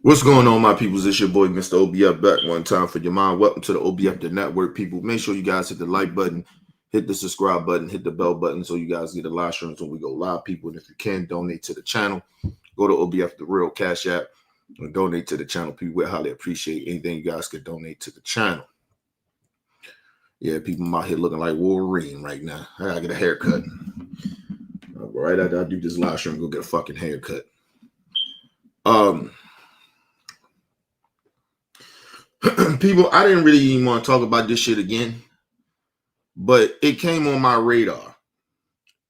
What's going on, my peoples? It's your boy, Mr. OBF, back one time for your mind. Welcome to the OBF the Network, people. Make sure you guys hit the like button, hit the subscribe button, hit the bell button so you guys get the live streams when we go live, people. And if you can, donate to the channel. Go to OBF the Real Cash App and donate to the channel, people. We highly appreciate anything you guys could donate to the channel. Yeah, people, I'm out here looking like Wolverine right now. I gotta get a haircut. Right after I do this live stream, go get a fucking haircut. People, I didn't really even want to talk about this shit again, but it came on my radar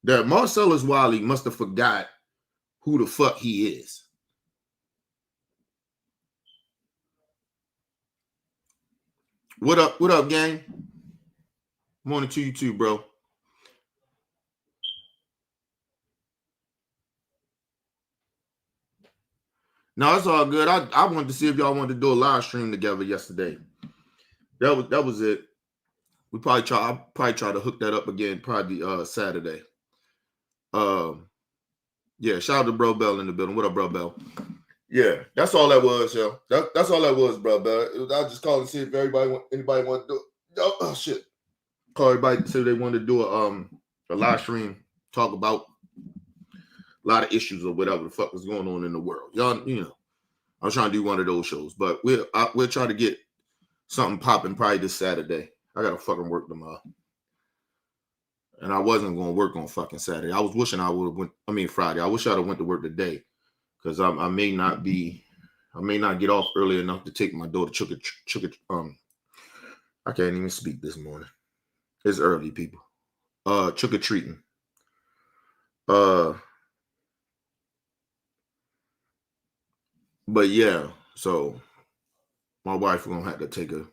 that Marcellus Wiley must have forgot who the fuck he is. What up, gang? Morning to you too, bro. No, it's all good. I wanted to see if y'all wanted to do a live stream together yesterday. That was it. I'll probably try to hook that up again, probably Saturday. Yeah, shout out to Bro Bell in the building. What up, Bro Bell? Yeah, that's all that was, yo. That's all that was, Bro Bell. I just called to see if anybody want to do it. Oh shit. Call everybody to see if they wanted to do a live stream, talk about a lot of issues or whatever the fuck was going on in the world. Y'all, I'm trying to do one of those shows, but we'll try to get something popping probably this Saturday. I gotta fucking work tomorrow, and I wasn't gonna work on fucking Saturday. I was wishing I would have went. I mean Friday. I wish I'd have went to work today, because I may not get off early enough to take my daughter I can't even speak this morning. It's early, people. Trick or treating. But yeah, so my wife gonna have to take her.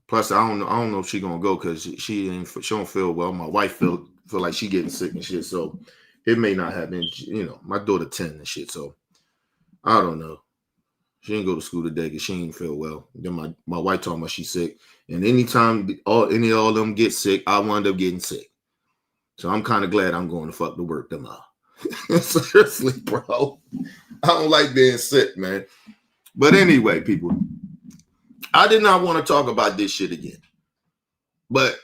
Plus, I don't know if she gonna go because she don't feel well. My wife feel like she getting sick and shit, so it may not happen. My daughter 10 and shit, so I don't know. She didn't go to school today because she ain't feel well. Then my wife told me she's sick, and anytime any of them get sick, I wind up getting sick. So I'm kind of glad I'm going to fuck to work tomorrow. Seriously, bro. I don't like being sick, man. But anyway, people, I did not want to talk about this shit again. But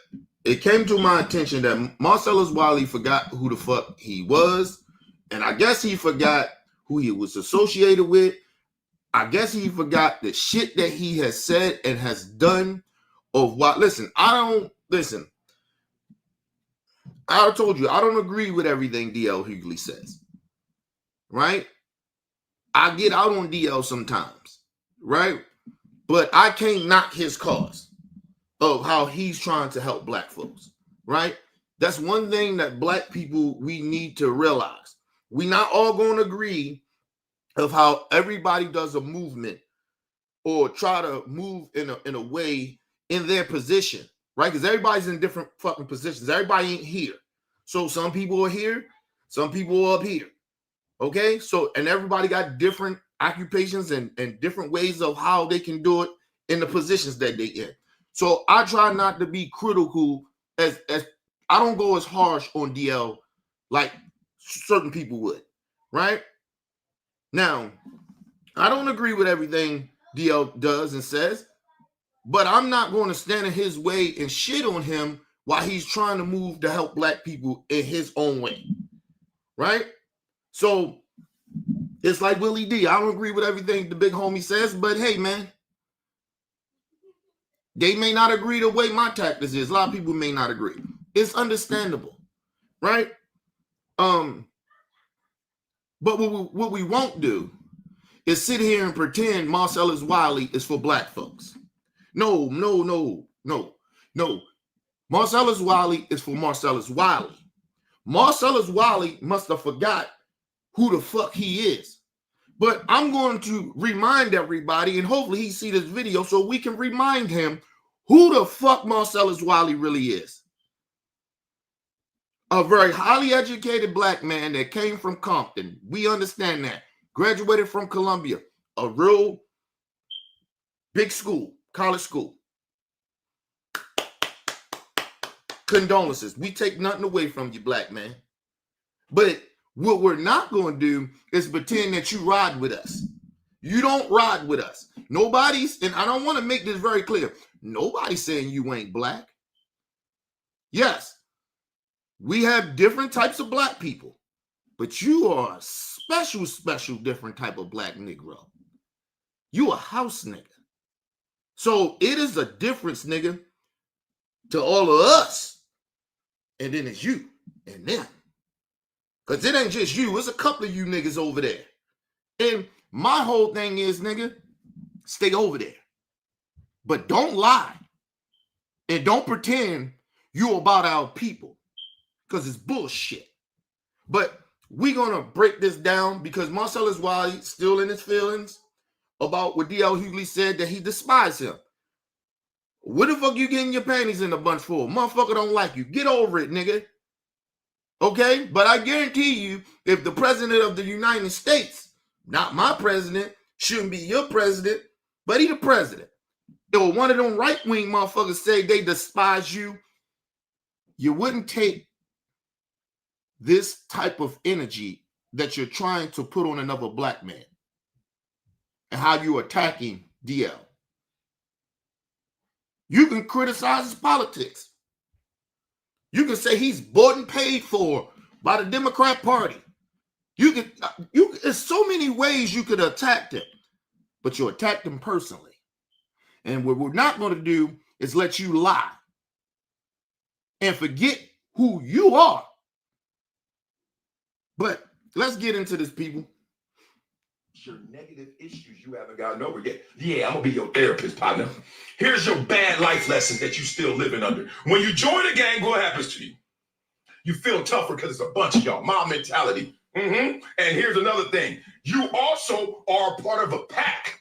it came to my attention that Marcellus Wiley forgot who the fuck he was. And I guess he forgot who he was associated with. I guess he forgot the shit that he has said and has done of what. Listen, I told you, I don't agree with everything DL Hughley says, right? I get out on DL sometimes, right? But I can't knock his cause of how he's trying to help black folks, right? That's one thing that black people, we need to realize. We're not all going to agree of how everybody does a movement or try to move in a way in their position, right? Because everybody's in different fucking positions. Everybody ain't here. So some people are here, some people are up here. Okay? So, and everybody got different occupations and different ways of how they can do it in the positions that they in. So I try not to be critical as I don't go as harsh on DL like certain people would, right? Now, I don't agree with everything DL does and says, but I'm not going to stand in his way and shit on him while he's trying to move to help black people in his own way, right? So it's like Willie D. I don't agree with everything the big homie says, but hey, man, they may not agree the way my tactics is. A lot of people may not agree. It's understandable, right? But what we won't do is sit here and pretend Marcellus Wiley is for black folks. No. Marcellus Wiley is for Marcellus Wiley. Marcellus Wiley must have forgot who the fuck he is. But I'm going to remind everybody, and hopefully he see this video so we can remind him who the fuck Marcellus Wiley really is. A very highly educated black man that came from Compton. We understand that. Graduated from Columbia, a real big school, college school. Condolences. We take nothing away from you, black man. But what we're not going to do is pretend that you ride with us. You don't ride with us. Nobody's, and I don't want to make this very clear. Nobody's saying you ain't black. Yes, we have different types of black people, but you are a special, different type of black Negro. You a house nigga. So it is a difference, nigga, to all of us. And then it's you and them. Because it ain't just you. It's a couple of you niggas over there. And my whole thing is, nigga, stay over there. But don't lie. And don't pretend you about our people. Because it's bullshit. But we're going to break this down because Marcellus Wiley still in his feelings about what D.L. Hughley said that he despised him. What the fuck you getting your panties in a bunch for? Motherfucker don't like you. Get over it, nigga. Okay? But I guarantee you, if the president of the United States, not my president, shouldn't be your president, but he the president. If one of them right-wing motherfuckers say they despise you, you wouldn't take this type of energy that you're trying to put on another black man and how you attacking DL. You can criticize his politics. You can say he's bought and paid for by the Democrat Party. There's so many ways you could attack him, but you attacked him personally. And what we're not going to do is let you lie and forget who you are. But let's get into this, people. Your negative issues you haven't gotten over yet. Yeah, I'm gonna be your therapist, partner. Here's your bad life lesson that you still living under. When you join a gang, what happens to you? You feel tougher because it's a bunch of y'all. Mob mentality. And here's another thing. You also are part of a pack.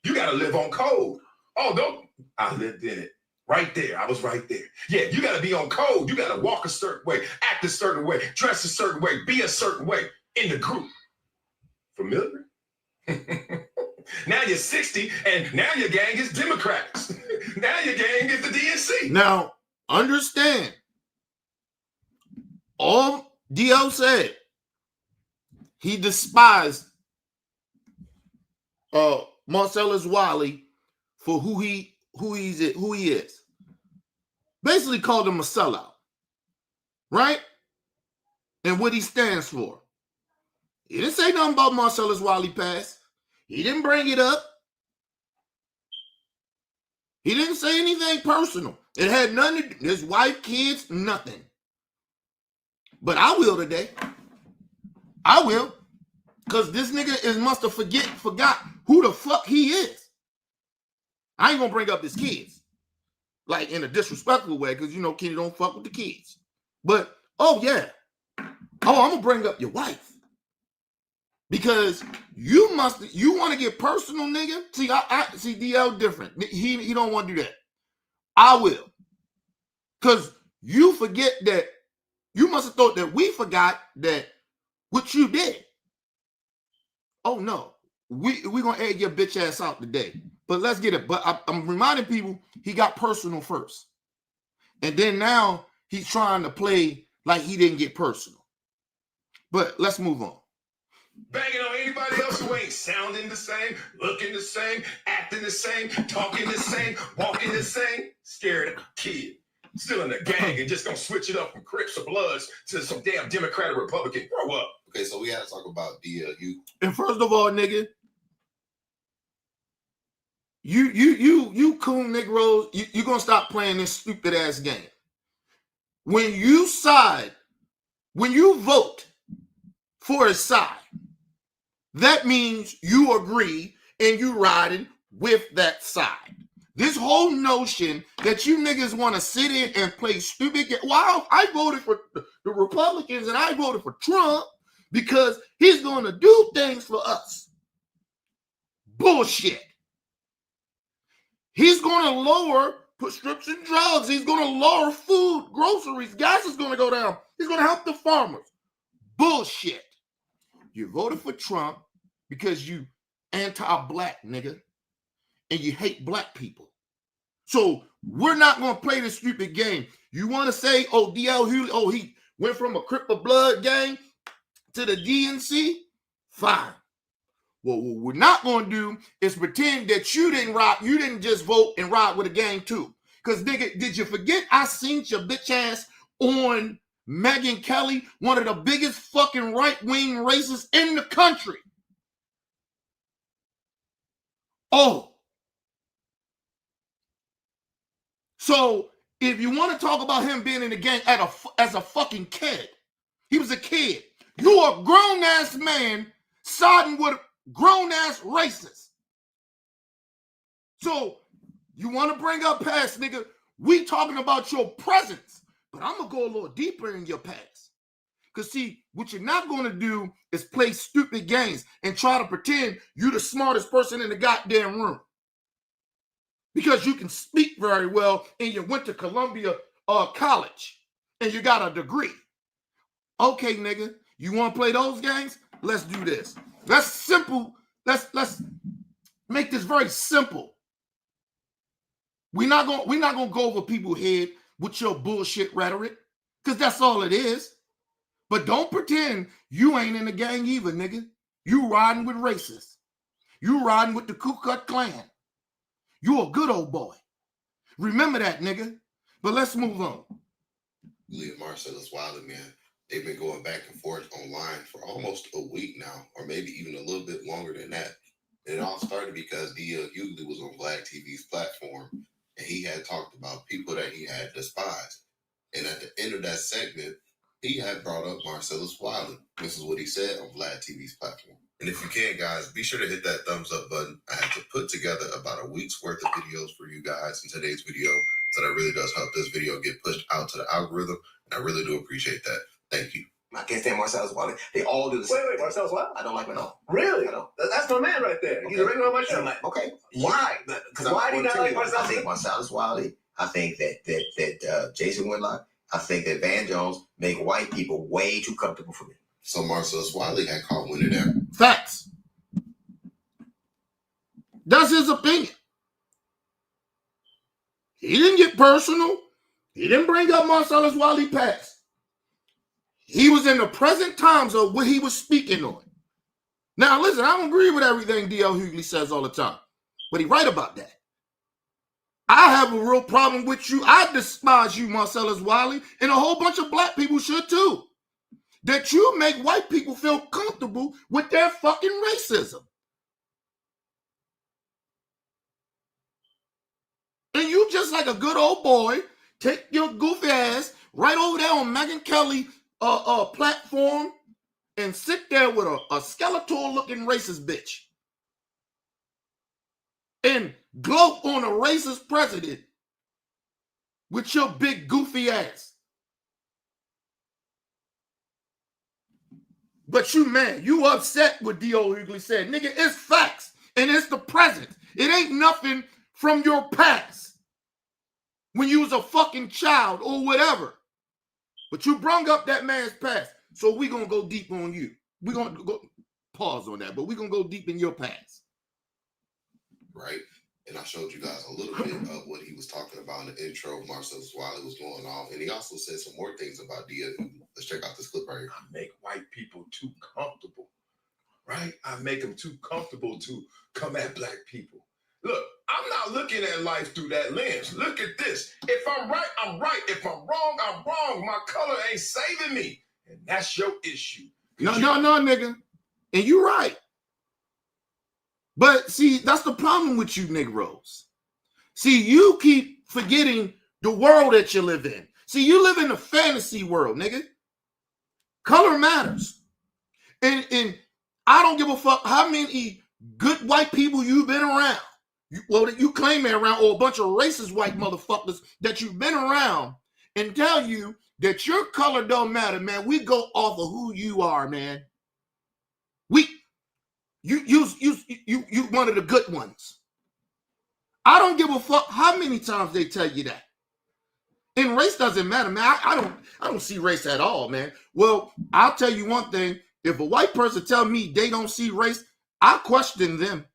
You gotta live on code. Oh, don't. I lived in it. Right there. I was right there. Yeah, you gotta be on code. You gotta walk a certain way, act a certain way, dress a certain way, be a certain way in the group. Familiar? Now you're 60 and now your gang is Democrats. Now your gang is the DNC. Now, understand, all DL said, he despised Marcellus Wiley for who he is. Basically called him a sellout. Right? And what he stands for. He didn't say nothing about Marcellus Wiley past. He didn't bring it up. He didn't say anything personal. It had nothing to do, his wife, kids, nothing. But I will today. I will. Because this nigga must have forgot who the fuck he is. I ain't gonna bring up his kids. Like in a disrespectful way, because you know kids don't fuck with the kids. But, oh yeah. Oh, I'm gonna bring up your wife. Because you want to get personal, nigga. See, I see DL different. He don't want to do that. I will. Because you forget that, you must have thought that we forgot that what you did. Oh no. We gonna egg your bitch ass out today. But let's get it. But I'm reminding people he got personal first. And then now he's trying to play like he didn't get personal. But let's move on. Banging on anybody else who ain't sounding the same, looking the same, acting the same, talking the same, walking the same. Scared of a kid. Still in the gang and just gonna switch it up from Crips or Bloods to some damn Democrat or Republican. Grow up. Okay, so we had to talk about DLU. And first of all, nigga, you coon Negroes, you gonna stop playing this stupid ass game. When you vote for a side, that means you agree and you riding with that side. This whole notion that you niggas want to sit in and play stupid game. Wow, I voted for the Republicans and I voted for Trump because he's going to do things for us. Bullshit. He's going to lower prescription drugs. He's going to lower food, groceries. Gas is going to go down. He's going to help the farmers. Bullshit. You voted for Trump because you anti-black, nigga, and you hate black people. So we're not going to play this stupid game. You want to say, oh, D.L. Hughley, oh, he went from a Crip of Blood gang to the DNC? Fine. Well, what we're not going to do is pretend that you didn't just vote and ride with the gang too. Because, nigga, did you forget I seen your bitch ass on Megyn Kelly, one of the biggest fucking right-wing racists in the country? Oh. So, if you want to talk about him being in the gang as a fucking kid, he was a kid. You're a grown-ass man siding with grown-ass racists. So, you want to bring up past, nigga? We talking about your presence, but I'm going to go a little deeper in your past. Because, see, what you're not going to do is play stupid games and try to pretend you're the smartest person in the goddamn room. Because you can speak very well and you went to Columbia College and you got a degree. Okay, nigga, you want to play those games? Let's do this. Let's simple. Let's make this very simple. We're not gonna go over people's head with your bullshit rhetoric, because that's all it is. But don't pretend you ain't in the gang either, nigga. You riding with racists. You riding with the Ku Klux Klan. You a good old boy. Remember that, nigga. But let's move on. Wiley and Marcellus Wiley, man, they've been going back and forth online for almost a week now, or maybe even a little bit longer than that. And it all started because D.L. Hughley was on Vlad TV's platform, and he had talked about people that he had despised. And at the end of that segment, he had brought up Marcellus Wiley. This is what he said on Vlad TV's platform. And if you can, guys, be sure to hit that thumbs up button. I had to put together about a week's worth of videos for you guys in today's video, so that really does help this video get pushed out to the algorithm, and I really do appreciate that. Thank you. I can't stand Marcellus Wiley. They all do the same. Wait, Marcellus Wiley? I don't like him at all. Really? I don't. That's my man right there. He's a regular on my show. Okay. Why? Because Why do you not like Marcellus? I think Marcellus Wiley. I think that Jason Whitlock. I think that Van Jones make white people way too comfortable for me. So Marcellus Wiley had caught wind of that. Facts. That's his opinion. He didn't get personal. He didn't bring up Marcellus Wiley past. He was in the present times of what he was speaking on. Now, listen, I don't agree with everything D.L. Hughley says all the time, but he's right about that. I have a real problem with you. I despise you, Marcellus Wiley, and a whole bunch of black people should too. That you make white people feel comfortable with their fucking racism. And you just like a good old boy, take your goofy ass right over there on Megyn Kelly platform and sit there with a skeletal-looking racist bitch. And gloat on a racist president with your big goofy ass. But you, man, you upset what D.O. Hughley said. Nigga, it's facts. And it's the present. It ain't nothing from your past. When you was a fucking child or whatever. But you brung up that man's past. So we going to go deep on you. We're going to go pause on that. But we're going to go deep in your past. Right? And I showed you guys a little bit of what he was talking about in the intro. Marcellus Wiley was going off. And he also said some more things about D.L. Let's check out this clip right here. I make white people too comfortable, right? I make them too comfortable to come at black people. Look, I'm not looking at life through that lens. Look at this. If I'm right, I'm right. If I'm wrong, I'm wrong. My color ain't saving me. And that's your issue. No, nigga. And you're right. But see, that's the problem with you Negroes. See, you keep forgetting the world that you live in. See, you live in a fantasy world, nigga. Color matters. And I don't give a fuck how many good white people you've been around. You claim they're around, or a bunch of racist white motherfuckers that you've been around, and tell you that your color don't matter, man. We go off of who you are, man. You one of the good ones. I don't give a fuck how many times they tell you that. And race doesn't matter, man. I don't see race at all, man. Well, I'll tell you one thing. If a white person tell me they don't see race, I question them.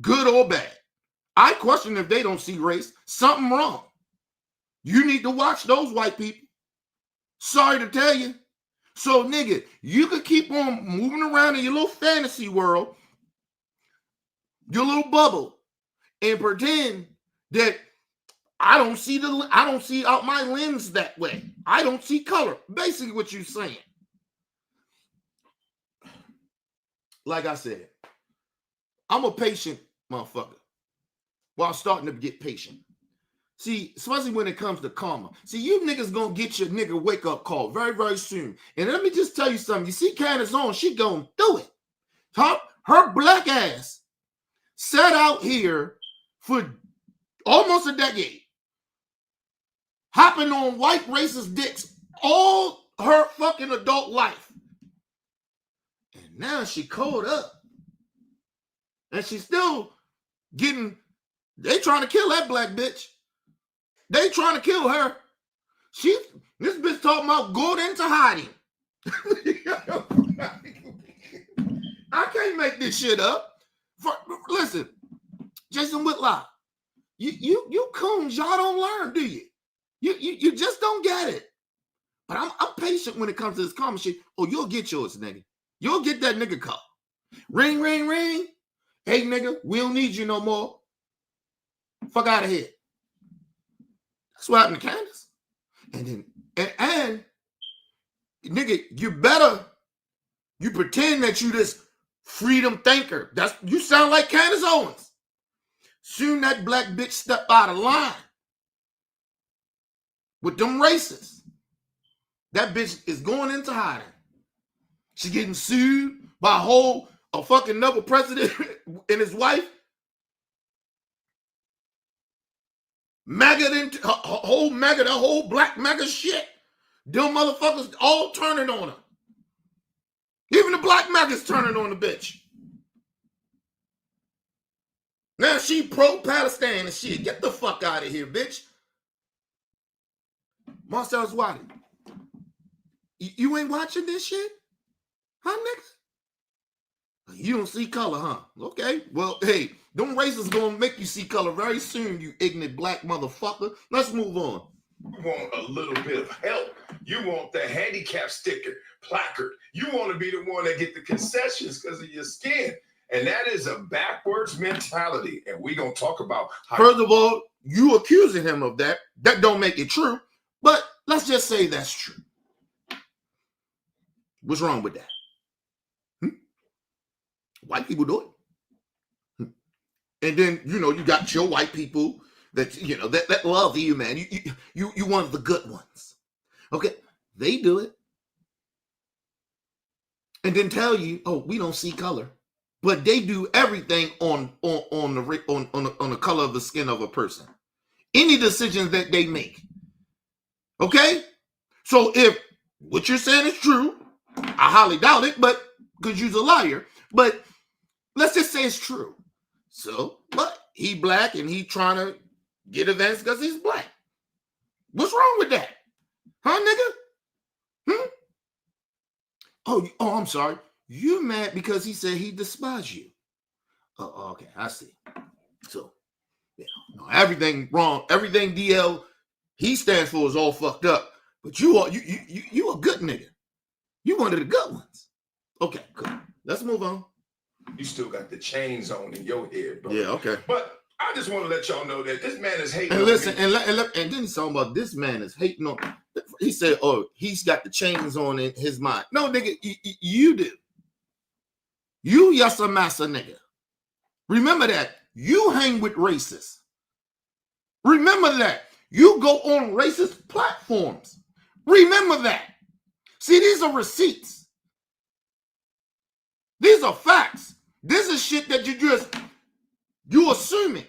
Good or bad. I question if they don't see race. Something wrong. You need to watch those white people. Sorry to tell you. So, nigga, you could keep on moving around in your little fantasy world, your little bubble and pretend that I don't see out my lens that way. I don't see color. Basically what you're saying. Like I said, I'm a patient motherfucker. Well, I'm starting to get patient. See, especially when it comes to karma. See, you niggas gonna get your nigga wake-up call very, very soon. And let me just tell you something. You see Candace on, she gonna do it. Her black ass sat out here for almost a decade, hopping on white racist dicks all her fucking adult life. And now she caught up. And she's still getting, they trying to kill that black bitch. They trying to kill her. This bitch talking about going into hiding. I can't make this shit up. Listen, Jason Whitlock, you coons, y'all don't learn, do you? You just don't get it. But I'm patient when it comes to this karma shit. Oh, you'll get yours, nigga. You'll get that nigga call. Ring, ring, ring. Hey, nigga, we don't need you no more. Fuck out of here. That's what happened to Candace. And then, nigga, you pretend that you this freedom thinker. You sound like Candace Owens. Soon that black bitch step out of line with them racists. That bitch is going into hiding. She's getting sued by a fucking another president and his wife. MAGA, the whole black MAGA shit. Them motherfuckers all turning on her. Even the black MAGA's turning on the bitch. Now she pro-Palestine and shit. Get the fuck out of here, bitch. Marcellus Wiley. You ain't watching this shit? Huh, nigga? You don't see color, huh? Okay. Well, hey, them racists gonna make you see color very soon, you ignorant black motherfucker. Let's move on. You want a little bit of help. You want the handicap sticker, placard. You want to be the one that get the concessions because of your skin. And that is a backwards mentality. And we're going to talk about how... First of all, you accusing him of that. That don't make it true. But let's just say that's true. What's wrong with that? White people do it. And then, you got your white people that, that love you, man. You one of the good ones. Okay? They do it. And then tell you, oh, we don't see color. But they do everything on the color of the skin of a person. Any decisions that they make. Okay? So if what you're saying is true, I highly doubt it, but because you're a liar. But let's just say it's true. So, but he black and he trying to get events because he's black. What's wrong with that? Huh, nigga? Oh, I'm sorry. You mad because he said he despised you. Oh, okay, I see. So, everything wrong. Everything DL he stands for is all fucked up. But you a good nigga. You one of the good ones. Okay, cool. Let's move on. You still got the chains on in your head, bro. Yeah, okay. But I just want to let y'all know that this man is hating. And listen, and then he's talking about this man is hating on. He said, "Oh, he's got the chains on in his mind." No, nigga, you do. You yes a massa nigga. Remember that. You hang with racists. Remember that. You go on racist platforms. Remember that. See, these are receipts. These are facts. This is shit that you assuming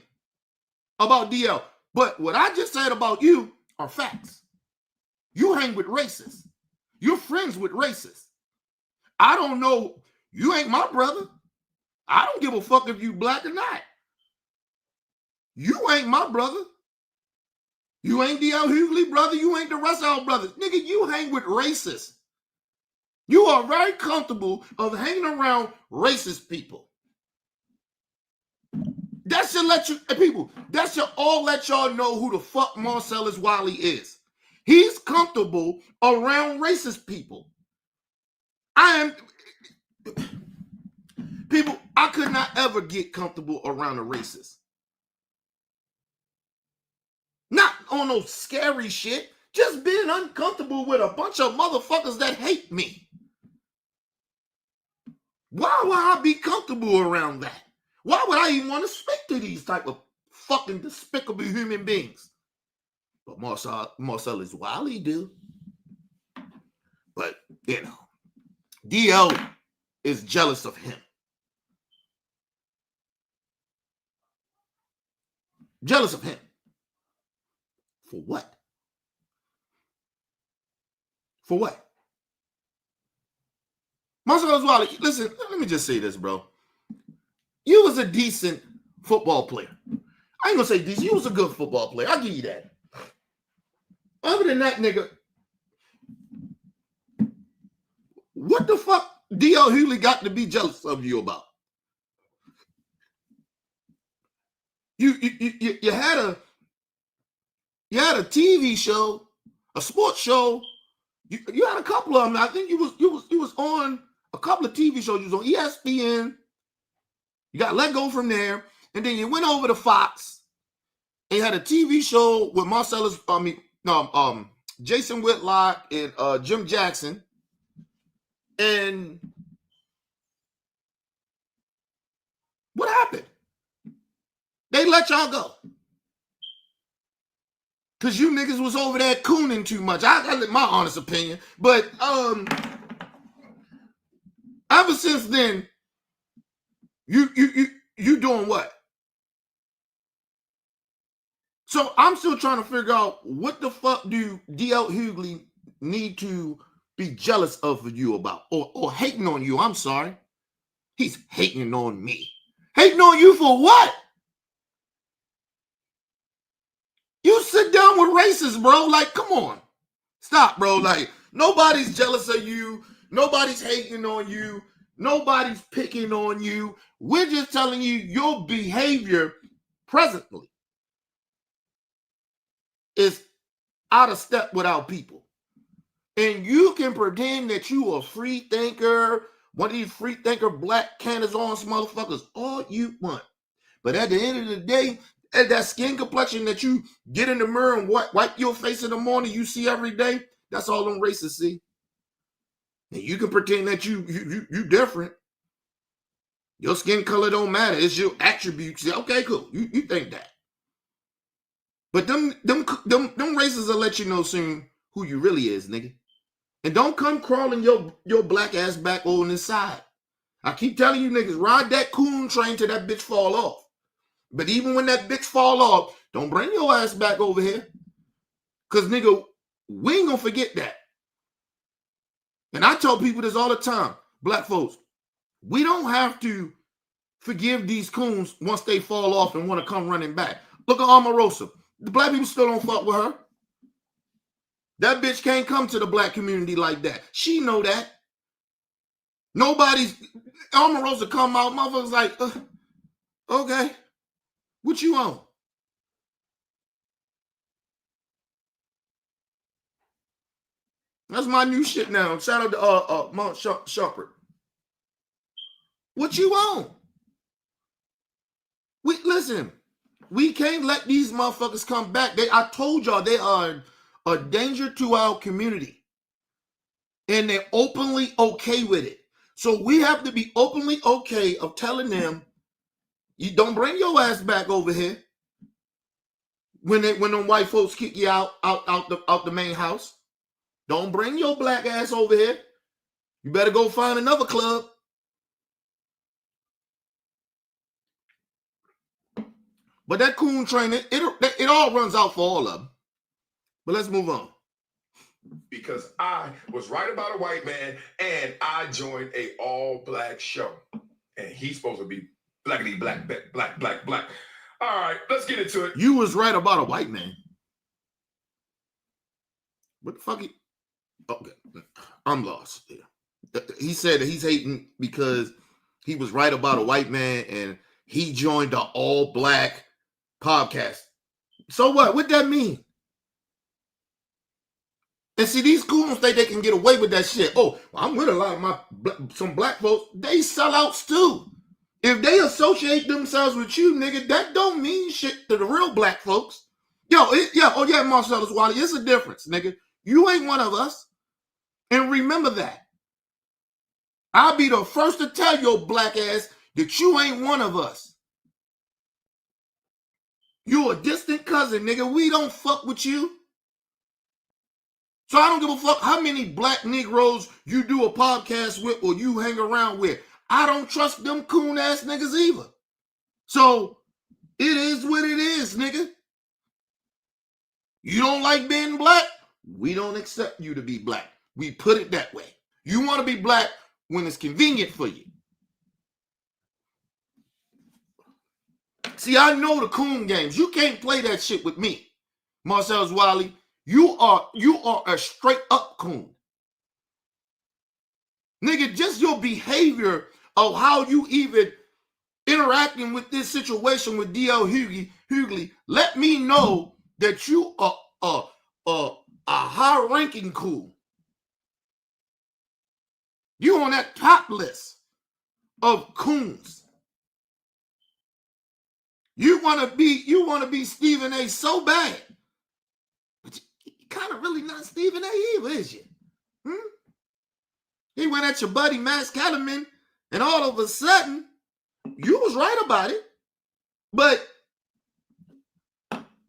about DL. But what I just said about you are facts. You hang with racists. You're friends with racists. I don't know. You ain't my brother. I don't give a fuck if you black or not. You ain't my brother. You ain't DL Hughley brother. You ain't the rest of our brothers. Nigga, you hang with racists. You are very comfortable of hanging around racist people. That should let you, people, that should all let y'all know who the fuck Marcellus Wiley is. He's comfortable around racist people. People, I could not ever get comfortable around a racist. Not on no scary shit. Just being uncomfortable with a bunch of motherfuckers that hate me. Why would I be comfortable around that? Why would I even want to speak to these type of fucking despicable human beings? But Marcellus Wiley do. But, you know, DL is jealous of him. Jealous of him. For what? For what? Marcellus Wiley, listen, let me just say this, bro. You was a decent football player. I ain't gonna say decent. You was a good football player. I'll give you that. Other than that, nigga, what the fuck D.L. Hughley got to be jealous of you about? You had a TV show, a sports show. You had a couple of them. I think you was on a couple of TV shows. You was on ESPN. You got let go from there, and then you went over to Fox and had a TV show with Jason Whitlock and Jim Jackson. And what happened? They let y'all go. Because you niggas was over there cooning too much. I got my honest opinion. But ever since then, you doing what? So I'm still trying to figure out what the fuck do D.L. Hughley need to be jealous of you about or hating on you. I'm sorry. He's hating on me. Hating on you for what? You sit down with racists, bro. Like, come on. Stop, bro. Like, nobody's jealous of you. Nobody's hating on you. Nobody's picking on you. We're just telling you your behavior presently is out of step with our people. And you can pretend that you a free thinker, one of these free thinker black Candace-Owens motherfuckers, all you want. But at the end of the day, that skin complexion that you get in the mirror and wipe your face in the morning, you see every day, that's all them racists see. And you can pretend that you different. Your skin color don't matter. It's your attributes. Okay, cool. You think that. But them racists will let you know soon who you really is, nigga. And don't come crawling your black ass back over the side. I keep telling you niggas, ride that coon train till that bitch fall off. But even when that bitch fall off, don't bring your ass back over here. Because, nigga, we ain't going to forget that. And I tell people this all the time. Black folks, we don't have to forgive these coons once they fall off and want to come running back. Look at Omarosa. The black people still don't fuck with her. That bitch can't come to the black community like that. She know that. Omarosa come out, motherfuckers like, okay, what you on? That's my new shit now. Shout out to Mount Sharper. What you on? Listen, we can't let these motherfuckers come back. I told y'all they are a danger to our community. And they're openly okay with it. So we have to be openly okay of telling them, you don't bring your ass back over here when them white folks kick you out the main house. Don't bring your black ass over here. You better go find another club. But that coon train, it all runs out for all of them. But let's move on. Because I was right about a white man and I joined a all-black show. And he's supposed to be blackity black, black, black, black. All right, let's get into it. You was right about a white man. What the fuck? Okay, I'm lost. Yeah. He said that he's hating because he was right about a white man and he joined the all-black podcast. So what? What that mean? And see, these coons think they can get away with that shit. Oh, I'm with a lot of some black folks. They sellouts too. If they associate themselves with you, nigga, that don't mean shit to the real black folks. Marcellus Wiley, it's a difference, nigga. You ain't one of us. And remember that. I'll be the first to tell your black ass that you ain't one of us. You a distant cousin, nigga. We don't fuck with you. So I don't give a fuck how many black Negroes you do a podcast with or you hang around with. I don't trust them coon ass niggas either. So it is what it is, nigga. You don't like being black? We don't accept you to be black. We put it that way. You want to be black when it's convenient for you. See, I know the coon games. You can't play that shit with me, Marcellus Wiley. You are a straight up coon. Nigga, just your behavior of how you even interacting with this situation with D.L. Hughley, let me know that you are a high-ranking coon. You on that top list of coons. You want to be Stephen A. so bad. But you kind of really not Stephen A. either, is you? He went at your buddy Max Kellerman, and all of a sudden, you was right about it. But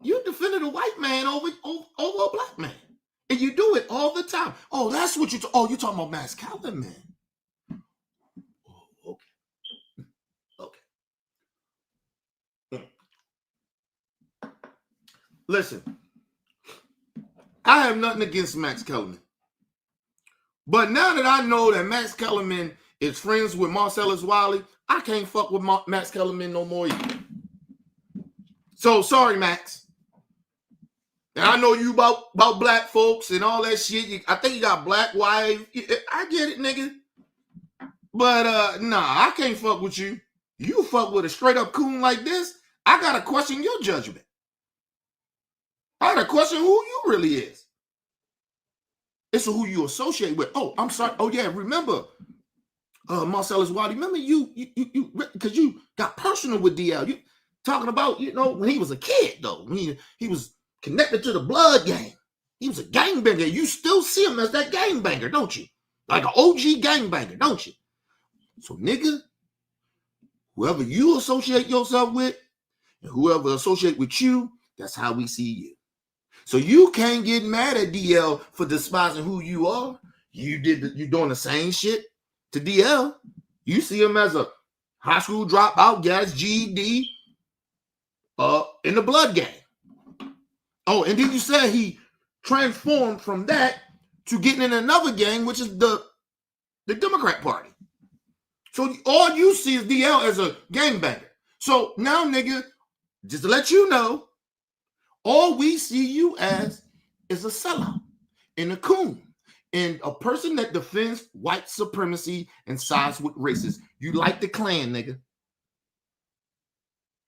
you defended a white man over a black man. And you do it all the time. Oh, that's what you're talking about Max Kellerman. Oh, okay. Listen, I have nothing against Max Kellerman. But now that I know that Max Kellerman is friends with Marcellus Wiley, I can't fuck with Max Kellerman no more either. So sorry, Max. And I know you about black folks and all that shit. I think you got black wife. I get it, nigga. But nah, I can't fuck with you. You fuck with a straight up coon like this, I gotta question your judgment. I gotta question who you really is. It's who you associate with. Oh, I'm sorry. Oh yeah, remember, Marcellus Wiley. Remember you because you got personal with DL. You talking about when he was a kid though. He was connected to the blood gang. He was a gangbanger. You still see him as that gangbanger, don't you? Like an OG gangbanger, don't you? So nigga, whoever you associate yourself with, and whoever associate with you, that's how we see you. So you can't get mad at DL for despising who you are. You're doing the same shit to DL. You see him as a high school dropout, got his GED in the blood gang. Oh, and then you said he transformed from that to getting in another gang, which is the Democrat Party. So all you see is DL as a gangbanger. So now, nigga, just to let you know, all we see you as is a sellout and a coon and a person that defends white supremacy and sides with racists. You like the Klan, nigga.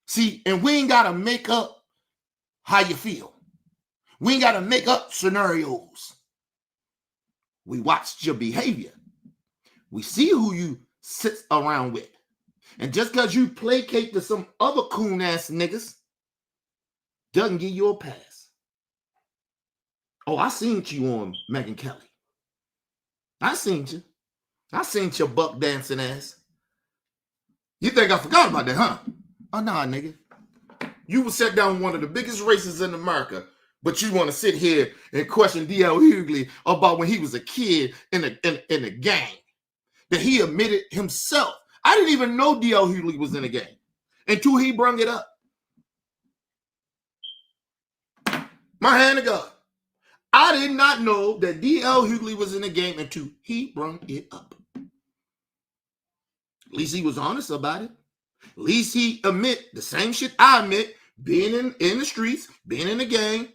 See, and we ain't got to make up how you feel. We ain't got to make up scenarios. We watch your behavior. We see who you sit around with. And just because you placate to some other coon-ass niggas doesn't give you a pass. Oh, I seen you on Megyn Kelly. I seen you. I seen your buck dancing ass. You think I forgot about that, huh? Oh, nah, nigga. You was set down one of the biggest racists in America, but you want to sit here and question D.L. Hughley about when he was a kid in a gang that he admitted himself. I didn't even know D.L. Hughley was in a gang until he brung it up. My hand to God. I did not know that D.L. Hughley was in the game until he brung it up. At least he was honest about it. At least he admit the same shit I admit, being in the streets, being in the gang.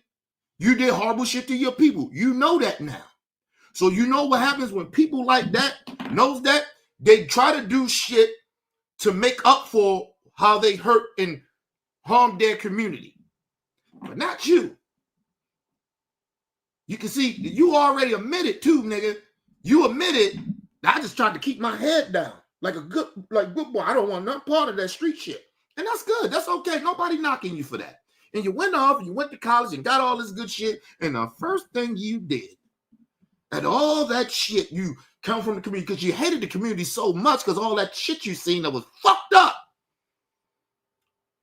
You did horrible shit to your people. You know that now. So you know what happens when people like that knows that? They try to do shit to make up for how they hurt and harmed their community. But not you. You can see, you already admitted too, nigga. You admitted, I just tried to keep my head down. like a good boy. I don't want none part of that street shit. And that's good. That's okay. Nobody knocking you for that. And you went off and you went to college and got all this good shit. And the first thing you did, and all that shit, you come from the community because you hated the community so much because all that shit you seen that was fucked up.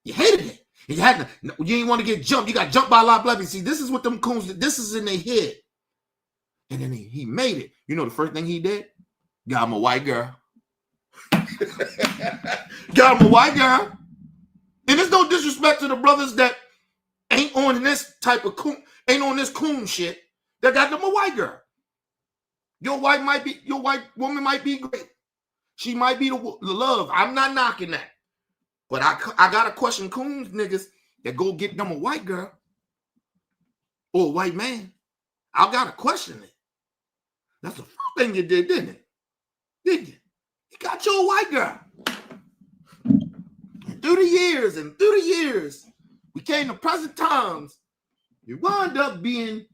You hated it. And you didn't want to get jumped. You got jumped by a lot of black people. See, this is what them coons did. This is in their head. And then he made it. You know the first thing he did? Got him a white girl. Got him a white girl. And there's no disrespect to the brothers that ain't on this type of coon, ain't on this coon shit, that got them a white girl. Your white woman might be great. She might be the love. I'm not knocking that. But I gotta question coons niggas that go get them a white girl or a white man. I gotta question it. That's the first thing you did, didn't it? Didn't you? You got your white girl. And through the years, we came to present times. You wound up being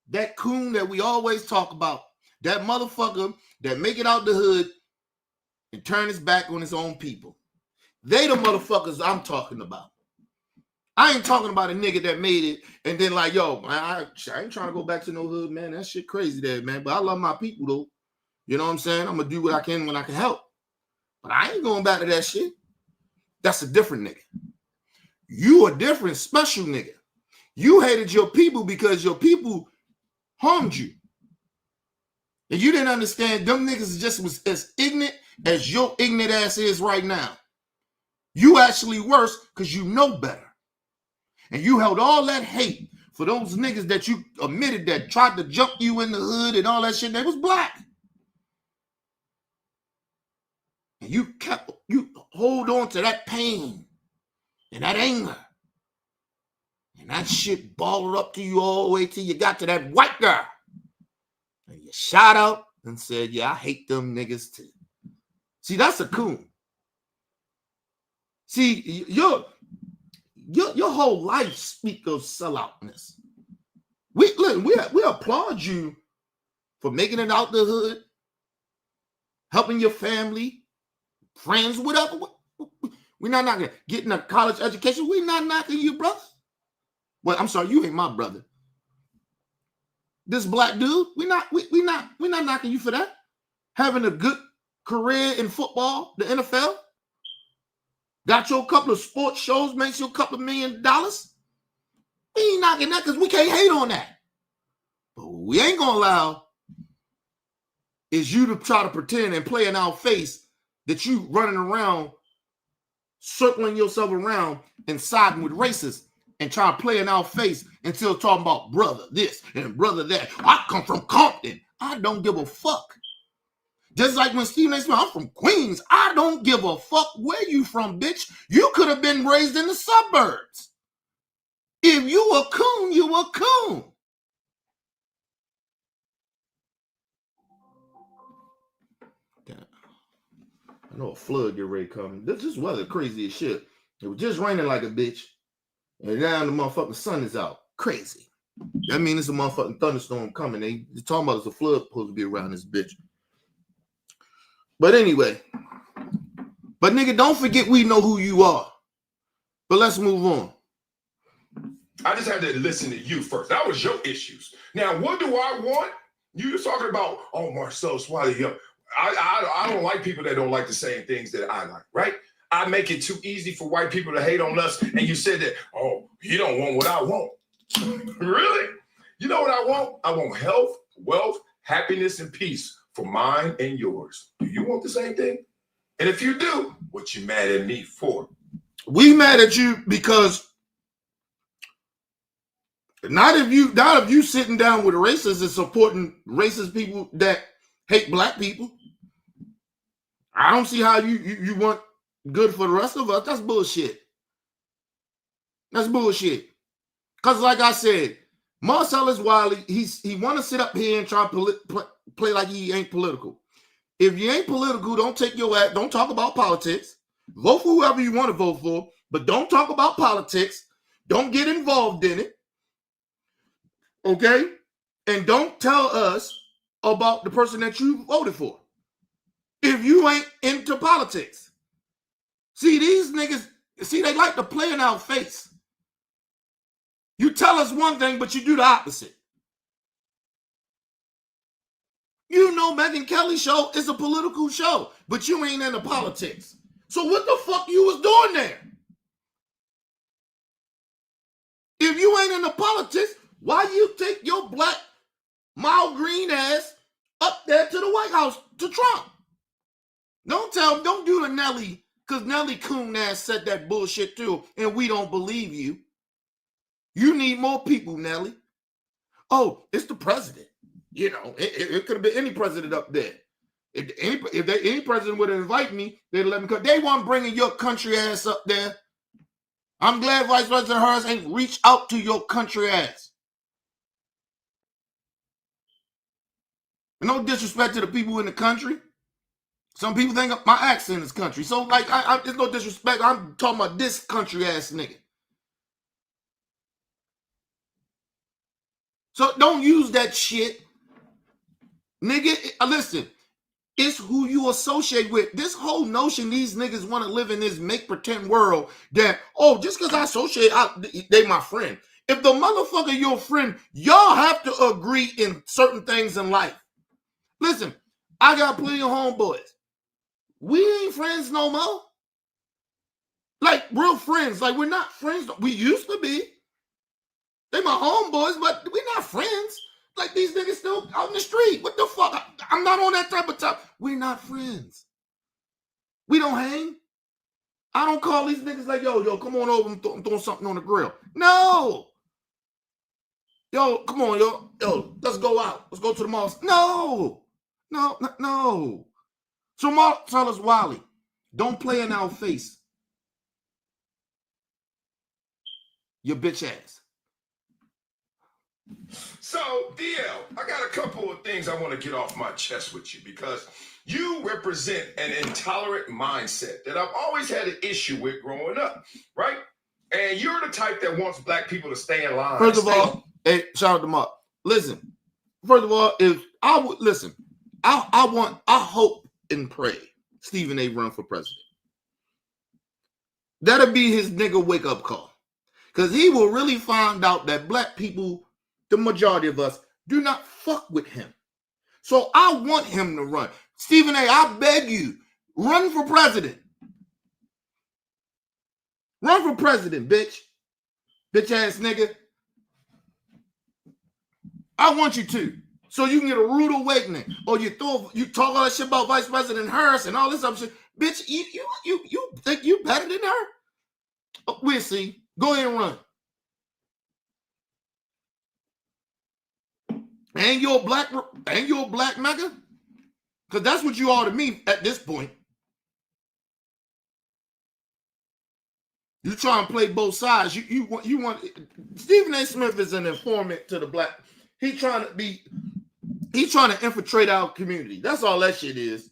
that coon that we always talk about. That motherfucker that make it out the hood and turn his back on his own people. They the motherfuckers I'm talking about. I ain't talking about a nigga that made it and then like, yo, man, I ain't trying to go back to no hood, man. That shit crazy there, man. But I love my people, though. You know what I'm saying? I'm going to do what I can when I can help. But I ain't going back to that shit. That's a different nigga. You a different special nigga. You hated your people because your people harmed you. And you didn't understand them niggas just was as ignorant as your ignorant ass is right now. You actually worse because you know better. And you held all that hate for those niggas that you admitted that tried to jump you in the hood and all that shit. They was black. And you hold on to that pain and that anger. And that shit balled up to you all the way till you got to that white girl. And you shot out and said, yeah, I hate them niggas too. See, that's a coon. See, your whole life speaks of selloutness. We applaud you for making it out the hood, helping your family, friends, whatever. We're not knocking getting a college education. We're not knocking you, brother. Well, I'm sorry, you ain't my brother. This black dude, we're not knocking you for that. Having a good career in football, the NFL. Got your couple of sports shows, makes you a couple of $1 million. We ain't knocking that because we can't hate on that. But what we ain't gonna allow is you to try to pretend and play in our face that you running around, circling yourself around and siding with racists and trying to play in our face until talking about brother this and brother that. I come from Compton. I don't give a fuck. Just like when Stephen A. Smith, I'm from Queens. I don't give a fuck where you from, bitch. You could have been raised in the suburbs. If you a coon, you a coon. I know a flood get ready coming. This weather crazy as shit. It was just raining like a bitch. And now the motherfucking sun is out. Crazy. That means it's a motherfucking thunderstorm coming. They talking about it's a flood supposed to be around this bitch. But anyway, nigga, don't forget we know who you are. But let's move on. I just had to listen to you first. That was your issues. Now, what do I want? You were talking about, oh, Marcellus, Wiley. I don't like people that don't like the same things that I like, right? I make it too easy for white people to hate on us. And you said that, oh, you don't want what I want. Really? You know what I want? I want health, wealth, happiness, and peace for mine and yours. Do you want the same thing? And if you do, what you mad at me for? We mad at you because not if you sitting down with racists and supporting racist people that hate black people. I don't see how you want good for the rest of us. That's bullshit. That's bullshit. Because like I said, Marcellus Wiley, he want to sit up here and try to play like he ain't political. If you ain't political, don't talk about politics. Vote for whoever you want to vote for, but don't talk about politics. Don't get involved in it. Okay? And don't tell us about the person that you voted for. if you ain't into politics. See, these niggas, they like to play in our face. You tell us one thing, but you do the opposite. You know Megyn Kelly's show is a political show, but you ain't into politics. So what the fuck you was doing there? If you ain't into politics, why you take your black, mild green ass up there to the White House to Trump? Don't do the Nelly, because Nelly Coon ass said that bullshit too, and we don't believe you. You need more people, Nelly. Oh, it's the president. You know, it could have been any president up there. If any president would invite me, they'd let me come. They weren't bringing your country ass up there. I'm glad Vice President Harris ain't reached out to your country ass. No disrespect to the people in the country. Some people think my accent is country. So, like, there's no disrespect. I'm talking about this country ass nigga. So don't use that shit. Nigga, listen, it's who you associate with. This whole notion these niggas want to live in this make-pretend world that, oh, just because I associate, they my friend. If the motherfucker your friend, y'all have to agree in certain things in life. Listen, I got plenty of homeboys. We ain't friends no more. Like, real friends. Like, we're not friends. We used to be. They my homeboys, but we're not friends. Like, these niggas still out in the street. What the fuck? I'm not on that type of time. We're not friends. We don't hang. I don't call these niggas like, yo, come on over. I'm throwing something on the grill. No. Yo, come on, yo, let's go out. Let's go to the mall. No. So Marcellus, Wiley, don't play in our face. Your bitch ass. So, DL, I got a couple of things I want to get off my chest with you because you represent an intolerant mindset that I've always had an issue with growing up, right? And you're the type that wants black people to stay in line. First of all, hey, shout out to Mark. Listen, first of all, if I would listen, I hope and pray Stephen A. run for president. That'll be his nigga wake up call. Because he will really find out that black people, the majority of us, do not fuck with him. So I want him to run. Stephen A., I beg you, run for president. Run for president, bitch. Bitch ass nigga. I want you to. So you can get a rude awakening. Or you talk all that shit about Vice President Harris and all this other shit. Bitch, you think you better than her? Oh, we'll see. Go ahead and run. And you're a black mega? Because that's what you are to me at this point. You try and play both sides. You want Stephen A. Smith is an informant to the black. He's trying to infiltrate our community. That's all that shit is.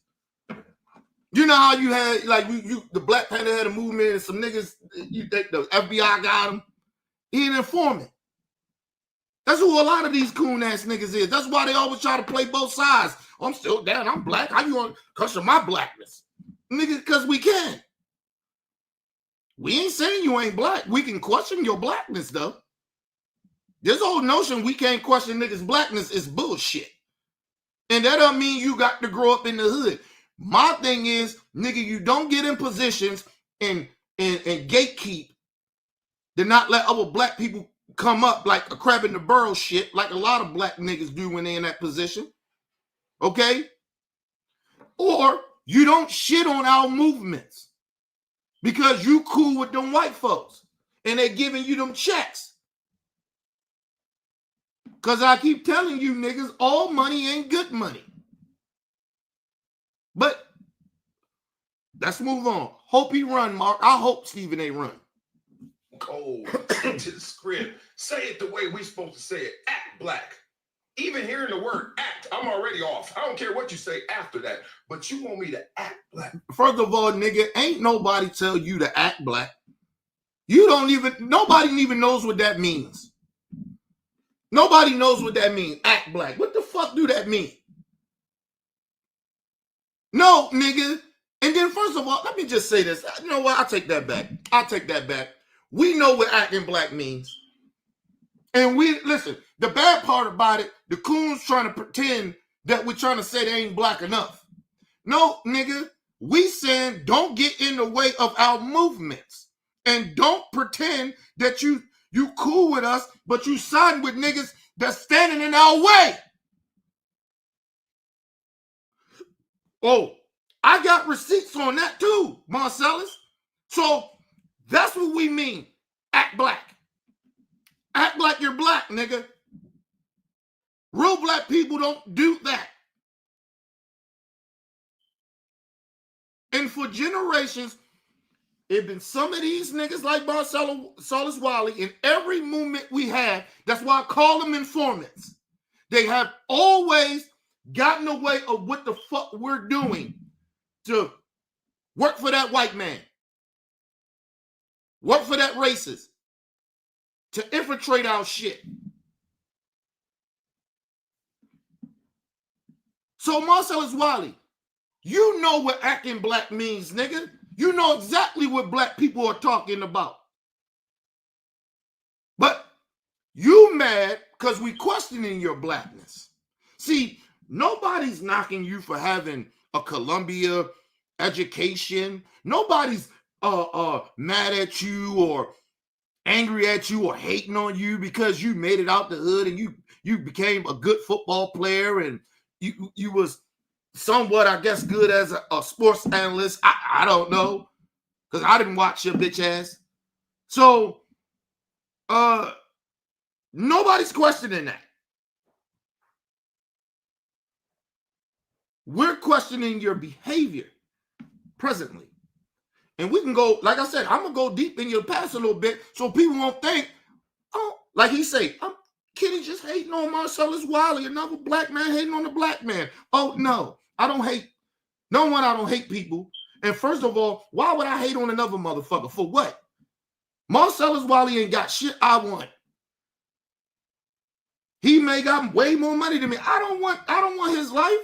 You know how you had the Black Panther had a movement and some niggas, you think the FBI got him. He an informant. That's who a lot of these coon ass niggas is. That's why they always try to play both sides. I'm still down. I'm black. How you want to question my blackness? Nigga, because we can. We ain't saying you ain't black. We can question your blackness, though. This whole notion we can't question niggas' blackness is bullshit. And that don't mean you got to grow up in the hood. My thing is, nigga, you don't get in positions and gatekeep to not let other black people come up like a crab in the barrel shit, like a lot of black niggas do when they're in that position. Okay? Or you don't shit on our movements because you cool with them white folks and they giving you them checks. Because I keep telling you niggas, all money ain't good money. But let's move on. Hope he run, Mark. I hope Stephen A. run. Cold to the script. Say it the way we supposed to say it. Act black. Even hearing the word act, I'm already off. I don't care what you say after that. But you want me to act black. First of all, nigga, ain't nobody tell you to act black. Nobody even knows what that means. Nobody knows what that means. Act black. What the fuck do that mean? No, nigga. And then first of all, let me just say this. You know what? I'll take that back. We know what acting black means. And we, listen, the bad part about it, the coons trying to pretend that we're trying to say they ain't black enough. No, nigga. We saying don't get in the way of our movements. And don't pretend that you cool with us, but you siding with niggas that's standing in our way. Oh, I got receipts on that too, Marcellus. So that's what we mean. Act black. Act like you're black, nigga. Real black people don't do that. And for generations, it been some of these niggas like Marcellus Wiley in every movement we have. That's why I call them informants. They have always gotten away of what the fuck we're doing to work for that white man, work for that racist, to infiltrate our shit. So Marcellus Wiley, you know what acting black means, nigga. You know exactly what black people are talking about. But you mad because we questioning your blackness. See, nobody's knocking you for having a Columbia education. Nobody's mad at you or angry at you or hating on you because you made it out the hood and you became a good football player and you was somewhat, I guess, good as a sports analyst. I don't know, because I didn't watch your bitch ass. So nobody's questioning that. We're questioning your behavior presently. And we can go, like I said, I'm going to go deep in your past a little bit so people won't think, oh, like he say, Kenny just hating on Marcellus Wiley, another black man hating on the black man. Oh, no, I don't hate. No one, I don't hate people. And first of all, why would I hate on another motherfucker? For what? Marcellus Wiley ain't got shit I want. He may got way more money than me. I don't want his life.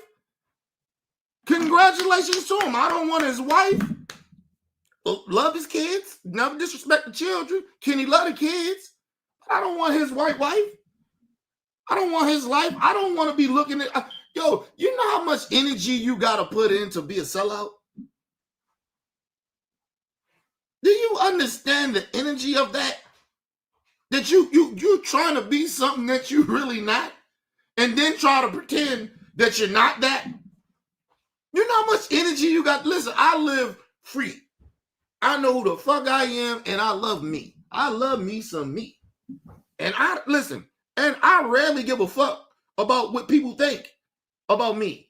Congratulations to him. I don't want his wife. Love his kids. Never disrespect the children. Can he love the kids? I don't want his white wife. I don't want his life. I don't want to be looking at... Yo, you know how much energy you got to put in to be a sellout? Do you understand the energy of that? That you trying to be something that you really not, and then try to pretend that you're not that? You know how much energy you got? Listen, I live free. I know who the fuck I am, and I love me. I love me some me. And I rarely give a fuck about what people think about me.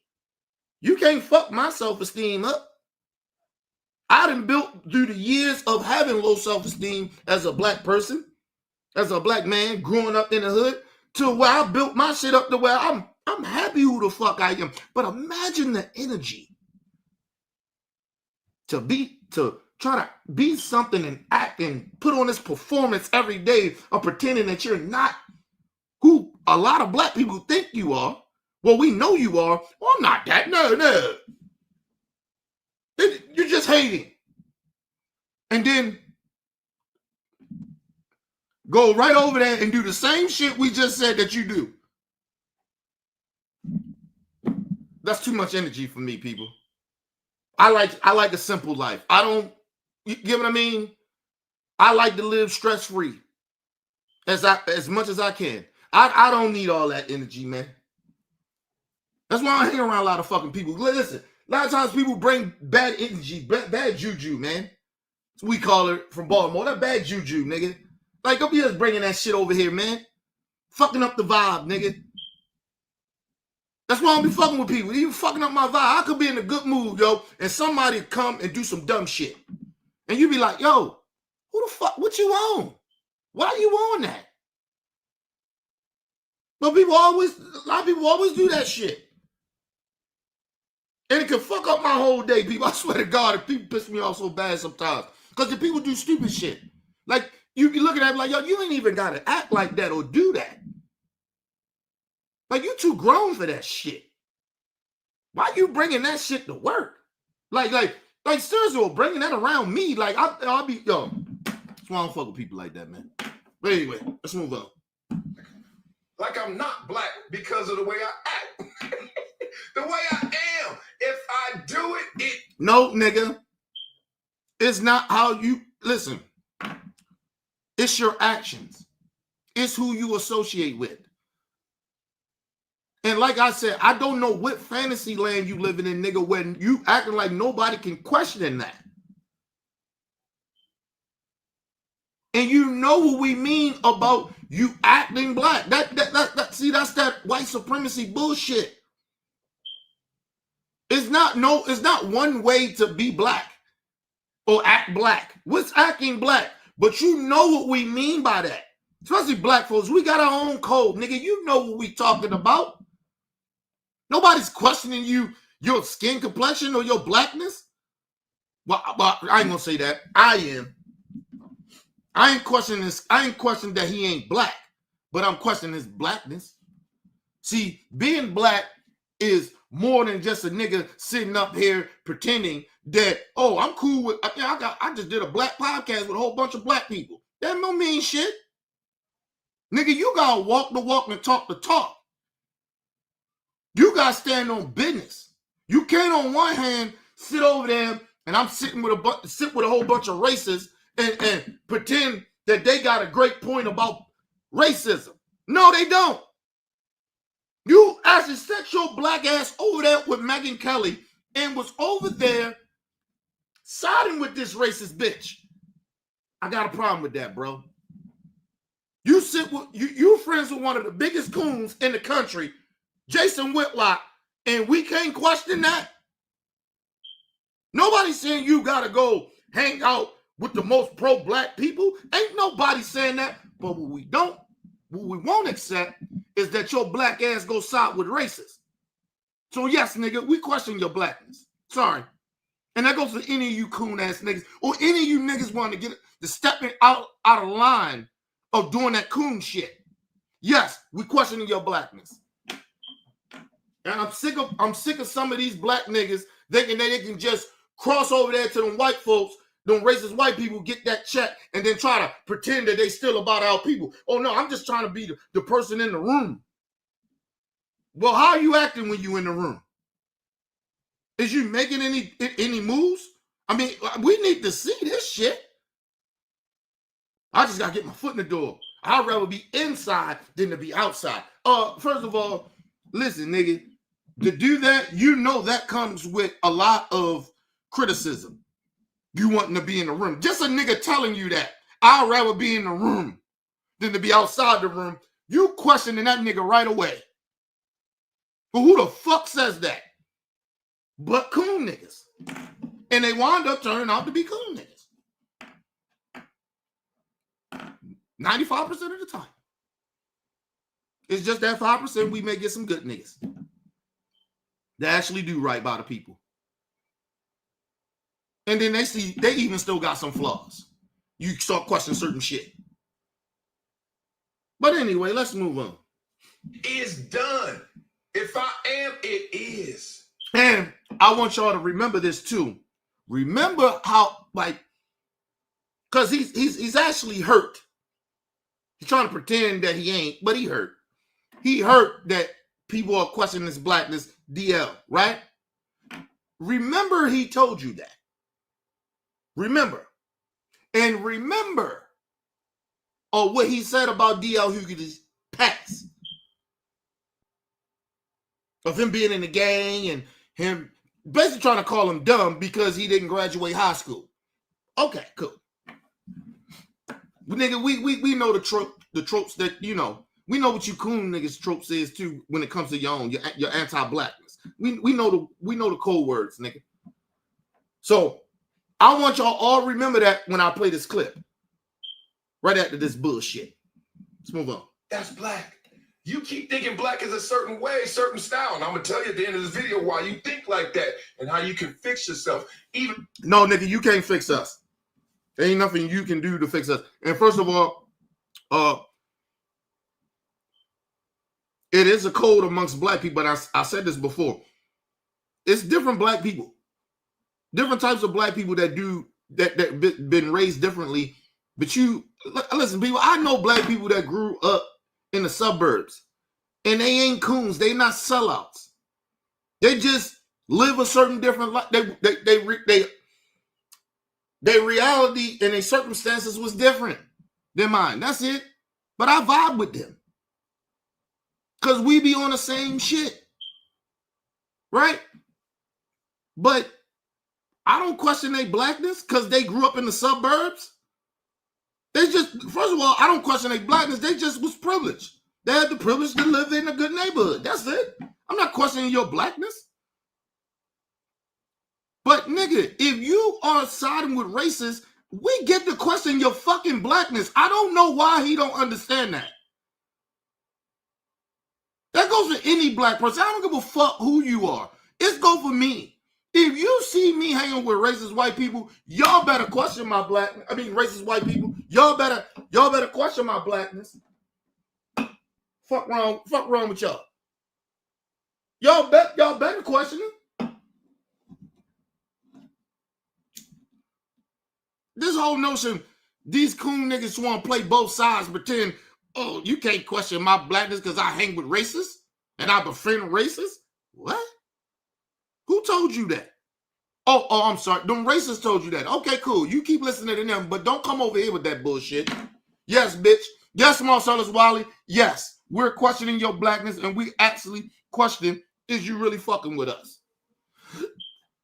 You can't fuck my self-esteem up. I done built through the years of having low self-esteem as a black person, as a black man growing up in the hood, to where I built my shit up to where I'm happy who the fuck I am. But imagine the energy to try to be something and act and put on this performance every day of pretending that you're not who a lot of black people think you are. Well, we know you are. Well, I'm not that. No. You're just hating. And then go right over there and do the same shit we just said that you do. That's too much energy for me, people. I like a simple life. You get what I mean? I like to live stress-free as much as I can. I don't need all that energy, man. That's why I hang around a lot of fucking people. Listen, a lot of times people bring bad energy, bad juju, man. That's what we call it from Baltimore. That bad juju, nigga. Like, don't be just bringing that shit over here, man. Fucking up the vibe, nigga. That's why I don't be fucking with people. You fucking up my vibe. I could be in a good mood, yo, and somebody come and do some dumb shit. And you be like, yo, who the fuck, what you on? Why you on that? But a lot of people always do that shit. And it can fuck up my whole day, people. I swear to God, if people piss me off so bad sometimes. Because the people do stupid shit. Like, you be looking at them like, yo, you ain't even got to act like that or do that. Like, you too grown for that shit. Why you bringing that shit to work? Like seriously, bringing that around me. Like, I'll be, yo, that's why I don't fuck with people like that, man. But anyway, let's move on. Like I'm not black because of the way I act. The way I am. If I do it. No, nigga. It's not how you, listen. It's your actions. It's who you associate with. And like I said, I don't know what fantasy land you living in, nigga, when you acting like nobody can question that. And you know what we mean about you acting black. See, that's that white supremacy bullshit. It's not one way to be black or act black. What's acting black? But you know what we mean by that. Especially black folks, we got our own code, nigga. You know what we talking about. Nobody's questioning your skin complexion or your blackness. Well, I ain't gonna say that. I am. I ain't questioning this. I ain't questioning that he ain't black, but I'm questioning his blackness. See, being black is more than just a nigga sitting up here pretending that, oh, I'm cool with, I just did a black podcast with a whole bunch of black people. That don't mean shit. Nigga, you gotta walk the walk and talk the talk. You gotta stand on business. You can't on one hand sit over there and I'm sitting with a whole bunch of racists and pretend that they got a great point about racism. No, they don't. You actually set your black ass over there with Megyn Kelly and was over there siding with this racist bitch. I got a problem with that, bro. You sit with you friends with one of the biggest coons in the country, Jason Whitlock, and we can't question that. Nobody's saying you gotta go hang out with the most pro-black people. Ain't nobody saying that. But what we won't accept is that your black ass go side with racists. So yes, nigga, we question your blackness. Sorry. And that goes to any of you coon ass niggas, or any of you niggas want to get to stepping out of line of doing that coon shit. Yes, we questioning your blackness. And I'm sick of some of these black niggas thinking that they can just cross over there to them white folks, them racist white people, get that check, and then try to pretend that they still about our people. Oh no, I'm just trying to be the person in the room. Well, how are you acting when you in the room? Is you making any moves? I mean, we need to see this shit. I just gotta get my foot in the door. I'd rather be inside than to be outside. First of all, listen, nigga, to do that, you know that comes with a lot of criticism. You wanting to be in the room. Just a nigga telling you that I'd rather be in the room than to be outside the room. You questioning that nigga right away. But who the fuck says that? But coon niggas. And they wind up turning out to be coon niggas. 95% of the time. It's just that 5% we may get some good niggas that actually do right by the people. And then they see they even still got some flaws. You start questioning certain shit. But anyway, let's move on. It's done. If I am, it is. And I want y'all to remember this too. Remember how, like, because he's actually hurt. He's trying to pretend that he ain't, but he hurt. He hurt that people are questioning his blackness, DL, right? Remember he told you that. Remember. And remember what he said about DL Hughley's past. Of him being in the gang and him basically trying to call him dumb because he didn't graduate high school. Okay, cool. Nigga, we know the tropes that, you know, we know what you coon niggas tropes is too when it comes to your own, your anti-blackness. We know the code words, nigga. So I want y'all all remember that when I play this clip. Right after this bullshit. Let's move on. That's black. You keep thinking black is a certain way, certain style. And I'm going to tell you at the end of this video why you think like that and how you can fix yourself. No, nigga, you can't fix us. There ain't nothing you can do to fix us. And first of all, it is a code amongst black people, but I said this before. It's different black people. Different types of black people that been raised differently. But listen, people, I know black people that grew up in the suburbs, and they ain't coons. They not sellouts. They just live a certain different life. Their reality and their circumstances was different than mine. That's it. But I vibe with them. Because we be on the same shit. Right? But I don't question their blackness because they grew up in the suburbs. They just, first of all, I don't question their blackness. They just was privileged. They had the privilege to live in a good neighborhood. That's it. I'm not questioning your blackness. But nigga, if you are siding with racists, we get to question your fucking blackness. I don't know why he don't understand that. That goes for any black person. I don't give a fuck who you are. It's go for me. If you see me hanging with racist white people, y'all better question my racist white people. Y'all better question my blackness. Fuck wrong with y'all. Y'all better question it. This whole notion, these coon niggas want to play both sides, pretend, oh, you can't question my blackness because I hang with racists and I befriend racists? What? Who told you that? Oh, I'm sorry. Them racists told you that. Okay, cool. You keep listening to them, but don't come over here with that bullshit. Yes, bitch. Yes, Marcellus Wiley. Yes, we're questioning your blackness, and we actually question, is you really fucking with us?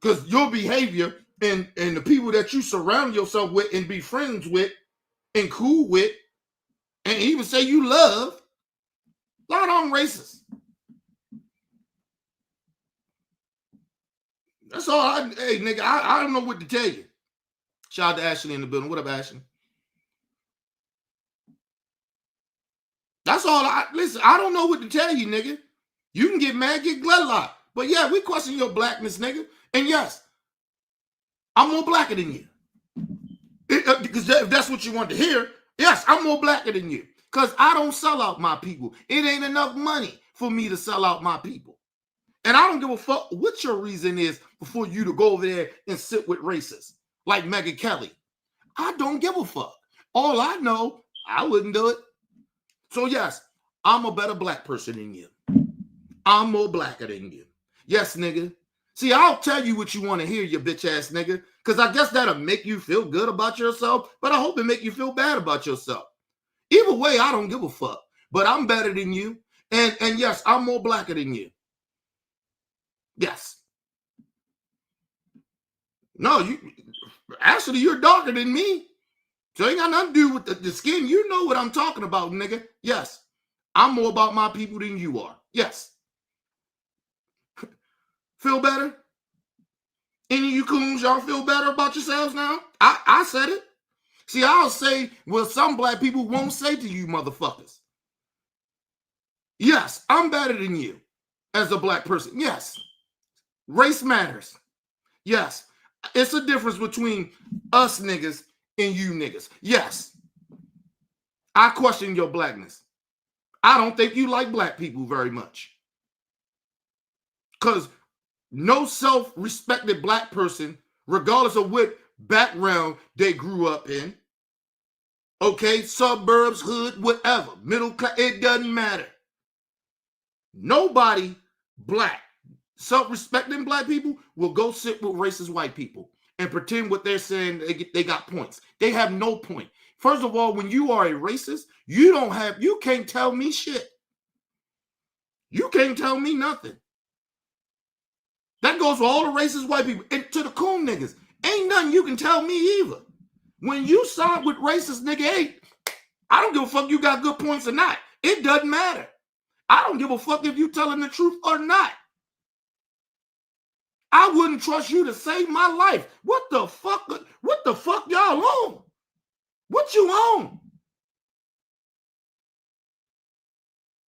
Because your behavior and the people that you surround yourself with and be friends with and cool with and even say you love, not on racist. That's all. Hey, nigga, I don't know what to tell you. Shout out to Ashley in the building. What up, Ashley? That's all. Listen, I don't know what to tell you, nigga. You can get mad, get gledlocked. But yeah, we question your blackness, nigga. And yes, I'm more blacker than you. Because if that's what you want to hear, yes, I'm more blacker than you. Because I don't sell out my people. It ain't enough money for me to sell out my people. And I don't give a fuck what your reason is for you to go over there and sit with racists like Megyn Kelly. I don't give a fuck. All I know, I wouldn't do it. So yes, I'm a better black person than you. I'm more blacker than you. Yes, nigga. See, I'll tell you what you want to hear, you bitch ass nigga, because I guess that'll make you feel good about yourself, but I hope it make you feel bad about yourself. Either way, I don't give a fuck, but I'm better than you. And yes, I'm more blacker than you. Yes. No, you're darker than me. So it ain't got nothing to do with the skin. You know what I'm talking about, nigga. Yes. I'm more about my people than you are. Yes. Feel better? Any of you coons, y'all feel better about yourselves now? I said it. See, I'll say what some black people won't say to you motherfuckers. Yes, I'm better than you as a black person. Yes. Race matters. Yes. It's a difference between us niggas and you niggas. Yes. I question your blackness. I don't think you like black people very much. Because no self-respected black person, regardless of what background they grew up in, okay, suburbs, hood, whatever, middle class, it doesn't matter. Nobody black, self-respecting black people will go sit with racist white people and pretend what they're saying, they got points. They have no point. First of all, when you are a racist, you can't tell me shit. You can't tell me nothing. That goes for all the racist white people. And to the coon niggas, ain't nothing you can tell me either. When you side with racist nigga, hey, I don't give a fuck you got good points or not. It doesn't matter. I don't give a fuck if you telling the truth or not. I wouldn't trust you to save my life. What the fuck y'all on? What you on?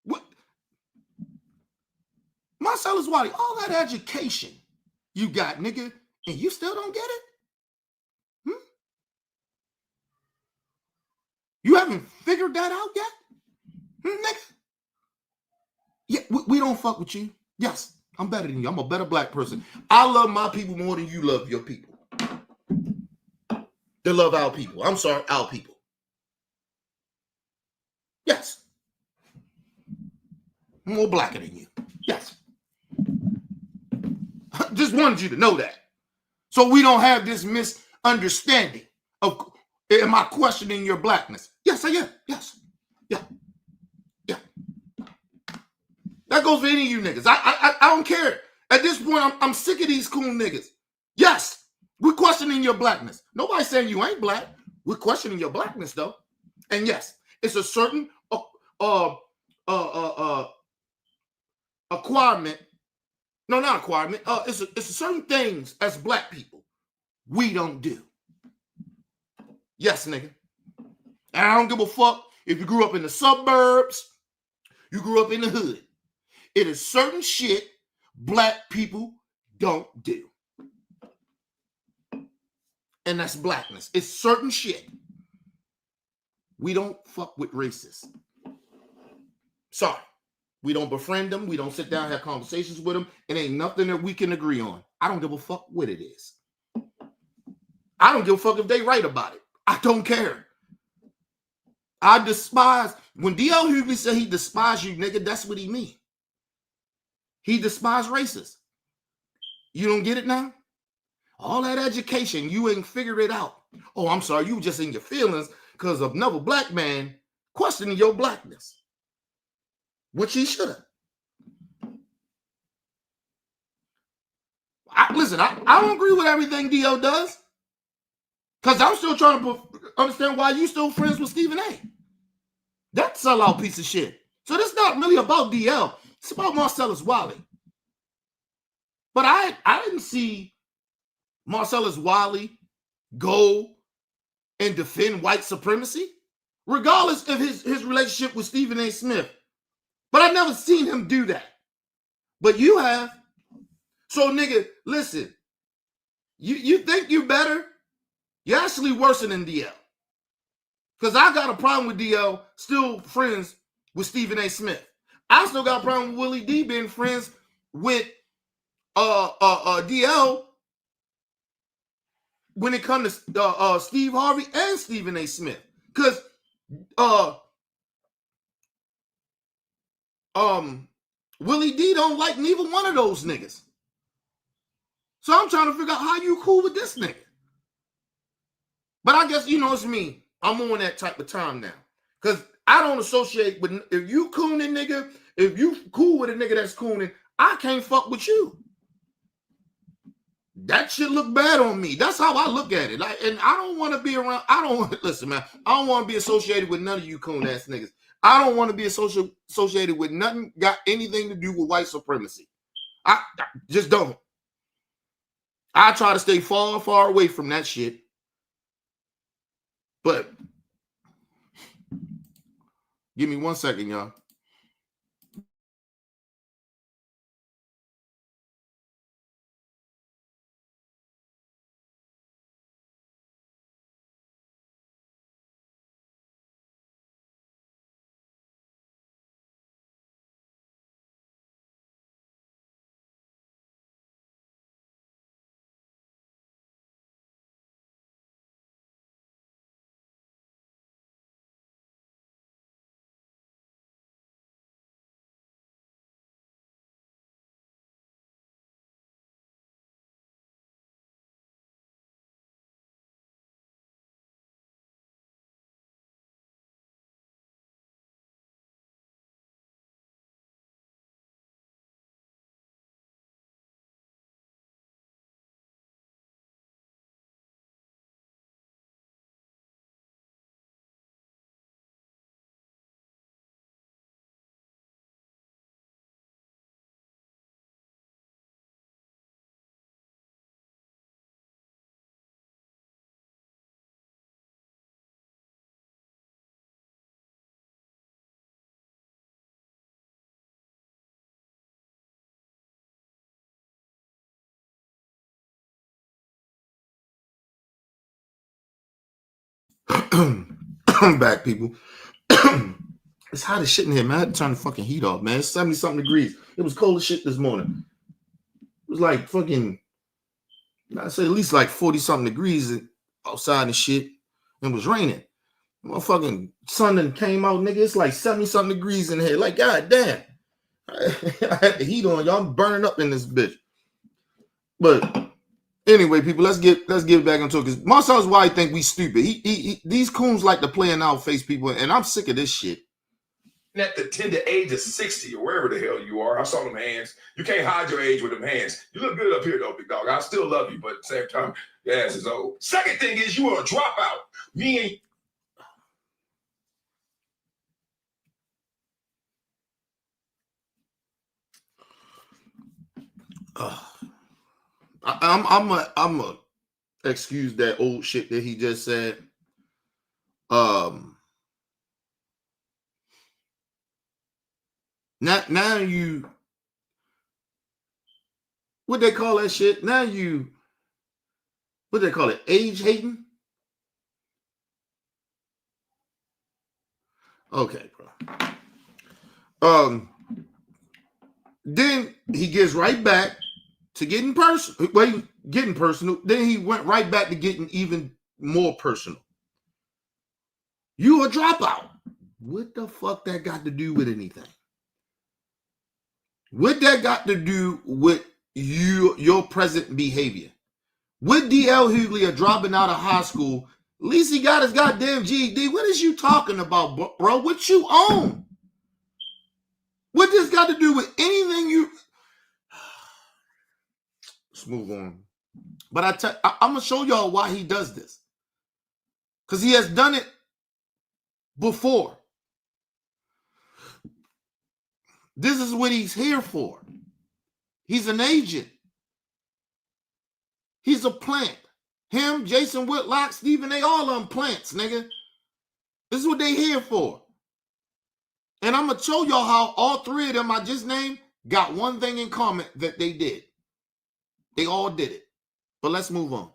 What? Marcellus Wiley, all that education you got, nigga, and you still don't get it? You haven't figured that out yet? Nigga? Yeah, we don't fuck with you. Yes, I'm better than you. I'm a better black person. I love my people more than you love your people. They love our people. I'm sorry, our people. Yes. I'm more blacker than you. Yes. Just wanted you to know that. So we don't have this misunderstanding of, am I questioning your blackness? Yes, I am. Yes. Yeah. Yeah. That goes for any of you niggas. I don't care. At this point, I'm sick of these cool niggas. Yes, we're questioning your blackness. Nobody's saying you ain't black. We're questioning your blackness, though. And yes, it's a certain acquirement. No, not acquirement. It's a certain things as black people we don't do. Yes, nigga. And I don't give a fuck if you grew up in the suburbs, you grew up in the hood. It is certain shit black people don't do. And that's blackness. It's certain shit. We don't fuck with racists. Sorry. We don't befriend them. We don't sit down and have conversations with them. It ain't nothing that we can agree on. I don't give a fuck what it is. I don't give a fuck if they right about it. I don't care. I despise, when D.L. Hughley said he despised you, nigga, that's what he mean. He despised racists. You don't get it now? All that education, you ain't figured it out. Oh, I'm sorry, you just in your feelings because of another black man questioning your blackness. Which he should have. Listen, I don't agree with everything D.O. does. Because I'm still trying to understand why you still friends with Stephen A. That sellout piece of shit. So this is not really about D.L. It's about Marcellus Wiley. But I didn't see Marcellus Wiley go and defend white supremacy, regardless of his relationship with Stephen A. Smith. But I've never seen him do that. But you have. So, nigga, listen. You think you better? You're actually worse than DL. Because I got a problem with DL still friends with Stephen A. Smith. I still got a problem with Willie D being friends with DL when it comes to Steve Harvey and Stephen A. Smith. Because Willie D don't like neither one of those niggas. So I'm trying to figure out how you cool with this nigga. But I guess, it's me. I'm on that type of time now. Because I don't associate with, if you cooning nigga, if you cool with a nigga that's cooning, I can't fuck with you. That shit look bad on me. That's how I look at it. And I don't want to be around, listen, man, I don't want to be associated with none of you coon ass niggas. I don't want to be associated with nothing got anything to do with white supremacy. I just don't. I try to stay far, far away from that shit. But give me 1 second, y'all. I'm back, people. It's hot as shit in here, man. I had to turn the fucking heat off, man. It's 70-something degrees. It was cold as shit this morning. was like fucking, I say at least like 40-something degrees outside and shit. And it was raining. Motherfucking sun done came out, nigga. It's like 70-something degrees in here. Like, god damn. I had the heat on, y'all. I'm burning up in this bitch. But anyway, people, let's get back into it. Because Marcellus Wiley think we stupid. These coons like to play in our face, people, and I'm sick of this shit. At the tender age of 60 or wherever the hell you are, I saw them hands. You can't hide your age with them hands. You look good up here, though, big dog. I still love you, but at the same time, your ass is old. Second thing is you are a dropout. Me and I'm a excuse that old shit that he just said. Now you, what they call that shit? Now you, what they call it? Age hating? Okay, bro. Then he gets right back to getting personal. Well, getting personal. Then he went right back to getting even more personal. You a dropout. What the fuck that got to do with anything? What that got to do with your present behavior? With D.L. Hughley dropping out of high school, at least he got his goddamn GED. What is you talking about, bro? What you own? What this got to do with anything you... Let's move on. But I'm going to show y'all why he does this. Because he has done it before. This is what he's here for. He's an agent. He's a plant. Him, Jason Whitlock, Stephen, they all on plants, nigga. This is what they here for. And I'm going to show y'all how all three of them I just named got one thing in common that they did. They all did it. But let's move on.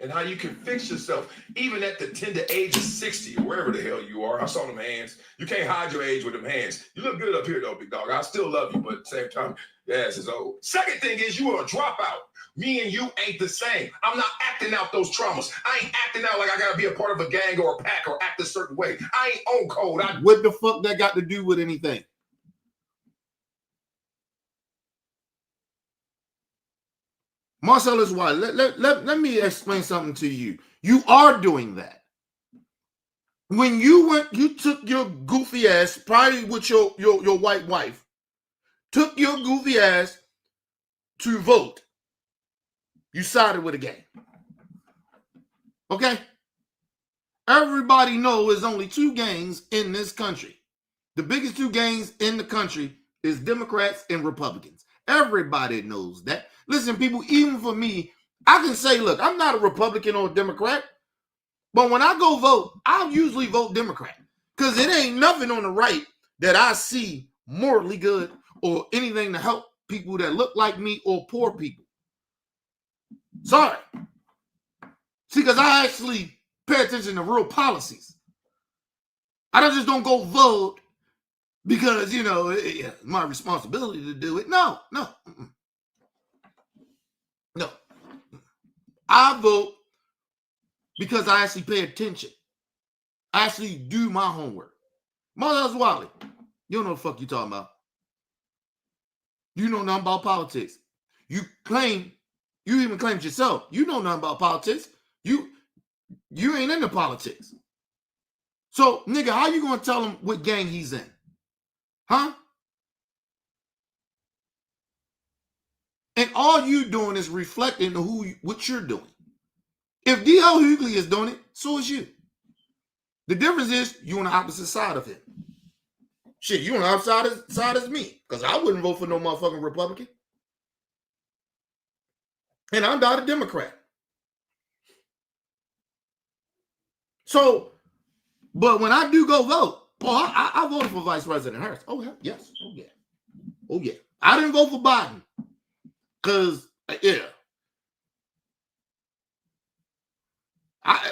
And how you can fix yourself, even at the tender age of 60 or wherever the hell you are. I saw them hands. You can't hide your age with them hands. You look good up here, though, big dog. I still love you, but at the same time, your ass is old. Second thing is you are a dropout. Me and you ain't the same. I'm not acting out those traumas. I ain't acting out like I got to be a part of a gang or a pack or act a certain way. I ain't on code. What the fuck that got to do with anything? Marcellus Wiley, let me explain something to you. You are doing that. When you took your goofy ass, probably with your white wife, took your goofy ass to vote. You sided with a gang. Okay? Everybody knows there's only two gangs in this country. The biggest two gangs in the country is Democrats and Republicans. Everybody knows that. Listen, people, even for me, I can say, look, I'm not a Republican or a Democrat, but when I go vote, I'll usually vote Democrat because it ain't nothing on the right that I see morally good or anything to help people that look like me or poor people. Sorry. See, because I actually pay attention to real policies. I just don't go vote because, it's my responsibility to do it. No. I vote because I actually pay attention. I actually do my homework. Marcellus Wiley, you don't know what the fuck you talking about. You know nothing about politics. You even claimed yourself. You know nothing about politics. You ain't into politics. So, nigga, how you gonna tell him what gang he's in? Huh? And all you doing is reflecting what you're doing. If D.L. Hughley is doing it, so is you. The difference is you on the opposite side of him. Shit, you on the opposite side as me. Because I wouldn't vote for no motherfucking Republican. And I'm not a Democrat. So, but when I do go vote, I voted for Vice President Harris. Oh, yes. Oh, yeah. I didn't vote for Biden. Because, yeah.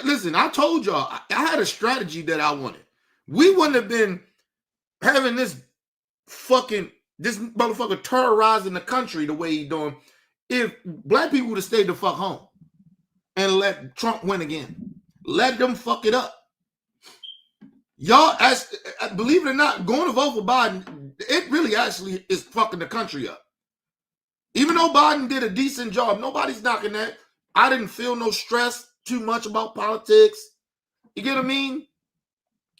Listen, I told y'all, I had a strategy that I wanted. We wouldn't have been having this motherfucker terrorizing the country the way he doing if black people would have stayed the fuck home and let Trump win again. Let them fuck it up. Y'all, believe it or not, going to vote for Biden, it really actually is fucking the country up. Even though Biden did a decent job, nobody's knocking that. I didn't feel no stress too much about politics. You get what I mean?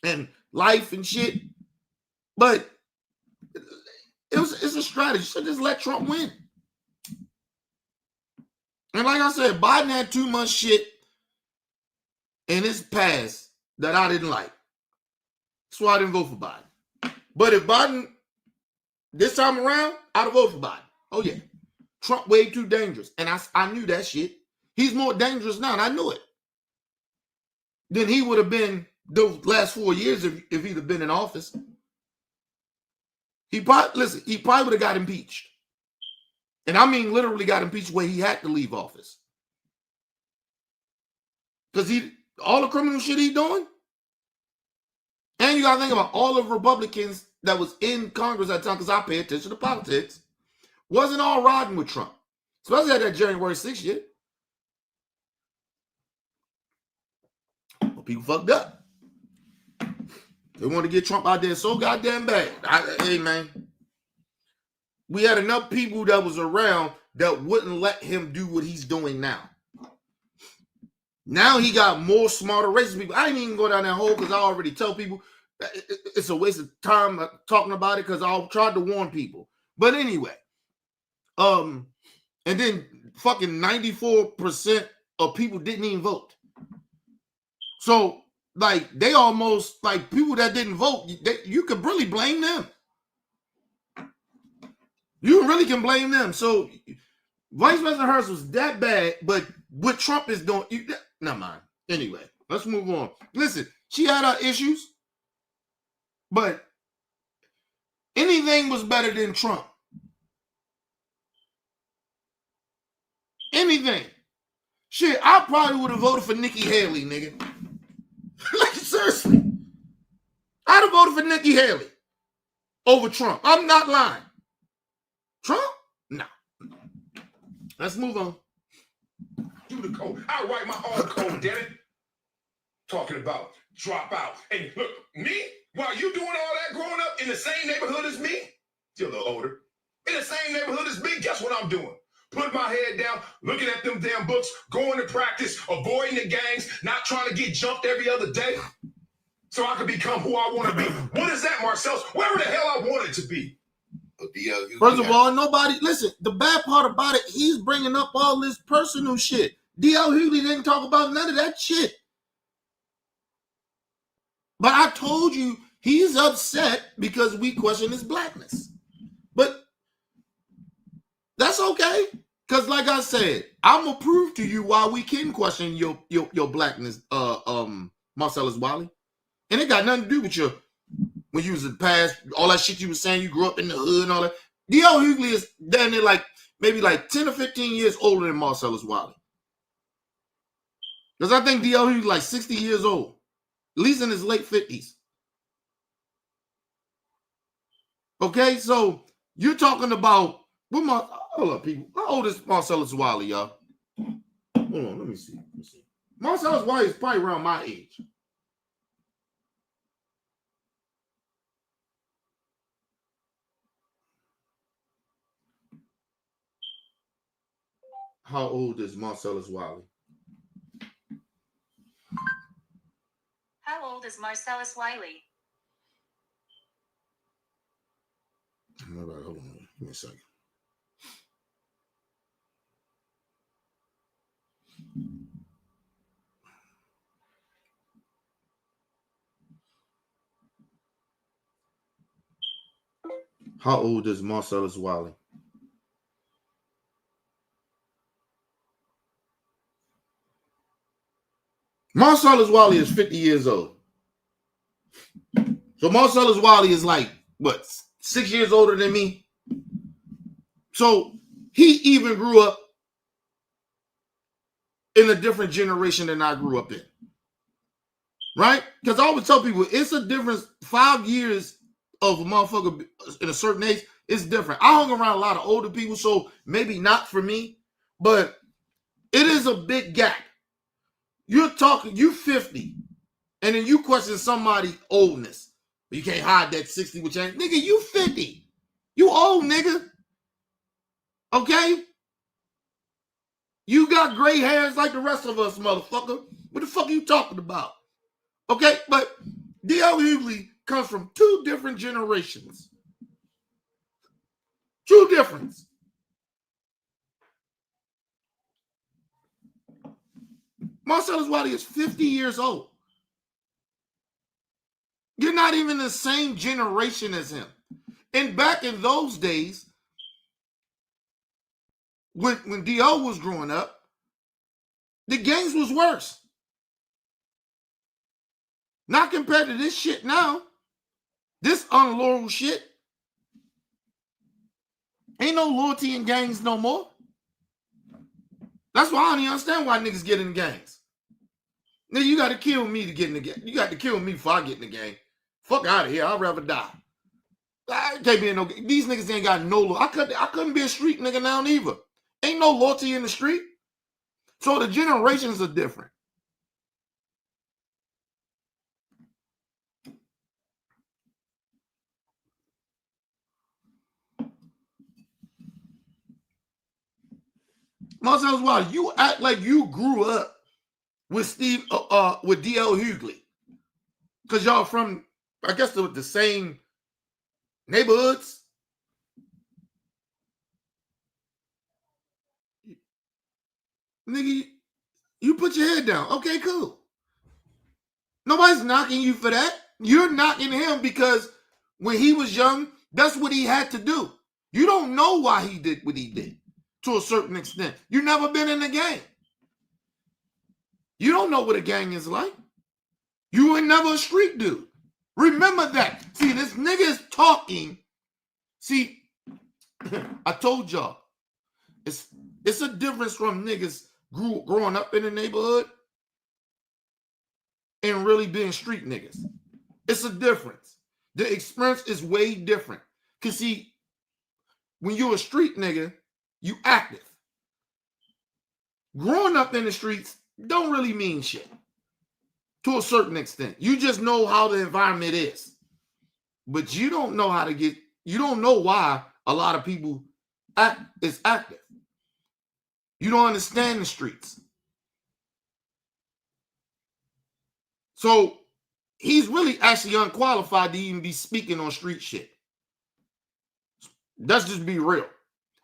And life and shit. But it's a strategy. So just let Trump win. And like I said, Biden had too much shit in his past that I didn't like. That's why I didn't vote for Biden. But if Biden, this time around, I'd have voted for Biden. Oh, yeah. Trump way too dangerous. And I knew that shit. He's more dangerous now, and I knew it. Than he would have been the last 4 years if he'd have been in office. He probably would have got impeached. And I mean literally got impeached where he had to leave office. Because all the criminal shit he doing. And you got to think about all the Republicans that was in Congress at the time, because I pay attention to politics, wasn't all riding with Trump. Especially at that January 6th shit. Well, people fucked up. They want to get Trump out there so goddamn bad. Hey, man. We had enough people that was around that wouldn't let him do what he's doing now. Now he got more smarter racist people. I didn't even go down that hole because I already tell people it's a waste of time talking about it because I tried to warn people. But anyway, and then fucking 94% of people didn't even vote. So, like, they almost, like, people that didn't vote, you could really blame them. You really can blame them. So, Vice President Harris was that bad, but what Trump is doing, never mind. Anyway, let's move on. Listen, she had her issues, but anything was better than Trump. Anything. Shit, I probably would have voted for Nikki Haley, nigga. Like, seriously. I'd have voted for Nikki Haley over Trump. I'm not lying. Trump? No. Let's move on. Do the code. I write my own code, damn it. Talking about drop out. And look, me, while you doing all that growing up in the same neighborhood as me, still a little older, in the same neighborhood as me, guess what I'm doing? Putting my head down, looking at them damn books, going to practice, avoiding the gangs, not trying to get jumped every other day so I can become who I want to be. What is that, Marcellus? Where the hell I wanted to be? First of all, listen, the bad part about it, he's bringing up all this personal shit. D.L. Hughley didn't talk about none of that shit. But I told you, he's upset because we question his blackness. But that's okay. Because like I said, I'm going to prove to you why we can question your blackness, Marcellus Wiley. And it got nothing to do with when you was in the past, all that shit you was saying, you grew up in the hood and all that. D.L. Hughley is down there maybe 10 or 15 years older than Marcellus Wiley. Because I think D.L. Hughley is 60 years old. At least in his late 50s. Okay, so you're talking about, hold up, people. How old is Marcellus Wiley, y'all? Hold on, let me see. Marcellus Wiley is probably around my age. How old is Marcellus Wiley? How old is Marcellus Wiley? All right, hold on. Give me a second. How old is Marcellus Wiley? Marcellus Wiley is 50 years old. So Marcellus Wiley is 6 years older than me? So he even grew up in a different generation than I grew up in. Right? Because I always tell people, it's a difference. 5 years of a motherfucker in a certain age, it's different. I hung around a lot of older people, so maybe not for me. But it is a big gap. You're talking, you 50, and then you question somebody's oldness. You can't hide that 60 with change. Nigga, you 50. You old, nigga. Okay? You got gray hairs like the rest of us, motherfucker. What the fuck are you talking about? Okay? But D.L. Hughley comes from two different generations. Two difference. Marcellus Wiley is 50 years old. You're not even the same generation as him. And back in those days, when D.O. was growing up, the gangs was worse. Not compared to this shit now. This unloyal shit. Ain't no loyalty in gangs no more. That's why I don't even understand why niggas get in gangs. Nigga, you got to kill me to get in the gang. You got to kill me before I get in the gang. Fuck out of here. I'd rather die. I can't be in no gang. These niggas ain't got no loyalty. I couldn't be a street nigga now either. Ain't no loyalty in the street. So the generations are different. Marcellus Wiley, you act like you grew up with with D.L. Hughley. Because y'all from, I guess, the same neighborhoods. Nigga, you put your head down. Okay, cool. Nobody's knocking you for that. You're knocking him because when he was young, that's what he had to do. You don't know why he did what he did to a certain extent. You've never been in a gang. You don't know what a gang is like. You ain't never a street dude. Remember that. See, this nigga is talking. See, I told y'all, it's a difference from niggas growing up in the neighborhood and really being street niggas. It's a difference. The experience is way different. Because see, when you're a street nigga, you active. Growing up in the streets don't really mean shit. To a certain extent. You just know how the environment is. But you don't know how to you don't know why a lot of people is active. You don't understand the streets. So he's really actually unqualified to even be speaking on street shit. Let's just be real.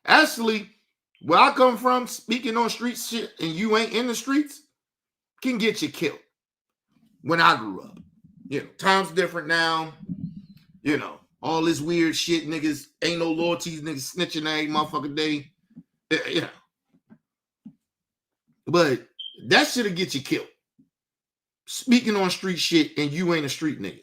Actually, where I come from, speaking on street shit and you ain't in the streets can get you killed. When I grew up, you know, times different now. You know, all this weird shit, niggas ain't no loyalties, niggas snitching every motherfucking day. You know, but that shit'll get you killed. Speaking on street shit and you ain't a street nigga.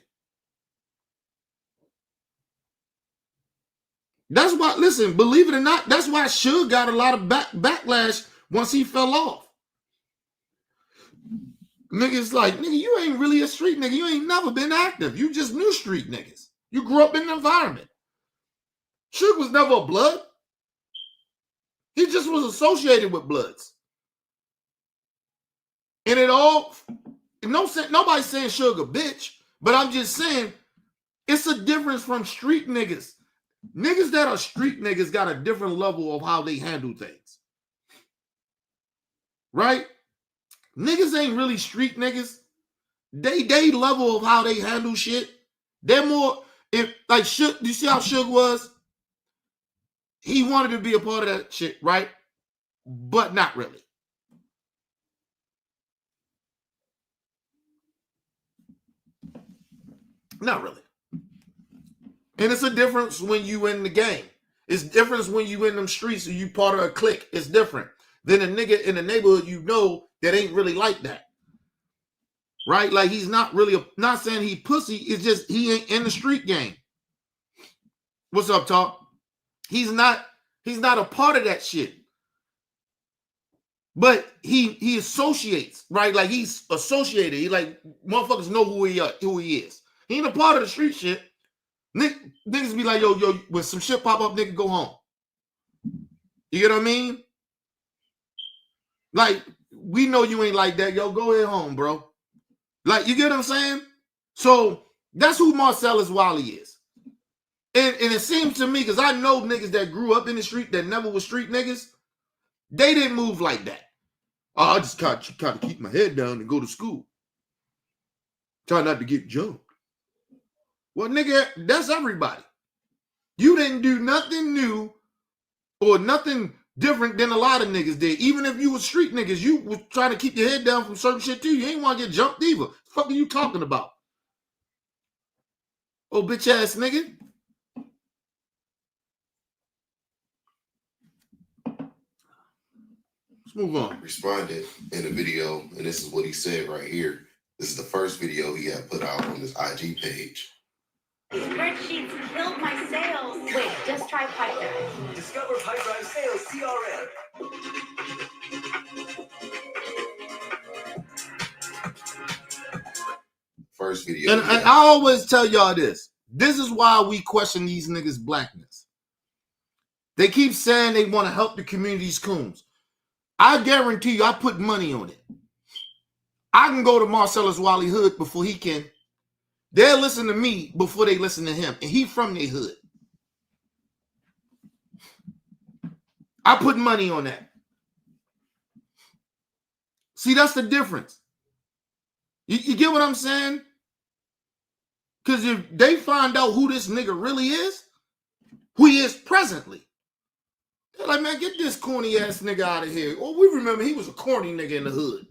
That's why. Listen, believe it or not, that's why Suge got a lot of backlash once he fell off. Niggas like, nigga, you ain't really a street nigga. You ain't never been active. You just knew street niggas. You grew up in the environment. Suge was never a blood. He just was associated with bloods. And it all, nobody's saying Suge a bitch, but I'm just saying it's a difference from street niggas. Niggas that are street niggas got a different level of how they handle things. Right? Niggas ain't really street niggas. They level of how they handle shit. They're more, if like Suge, you see how Suge was? He wanted to be a part of that shit, right? But not really. Not really. And it's a difference when you in the game. It's different when you in them streets or you part of a clique. It's different than a nigga in the neighborhood you know that ain't really like that. Right? Like he's not really, not saying he pussy, it's just he ain't in the street game. What's up, Talk? He's not a part of that shit. But he associates, right? Like he's associated. He like, motherfuckers know who he is. He ain't a part of the street shit. Niggas be like, yo, when some shit pop up, nigga, go home. You get what I mean? Like, we know you ain't like that. Yo, go ahead home, bro. Like, you get what I'm saying? So that's who Marcellus Wiley is. And it seems to me, because I know niggas that grew up in the street that never was street niggas, they didn't move like that. Oh, I just kind of keep my head down and go to school. Try not to get jumped. Well, nigga, that's everybody. You didn't do nothing new or nothing different than a lot of niggas did. Even if you was street niggas, you was trying to keep your head down from certain shit too. You ain't want to get jumped either. What the fuck are you talking about? Oh, bitch ass nigga. Let's move on. Responded in a video, and this is what he said right here. This is the first video he had put out on his IG page. Spreadsheets killed my sales. Wait, just try Pipedrive. Discover Pipedrive Sales CRM. First video. And I always tell y'all this. This is why we question these niggas' blackness. They keep saying they want to help the community's coons. I guarantee you, I put money on it. I can go to Marcellus Wiley hood before he can. They'll listen to me before they listen to him. And he from their hood. I put money on that. See, that's the difference. You get what I'm saying? Because if they find out who this nigga really is, who he is presently, they're like, man, get this corny ass nigga out of here. Well, we remember he was a corny nigga in the hood.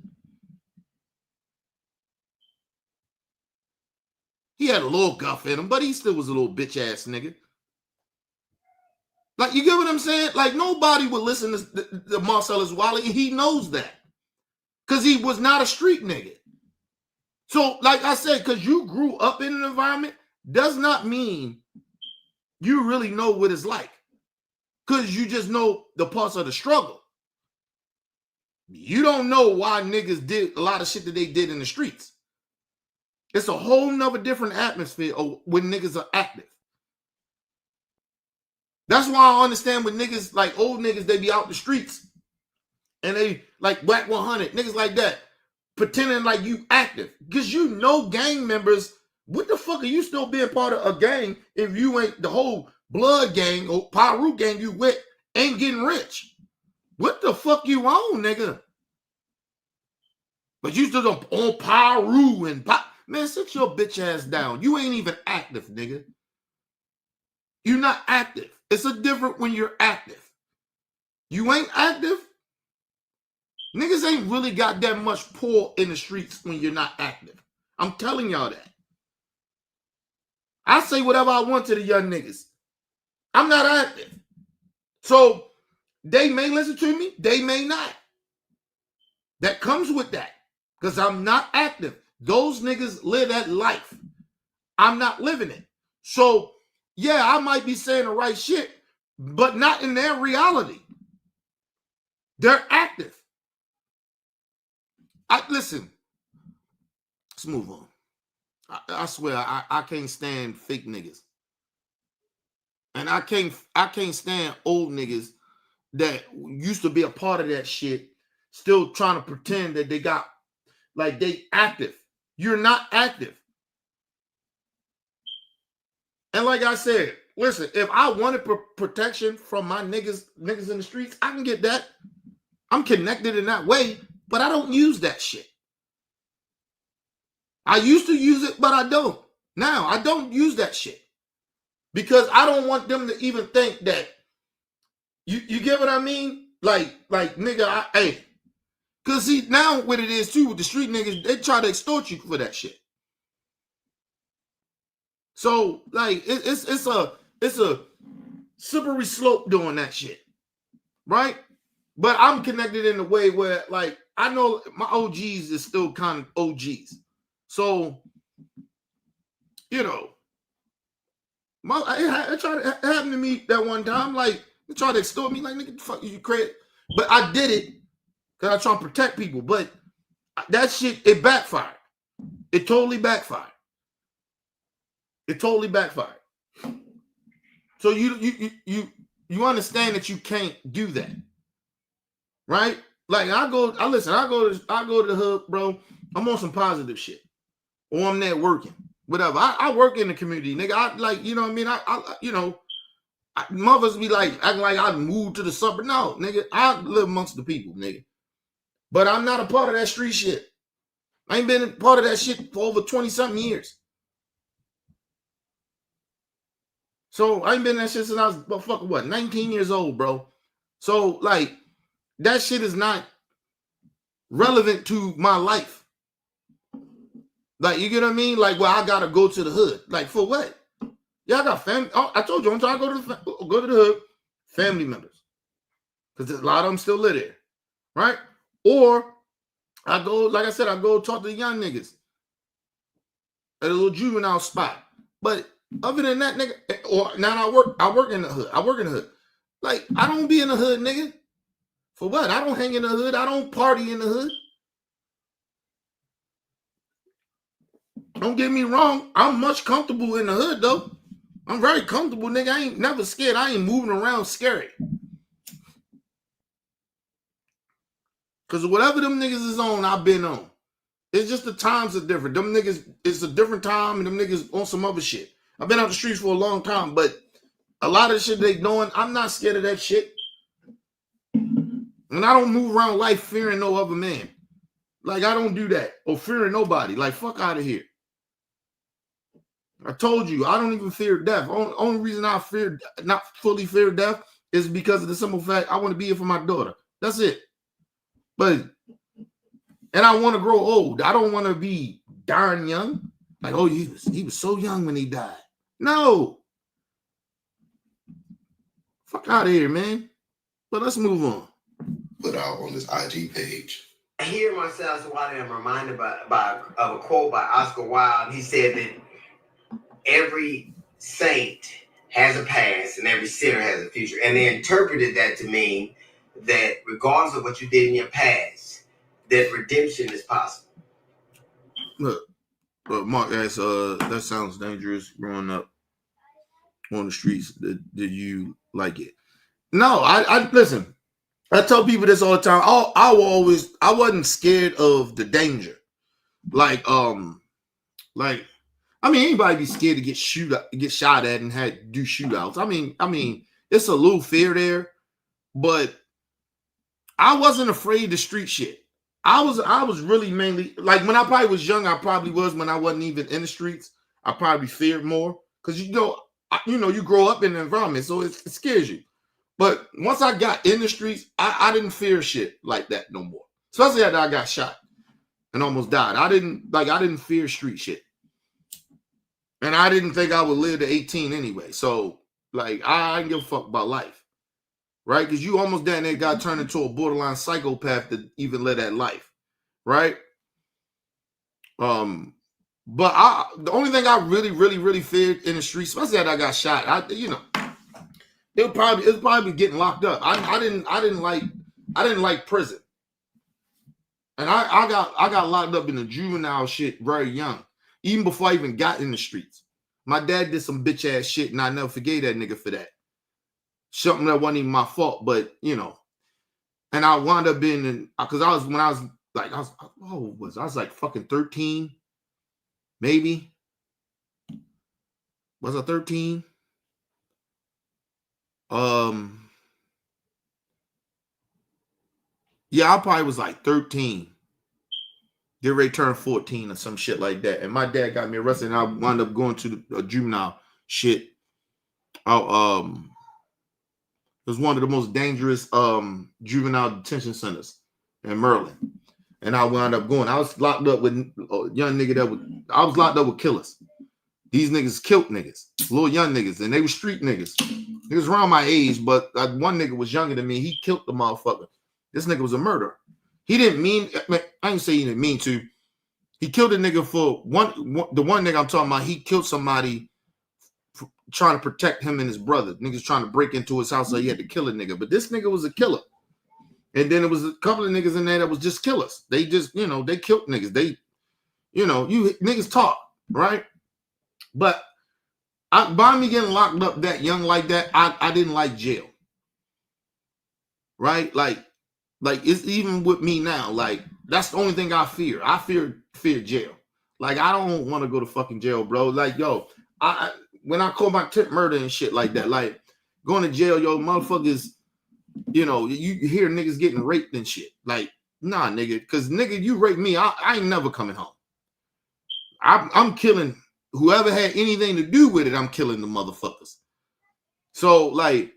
He had a little guff in him, but he still was a little bitch ass nigga. Like, you get what I'm saying? Like, nobody would listen to Marcellus Wiley, and he knows that. Because he was not a street nigga. So, like I said, because you grew up in an environment does not mean you really know what it's like. Because you just know the parts of the struggle. You don't know why niggas did a lot of shit that they did in the streets. It's a whole nother different atmosphere when niggas are active. That's why I understand when niggas, like old niggas, they be out the streets and they like Black 100, niggas like that, pretending like you active. Because you know gang members, what the fuck are you still being part of a gang if you ain't the whole blood gang or Pyru gang you with ain't getting rich? What the fuck you on, nigga? But you still on Pyru and man, sit your bitch ass down. You ain't even active, nigga. You're not active. It's a different when you're active. You ain't active. Niggas ain't really got that much pull in the streets when you're not active. I'm telling y'all that. I say whatever I want to the young niggas. I'm not active. So they may listen to me. They may not. That comes with that. Because I'm not active. Those niggas live that life. I'm not living it. So, yeah, I might be saying the right shit, but not in their reality. They're active. Listen, let's move on. I swear, I can't stand fake niggas. And I can't stand old niggas that used to be a part of that shit, still trying to pretend that they got, like they active. You're not active. And like I said, listen, if I wanted protection from my niggas in the streets, I can get that. I'm connected in that way, but I don't use that shit. I used to use it, but I don't. Now, I don't use that shit. Because I don't want them to even think that, you get what I mean? Like nigga, hey. Because see, now what it is too, with the street niggas, they try to extort you for that shit. So, like, it's a slippery slope doing that shit. Right? But I'm connected in a way where, like, I know my OGs is still kind of OGs. So, you know, it tried to happen to me that one time. Like, they tried to extort me, like, nigga, the fuck you crazy. But I did it because I try to protect people. But that shit, it backfired. It totally backfired. It totally backfired. So you understand that you can't do that. Right? Like I go to the hood, bro. I'm on some positive shit. Or I'm there working. Whatever. I work in the community, nigga. I like, you know what I mean? Mothers be like acting like I moved to the suburb. No, nigga, I live amongst the people, nigga. But I'm not a part of that street shit. I ain't been a part of that shit for over 20-something years. So I ain't been in that shit since I was 19 years old, bro. So like that shit is not relevant to my life. Like, you get what I mean? Like, well, I gotta go to the hood. Like, for what? Yeah, I got family. Oh, I told you, I'm trying to go to the hood. Family members, because a lot of them still live there, right? Or I go, like I said, I go talk to the young niggas at a little juvenile spot. But other than that, nigga, or now I work in the hood. I work in the hood. Like, I don't be in the hood, nigga. For what? I don't hang in the hood. I don't party in the hood. Don't get me wrong. I'm much comfortable in the hood, though. I'm very comfortable, nigga. I ain't never scared. I ain't moving around scary. Because whatever them niggas is on, I've been on. It's just the times are different. Them niggas, it's a different time, and them niggas on some other shit. I've been out the streets for a long time, but a lot of the shit they doing, I'm not scared of that shit. And I don't move around life fearing no other man. Like, I don't do that. Or fearing nobody. Like, fuck out of here. I told you, I don't even fear death. Only reason I not fully fear death is because of the simple fact I want to be here for my daughter. That's it. And I want to grow old. I don't want to be darn young. Like, oh, he was so young when he died. No. Fuck out of here, man. But let's move on. Put out on this IG page. I hear Marcellus Wiley, I'm reminded of a quote by Oscar Wilde. He said that every saint has a past and every sinner has a future. And they interpreted that to mean that regardless of what you did in your past, that redemption is possible. Look, Mark asks, that sounds dangerous growing up on the streets. Did you like it? No, I listen. I tell people this all the time. I wasn't scared of the danger. Like, I mean, anybody be scared to get shot at and do shootouts. I mean, it's a little fear there, but I wasn't afraid of street shit. I was really mainly like when I probably was young. I probably was when I wasn't even in the streets. I probably feared more because you grow up in the environment, so it scares you. But once I got in the streets, I didn't fear shit like that no more. Especially after I got shot and almost died. I didn't fear street shit. And I didn't think I would live to 18 anyway. So, like, I didn't give a fuck about life. Right? Because you almost down there got turned into a borderline psychopath to even live that life. Right? But the only thing I really, really, really feared in the streets, especially after I got shot, it was probably getting locked up. I didn't like prison. And I got locked up in the juvenile shit very young. Even before I even got in the streets. My dad did some bitch ass shit and I never forgave that nigga for that. Something that wasn't even my fault, but and I wound up being because I was like fucking 13, maybe. Was I 13? Yeah, I probably was like 13. Get ready to turn 14 or some shit like that. And my dad got me arrested and I wound up going to a juvenile shit. It was one of the most dangerous juvenile detention centers in Maryland. And I wound up going. I was locked up with a young nigga I was locked up with killers. These niggas killed niggas, little young niggas, and they were street niggas. He was around my age, but one nigga was younger than me. He killed the motherfucker. This nigga was a murderer. He didn't mean, I didn't say he didn't mean to. He killed a nigga for the one nigga I'm talking about, he killed somebody trying to protect him and his brother. Niggas trying to break into his house, so he had to kill a nigga. But this nigga was a killer. And then there was a couple of niggas in there that was just killers. They just, they killed niggas. They, you niggas talk, right? But by me getting locked up that young like that, I didn't like jail. Right? Like, Like, it's even with me now. Like, that's the only thing I fear. I fear jail. Like, I don't want to go to fucking jail, bro. Like, yo, when I call my tip murder and shit like that, like, going to jail, yo, motherfuckers, you know, you hear niggas getting raped and shit. Like, nah, nigga, because nigga, you rape me, I ain't never coming home. I'm killing whoever had anything to do with it. I'm killing the motherfuckers. So, like,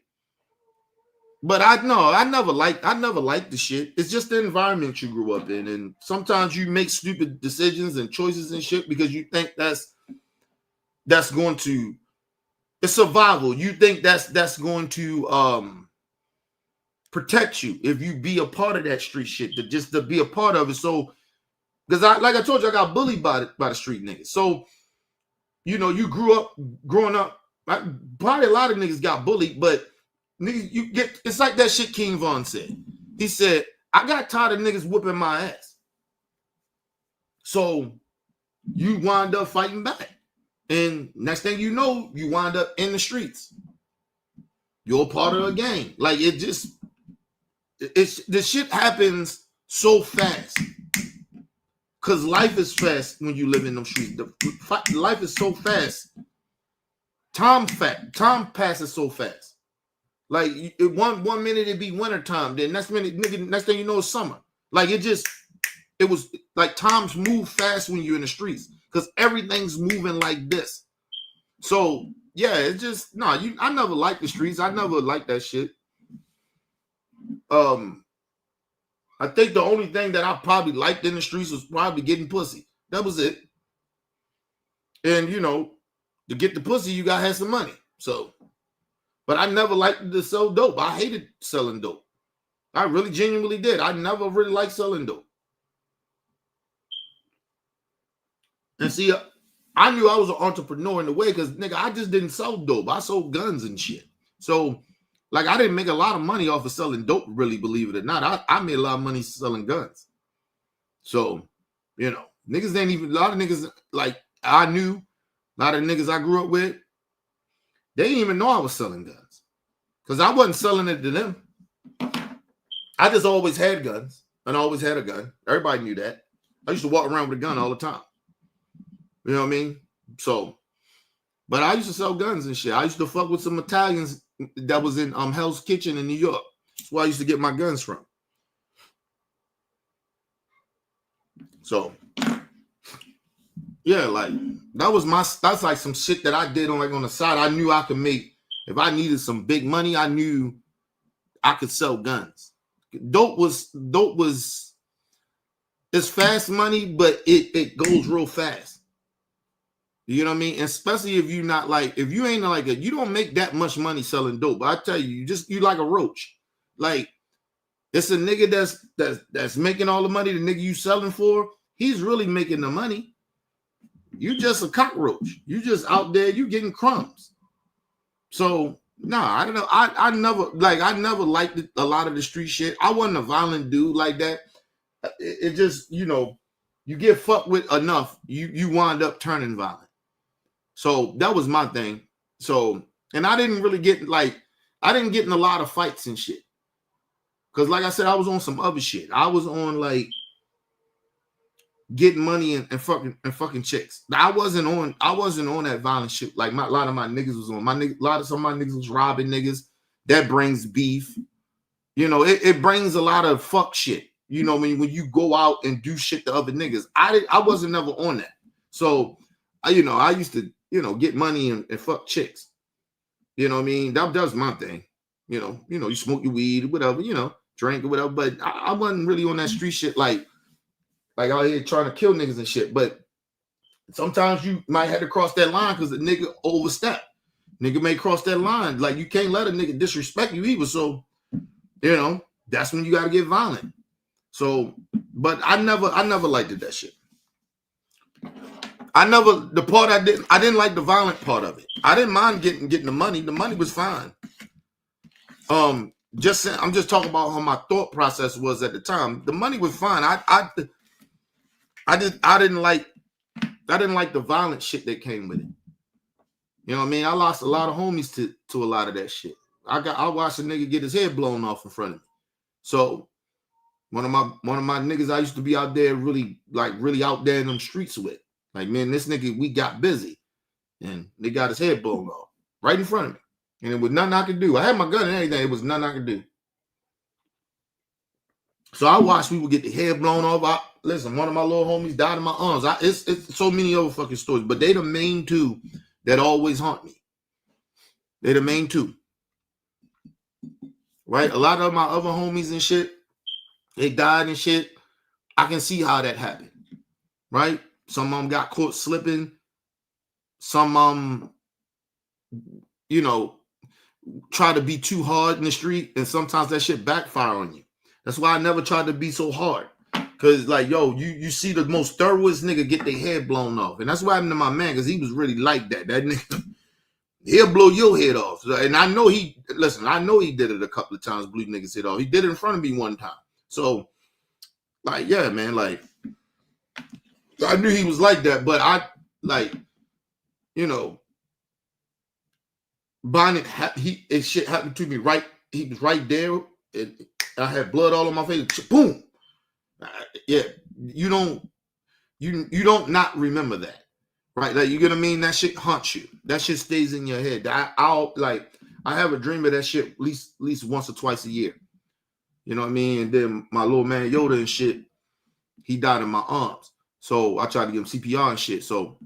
but I never liked the shit. It's just the environment you grew up in, and sometimes you make stupid decisions and choices and shit because you think that's going to, it's survival. You think that's going to protect you if you be a part of that street shit, to be a part of it. So, because like I told you, I got bullied by the street niggas. So, you know, you growing up, probably a lot of niggas got bullied, but niggas, it's like that shit King Von said. He said, I got tired of niggas whooping my ass. So you wind up fighting back. And next thing you know, you wind up in the streets. You're a part of a gang. Like, this shit happens so fast. Because life is fast when you live in them streets. Life is so fast. Time passes so fast. Like, one minute it'd be wintertime, then next thing you know it's summer. Like, it was like times move fast when you're in the streets because everything's moving like this. So yeah, it's just I never liked the streets. I never liked that shit. I think the only thing that I probably liked in the streets was probably getting pussy. That was it. And you know, to get the pussy, you gotta have some money. So, but I never liked to sell dope. I hated selling dope. I really genuinely did. I never really liked selling dope. And see, I knew I was an entrepreneur in a way because, nigga, I just didn't sell dope. I sold guns and shit. So, like, I didn't make a lot of money off of selling dope, really, believe it or not. I made a lot of money selling guns. So, you know, niggas ain't even, a lot of niggas, like, I knew, a lot of niggas I grew up with, they didn't even know I was selling guns. Because I wasn't selling it to them. I just always had guns. And I always had a gun. Everybody knew that. I used to walk around with a gun all the time. You know what I mean? So, but I used to sell guns and shit. I used to fuck with some Italians that was in Hell's Kitchen in New York. That's where I used to get my guns from. So, yeah, like, that's like some shit that I did on the side. I knew I could make, if I needed some big money, I knew I could sell guns. Dope was, it's fast money, but it goes real fast. You know what I mean? And especially if you're not like, if you ain't like you don't make that much money selling dope. But I tell you, you like a roach. Like, it's a nigga that's making all the money, the nigga you selling for, he's really making the money. You just a cockroach. You just out there, you getting crumbs. So, I don't know. I never liked a lot of the street shit. I wasn't a violent dude like that. It just, you know, you get fucked with enough, you wind up turning violent. So that was my thing. So, and I didn't really get I didn't get in a lot of fights and shit. Cause like I said, I was on some other shit. I was on like getting money and fucking chicks. I wasn't on that violent shit. Like a lot of my niggas was on. Some of my niggas was robbing niggas. That brings beef. You know, it brings a lot of fuck shit. You know, when you go out and do shit to other niggas. I wasn't never on that. So, I used to, get money and fuck chicks. You know what I mean? That was my thing. You smoke your weed, whatever, drink or whatever. But I wasn't really on that street shit like out here trying to kill niggas and shit. But sometimes you might have to cross that line because the nigga overstep. Nigga may cross that line. Like, you can't let a nigga disrespect you either. So, that's when you got to get violent. So, but I never liked that shit. I didn't like the violent part of it. I didn't mind getting the money. The money was fine. I'm just talking about how my thought process was at the time. The money was fine. I didn't like the violent shit that came with it. You know what I mean? I lost a lot of homies to a lot of that shit. I watched a nigga get his head blown off in front of me. So, One of my niggas I used to be out there really out there in them streets with. Like, man, this nigga, we got busy. And they got his head blown off right in front of me. And it was nothing I could do. I had my gun and everything. It was nothing I could do. So I watched people get the head blown off. Listen, one of my little homies died in my arms. It's so many other fucking stories. But they the main two that always haunt me. They the main two. Right? A lot of my other homies and shit, they died and shit. I can see how that happened. Right? Some of them got caught slipping. Some try to be too hard in the street, and sometimes that shit backfire on you. That's why I never tried to be so hard. Cause like, yo, you see the most thoroughest nigga get their head blown off. And that's what happened to my man, because he was really like that. That nigga, he'll blow your head off. And I know he did it a couple of times, blew niggas' head off. He did it in front of me one time. So, like, yeah, man, like, I knew he was like that, but I, like, Bonnet, shit happened to me right. He was right there. I had blood all on my face. Boom. Yeah, you don't not remember that, right? Like, you get what I mean? That shit haunts you. That shit stays in your head. I have a dream of that shit at least once or twice a year. You know what I mean? And then my little man Yoda and shit, he died in my arms. So I tried to give him CPR and shit. So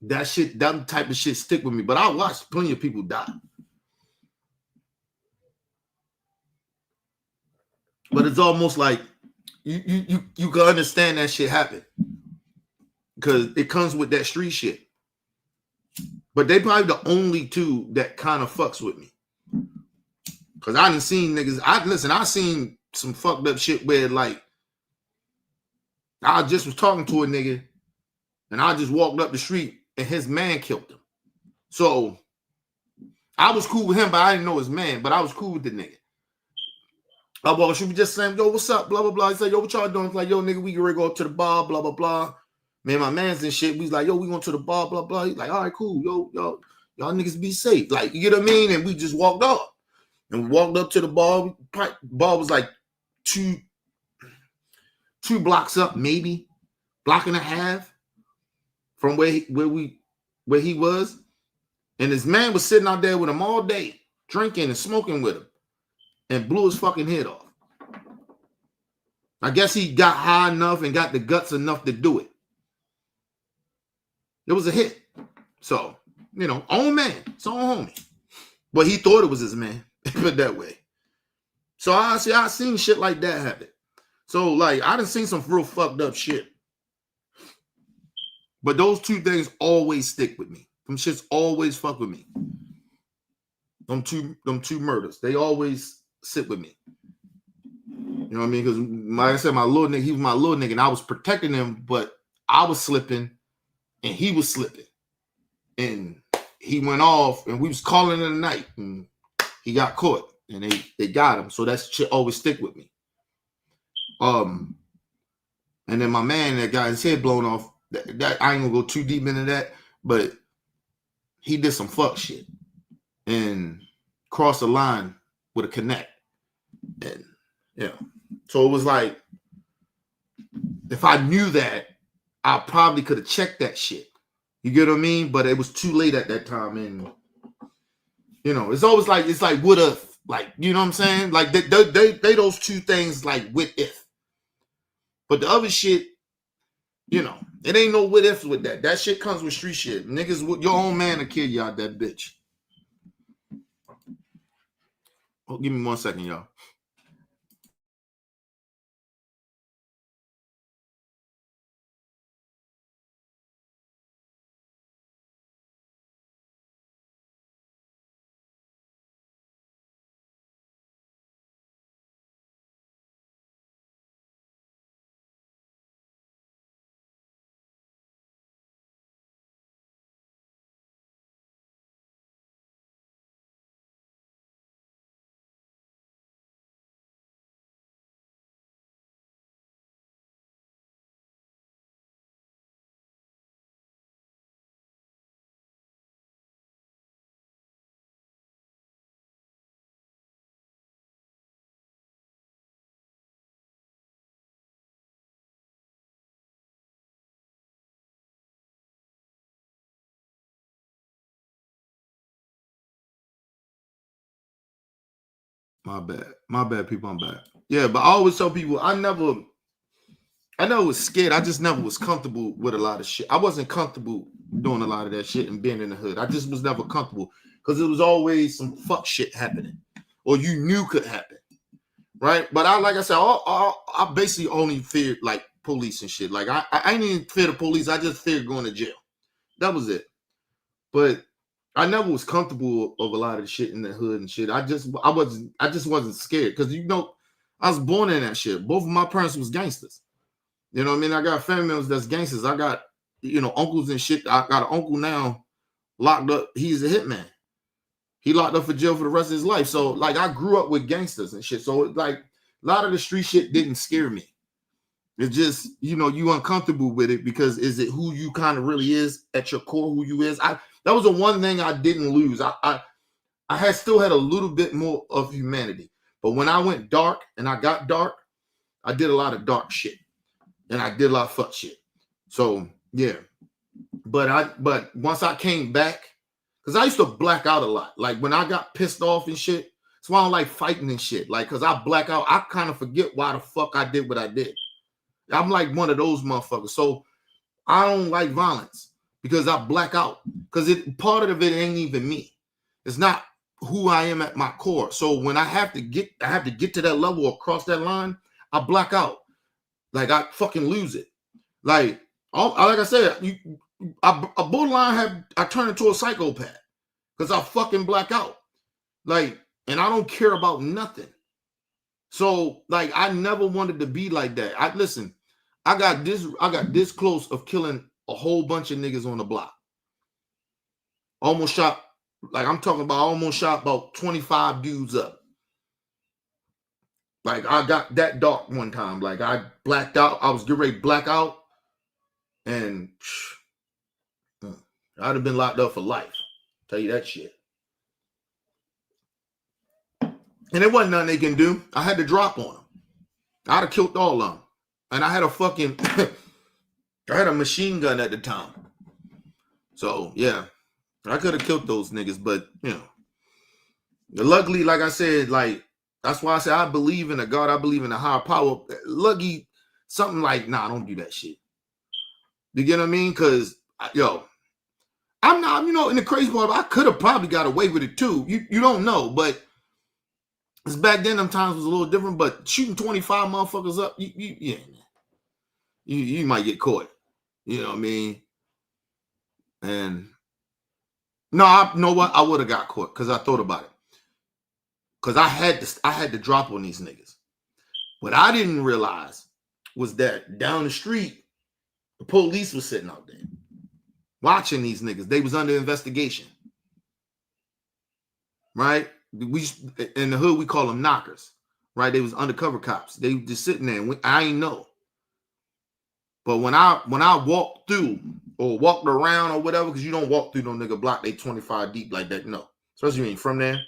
that type of shit stick with me. But I watched plenty of people die. But it's almost like you can understand that shit happen, because it comes with that street shit. But they probably the only two that kind of fucks with me. Because I done seen niggas. I seen some fucked up shit where, like, I just was talking to a nigga and I just walked up the street and his man killed him. So I was cool with him, but I didn't know his man, but I was cool with the nigga. I walked, she was just saying, yo, what's up? Blah, blah, blah. He said, yo, what y'all doing? It's like, yo, nigga, we can go up to the bar, blah, blah, blah. Man, my man's and shit. We was like, yo, we going to the bar, blah, blah. He's like, all right, cool. Yo, y'all niggas be safe. Like, you get what I mean? And we just walked off. And we walked up to the bar. Bar was like two blocks up, maybe. Block and a half from where he was. And his man was sitting out there with him all day, drinking and smoking with him, and blew his fucking head off. I guess he got high enough and got the guts enough to do it. It was a hit. So, own man, it's own homie. But he thought it was his man, put it that way. So I seen shit like that happen. So, like, I done seen some real fucked up shit. But those two things always stick with me. Them shits always fuck with me. Them two murders, they always sit with me. You know what I mean? Because, like I said, my little nigga, he was my little nigga, and I was protecting him, but I was slipping, and he was slipping. And he went off, and we was calling in the night, and he got caught, and they got him. So that shit always stick with me. And then my man that got his head blown off, that I ain't gonna go too deep into that, but he did some fuck shit and crossed the line with a connect. And so it was like, if I knew that, I probably could have checked that shit. You get what I mean? But it was too late at that time. And it's always like, it's like what if, like, you know what I'm saying? Like they those two things, like what if. But the other shit, it ain't no what ifs with that. That shit comes with street shit. Niggas, your own man will kill you out that bitch. Oh, give me 1 second, y'all. My bad, people. I'm back. Yeah, but I always tell people I never was scared. I just never was comfortable with a lot of shit. I wasn't comfortable doing a lot of that shit and being in the hood. I just was never comfortable because it was always some fuck shit happening, or you knew could happen, right? But like I said, I basically only feared like police and shit. Like I didn't even fear the police. I just feared going to jail. That was it. But I never was comfortable of a lot of the shit in the hood and shit. I just wasn't scared because I was born in that shit. Both of my parents was gangsters. You know what I mean? I got family members that's gangsters. I got uncles and shit. I got an uncle now locked up. He's a hitman. He locked up for jail for the rest of his life. So like I grew up with gangsters and shit. So like a lot of the street shit didn't scare me. It's just you uncomfortable with it because is it who you kind of really is at your core? Who you is? That was the one thing I didn't lose. I still had a little bit more of humanity. But when I went dark and I got dark, I did a lot of dark shit. And I did a lot of fuck shit. So yeah. But once I came back, because I used to black out a lot. Like when I got pissed off and shit, that's why I don't like fighting and shit. Like because I black out, I kind of forget why the fuck I did what I did. I'm like one of those motherfuckers. So I don't like violence. Because I black out. Because part of it ain't even me. It's not who I am at my core. So when I have to get to that level or cross that line, I black out. Like I fucking lose it. Like I said, I borderline I turn into a psychopath because I fucking black out. Like, and I don't care about nothing. So like I never wanted to be like that. I got this close of killing a whole bunch of niggas on the block. Almost shot about 25 dudes up. Like I got that dark one time. Like I blacked out. I was getting ready to black out. And I'd have been locked up for life. Tell you that shit. And there wasn't nothing they can do. I had to drop on them. I'd have killed all of them. And I had a machine gun at the time. So, yeah. I could have killed those niggas, but, luckily, like I said, like, that's why I say I believe in a God. I believe in a higher power. Lucky, something like, nah, don't do that shit. You get what I mean? Because, I'm not, in the crazy part, I could have probably got away with it too. You don't know, but it's back then, them times was a little different, but shooting 25 motherfuckers up, you might get caught. You know what I mean? And no, you know what? I would have got caught because I thought about it. Because I had to drop on these niggas. What I didn't realize was that down the street, the police was sitting out there watching these niggas. They was under investigation. Right? We in the hood, we call them knockers. Right? They was undercover cops. They just sitting there. And I ain't know. But when I walked through or walked around or whatever, because you don't walk through no nigga block, they 25 deep like that. No. Especially if you ain't from there.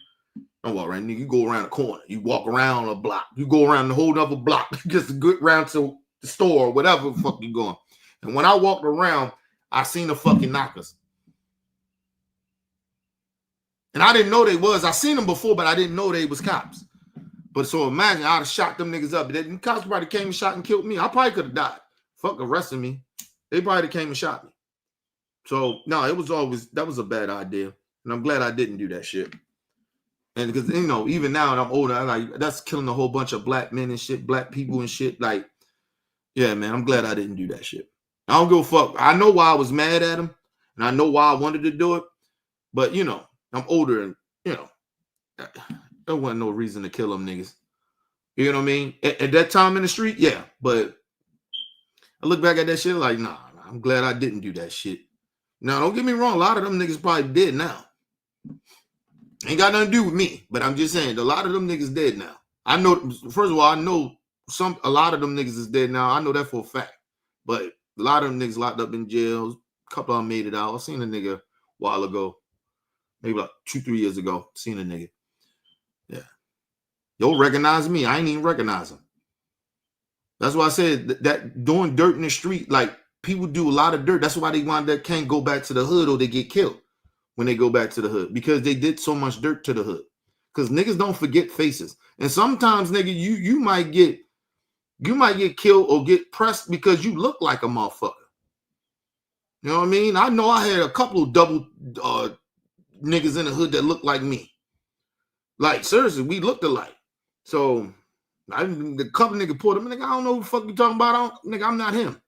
Don't walk around. You go around the corner. You walk around a block. You go around the whole other block. Just a good round to the store or whatever the fuck you going. And when I walked around, I seen the fucking knockers. And I didn't know they was. I seen them before, but I didn't know they was cops. But so imagine I'd have shot them niggas up. The cops probably came and shot and killed me. I probably could have died. Fuck arresting me. They probably came and shot me. So no, that was a bad idea. And I'm glad I didn't do that shit. And because even now and I'm older, I like that's killing a whole bunch of black men and shit, black people and shit. Like, yeah, man, I'm glad I didn't do that shit. I don't give a fuck. I know why I was mad at him, and I know why I wanted to do it. But I'm older, and there wasn't no reason to kill them niggas. You know what I mean? At that time in the street, yeah. But I look back at that shit like, nah, I'm glad I didn't do that shit. Now, don't get me wrong. A lot of them niggas probably dead now. Ain't got nothing to do with me. But I'm just saying, a lot of them niggas dead now. I know, first of all, I know a lot of them niggas is dead now. I know that for a fact. But a lot of them niggas locked up in jails. A couple of them made it out. I seen a nigga a while ago. Maybe like 2-3 years ago. Seen a nigga. Yeah. You'll recognize me. I ain't even recognize him. That's why I said that doing dirt in the street, like people do a lot of dirt. That's why they can't go back to the hood or they get killed when they go back to the hood because they did so much dirt to the hood. Because niggas don't forget faces. And sometimes, nigga, you might get killed or get pressed because you look like a motherfucker. You know what I mean? I know I had a couple of double niggas in the hood that looked like me. Like, seriously, we looked alike. So, the couple nigga pulled him. Nigga, I don't know who the fuck you talking about. Nigga, I'm not him.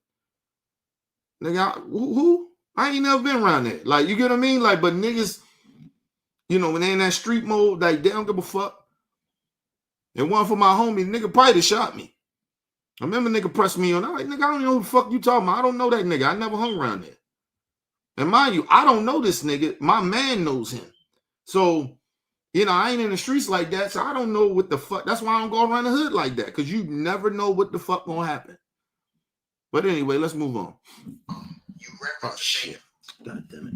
Nigga, who? I ain't never been around there. Like, you get what I mean? Like, but niggas, you know, when they in that street mode, like, they don't give a fuck. And one for my homie, nigga probably shot me. I remember nigga pressed me on. I'm like, nigga, I don't know who the fuck you talking about. I don't know that nigga. I never hung around there. And mind you, I don't know this nigga. My man knows him. So, you know, I ain't in the streets like that. So I don't know what the fuck. That's why I don't go around the hood like that. Because you never know what the fuck gonna happen. But anyway, let's move on. Oh, shit. God damn it.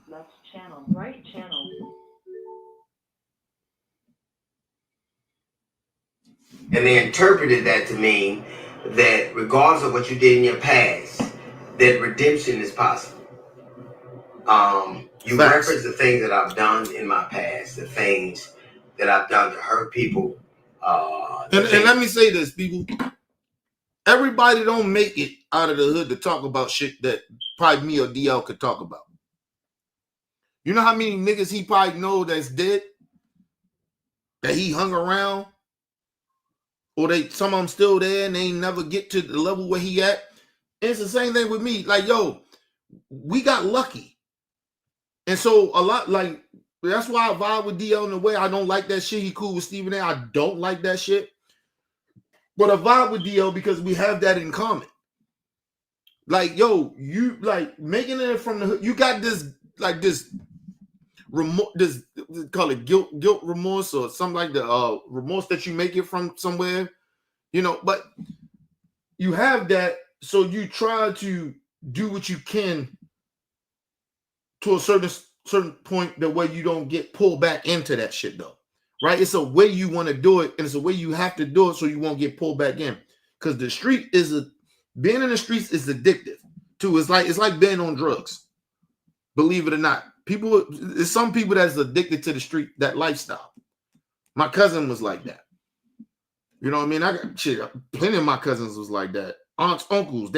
Left channel, right channel. And they interpreted that to mean that regardless of what you did in your past, that redemption is possible. You reference the things that I've done in my past, the things that I've done to hurt people. And let me say this, people. Everybody don't make it out of the hood to talk about shit that probably me or DL could talk about. You know how many niggas he probably know that's dead? That he hung around? Or some of them still there and they ain't never get to the level where he at? And it's the same thing with me. Like, yo, we got lucky. And so a lot, like, that's why I vibe with DL in a way. I don't like that shit. He cool with Stephen A. I don't like that shit. But I vibe with DL because we have that in common. Like, yo, you like making it from the hood. You got this, like this remorse, this call it guilt remorse or something like the remorse that you make it from somewhere, you know, but you have that. So you try to do what you can to a certain point, the way you don't get pulled back into that shit though, right? It's a way you want to do it, and it's a way you have to do it so you won't get pulled back in. Because the street being in the streets is addictive too. It's like being on drugs. Believe it or not, there's some people that's addicted to the street, that lifestyle. My cousin was like that. You know what I mean? I got shit. Plenty of my cousins was like that. Aunts, uncles.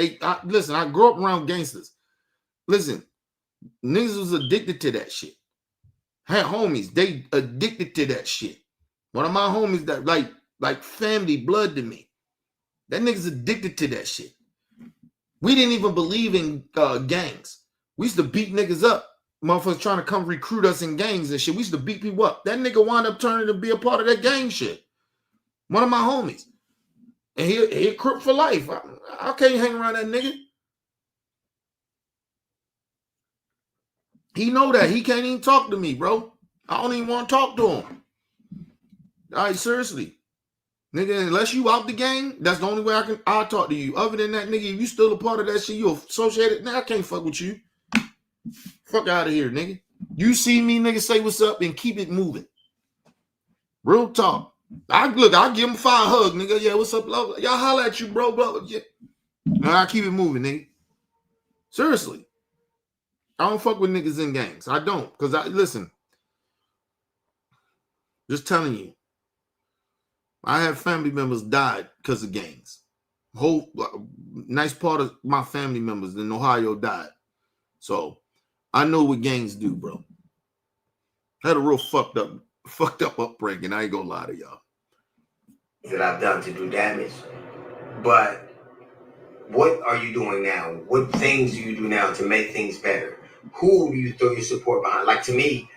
Listen. I grew up around gangsters. Listen. Niggas was addicted to that shit. Had homies, they addicted to that shit. One of my homies that like family blood to me. That nigga's addicted to that shit. We didn't even believe in gangs. We used to beat niggas up. Motherfuckers trying to come recruit us in gangs and shit. We used to beat people up. That nigga wound up turning to be a part of that gang shit. One of my homies. And he a crook for life. I can't hang around that nigga. He know that. He can't even talk to me, bro. I don't even want to talk to him. All right, seriously. Nigga, unless you out the game, that's the only way I'll talk to you. Other than that, nigga, if you still a part of that shit, you associated, nah, I can't fuck with you. Fuck out of here, nigga. You see me, nigga, say what's up and keep it moving. Real talk. I'll give him 5 hugs, nigga. Yeah, what's up, blah, blah. Y'all holler at you, bro, blah, blah. Yeah. I keep it moving, nigga. Seriously. I don't fuck with niggas in gangs. I don't. Because listen. Just telling you. I have family members died because of gangs. Whole nice part of my family members in Ohio died. So I know what gangs do, bro. I had a real fucked up upbringing. I ain't gonna lie to y'all. That I've done to do damage. But what are you doing now? What things do you do now to make things better? Who do you throw your support behind? Like, to me,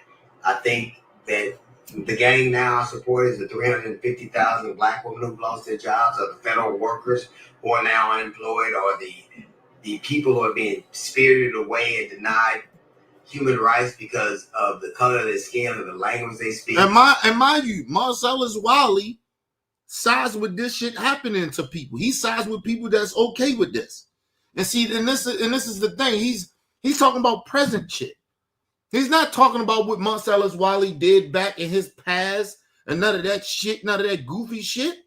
I think that the gang now I support is the 350,000 black women who've lost their jobs, or the federal workers who are now unemployed, or the people who are being spirited away and denied human rights because of the color of their skin or the language they speak. And mind you, Marcellus Wiley sides with this shit happening to people. He sides with people that's okay with this. And see, and this is the thing. He's talking about present shit. He's not talking about what Marcellus Wiley did back in his past and none of that shit, none of that goofy shit.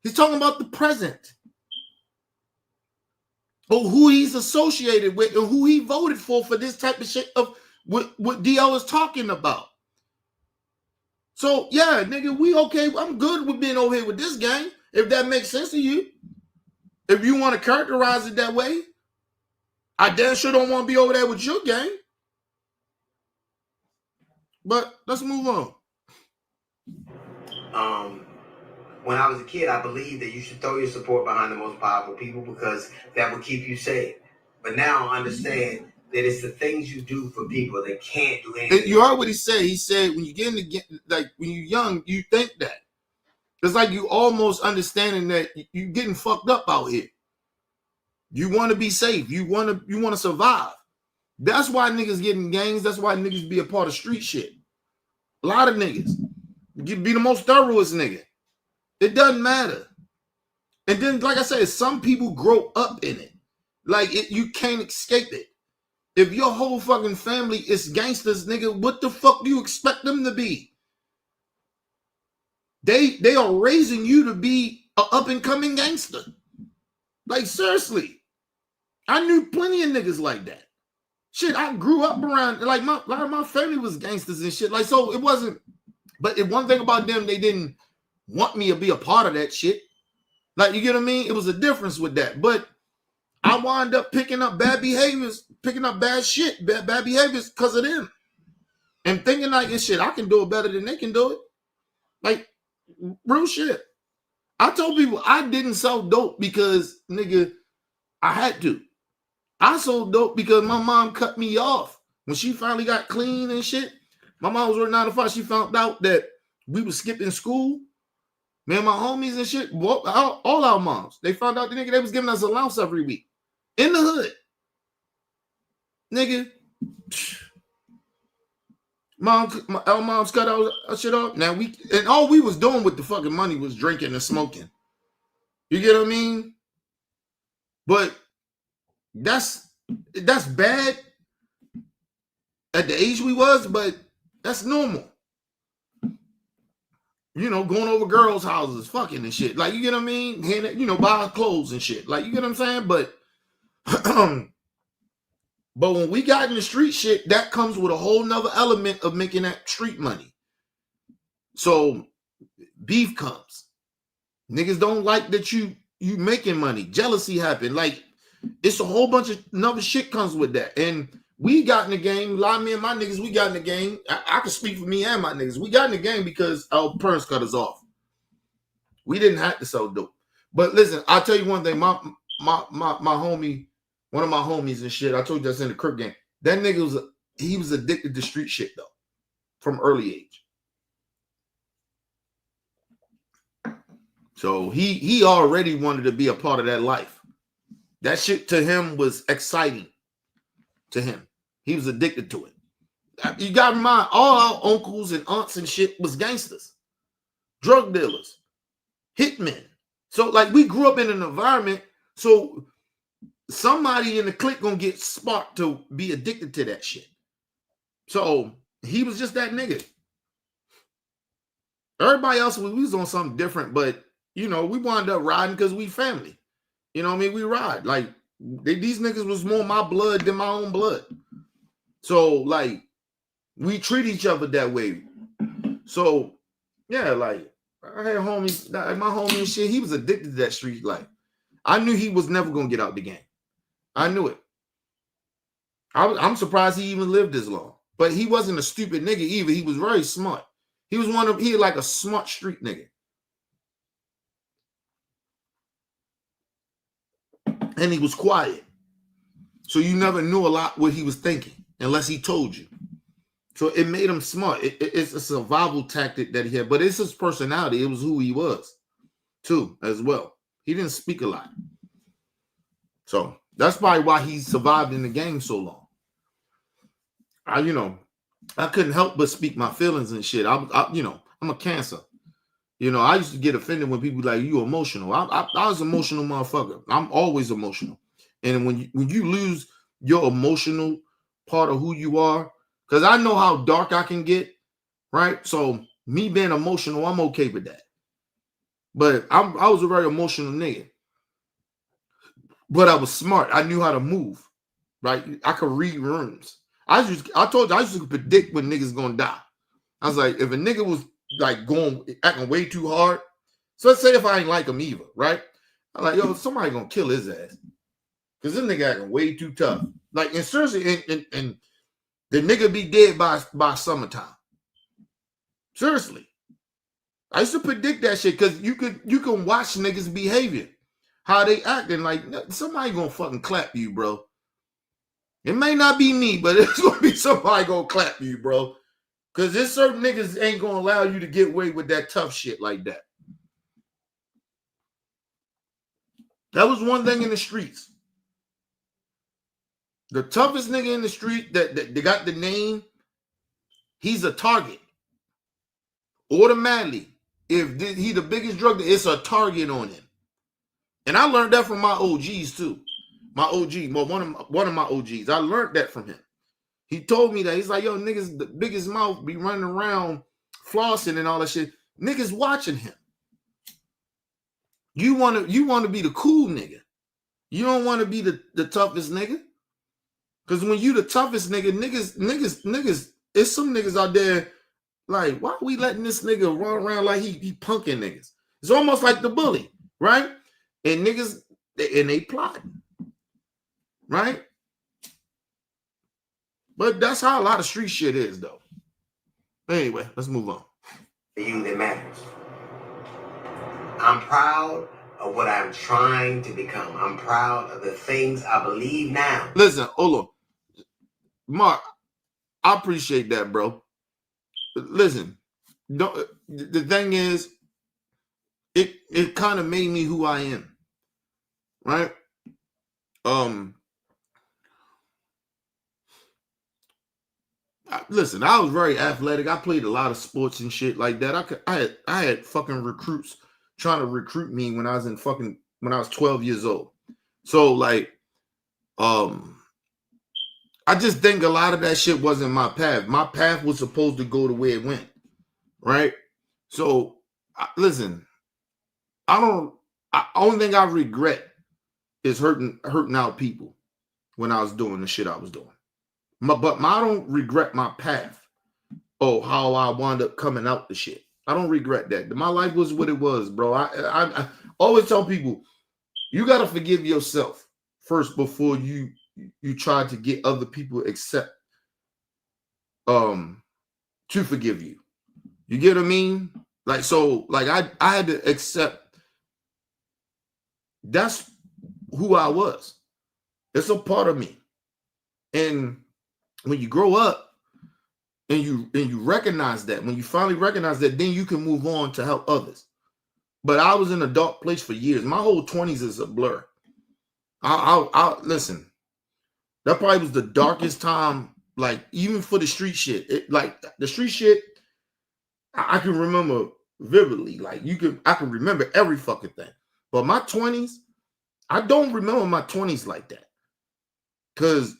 He's talking about the present. or who he's associated with and who he voted for this type of shit of what DL is talking about. So yeah, nigga, we okay. I'm good with being over here with this gang, if that makes sense to you. If you want to characterize it that way, I damn sure don't want to be over there with your gang. But let's move on. When I was a kid, I believed that you should throw your support behind the most powerful people because that will keep you safe. But now I understand that it's the things you do for people that can't do anything. And you heard what he said. He said when you get in the like when you're young, you think that. It's like you almost understanding that you getting fucked up out here. You want to be safe. You want to survive. That's why niggas get in gangs. That's why niggas be a part of street shit. A lot of niggas be the most thoroughest nigga. It doesn't matter. And then, like I said, some people grow up in it. Like you can't escape it. If your whole fucking family is gangsters, nigga, what the fuck do you expect them to be? They are raising you to be an up and coming gangster. Like seriously, I knew plenty of niggas like that. Shit, I grew up around like a lot of my family was gangsters and shit. Like so, it wasn't. But one thing about them, they didn't want me to be a part of that shit. Like you get what I mean? It was a difference with that. But I wound up picking up bad behaviors, picking up bad shit, bad behaviors because of them. And thinking like this shit, I can do it better than they can do it. Like real shit. I told people I didn't sell dope because nigga, I had to. I sold dope because my mom cut me off. When she finally got clean and shit, my mom was working 9 to 5. She found out that we was skipping school. Me and my homies and shit, all our moms, they found out the nigga, they was giving us allowance every week. In the hood. Nigga. Our moms cut our shit off. Now and all we was doing with the fucking money was drinking and smoking. You get what I mean? But that's bad at the age we was, but that's normal. You know, going over girls' houses, fucking and shit. Like, you get what I mean? Buy clothes and shit. Like, you get what I'm saying? But but when we got in the street shit, that comes with a whole nother element of making that street money. So beef comes. Niggas don't like that you making money. Jealousy happen. Like, it's a whole bunch of another shit comes with that. And we got in the game. A lot of me and my niggas, we got in the game. I can speak for me and my niggas. We got in the game because our parents cut us off. We didn't have to sell dope. But listen, I'll tell you one thing. My homie, one of my homies and shit, I told you that's in the Crip game. That nigga was addicted to street shit though, from early age. So he already wanted to be a part of that life. That shit to him was exciting. To him, he was addicted to it. You got in mind, all our uncles and aunts and shit was gangsters, drug dealers, hitmen. So like we grew up in an environment, so somebody in the clique gonna get sparked to be addicted to that shit. So he was just that nigga. Everybody else we was on something different, but we wound up riding because we family. You know what I mean? We ride like. These niggas was more my blood than my own blood. So, like, we treat each other that way. So, yeah, like, I had homies, like my homie and shit, he was addicted to that street life. I knew he was never going to get out the game. I knew it. I'm surprised he even lived this long. But he wasn't a stupid nigga either. He was very smart. He was like a smart street nigga. And he was quiet. So you never knew a lot what he was thinking unless he told you. So it made him smart. It's a survival tactic that he had, but it's his personality. It was who he was too, as well. He didn't speak a lot. So that's probably why he survived in the game so long. I couldn't help but speak my feelings and shit. I'm a Cancer. I used to get offended when people like, you emotional. I was an emotional motherfucker. I'm always emotional. And when you lose your emotional part of who you are, because I know how dark I can get, right? So me being emotional, I'm okay with that. But I was a very emotional nigga. but I was smart. I knew how to move. Right? I could read rooms. I told you I used to predict when niggas gonna die. I was like, if a nigga was like acting way too hard, so let's say if I ain't like him either, right? I'm like, yo, somebody gonna kill his ass. Because this nigga acting way too tough. Like, and seriously, and the nigga be dead by summertime. Seriously. I used to predict that shit because you can watch niggas' behavior. How they acting, like somebody gonna fucking clap you, bro. It may not be me, but it's gonna be somebody gonna clap you, bro. Because there's certain niggas ain't gonna allow you to get away with that tough shit like that. That was one thing in the streets. The toughest nigga in the street that they got the name, he's a target. Automatically. If he the biggest drug, it's a target on him. And I learned that from my OGs too. My OG, well, one of my OGs. I learned that from him. He told me that. He's like, yo, niggas, the biggest mouth be running around flossing and all that shit. Niggas watching him. You want to be the cool nigga. You don't want to be the toughest nigga. Because when you the toughest nigga, niggas, it's some niggas out there like, why are we letting this nigga run around like he punking niggas? It's almost like the bully, right? And niggas, and they plotting, right? But that's how a lot of street shit is, though. Anyway, let's move on. You that matters. I'm proud of what I'm trying to become. I'm proud of the things I believe now. Listen, hold on. Mark, I appreciate that, bro. Listen, the thing is, it kind of made me who I am, right? Listen, I was very athletic. I played a lot of sports and shit like that. I had fucking recruits trying to recruit me when I was 12 years old. So like, I just think a lot of that shit wasn't my path. My path was supposed to go the way it went, right? So, listen, only thing I regret is hurting out people when I was doing the shit I was doing. But I don't regret my path or how I wound up coming out the shit. I don't regret that. My life was what it was, bro. I always tell people, you got to forgive yourself first before you try to get other people to forgive you. You get what I mean? Like, so, like, I had to accept that's who I was. It's a part of me. And when you grow up and you recognize that, when you finally recognize that, then you can move on to help others. But I was in a dark place for years. My whole 20s is a blur. I listen. That probably was the darkest time, like, even for the street shit. Like, the street shit, I can remember vividly. Like, I can remember every fucking thing. But my 20s, I don't remember my 20s like that. Because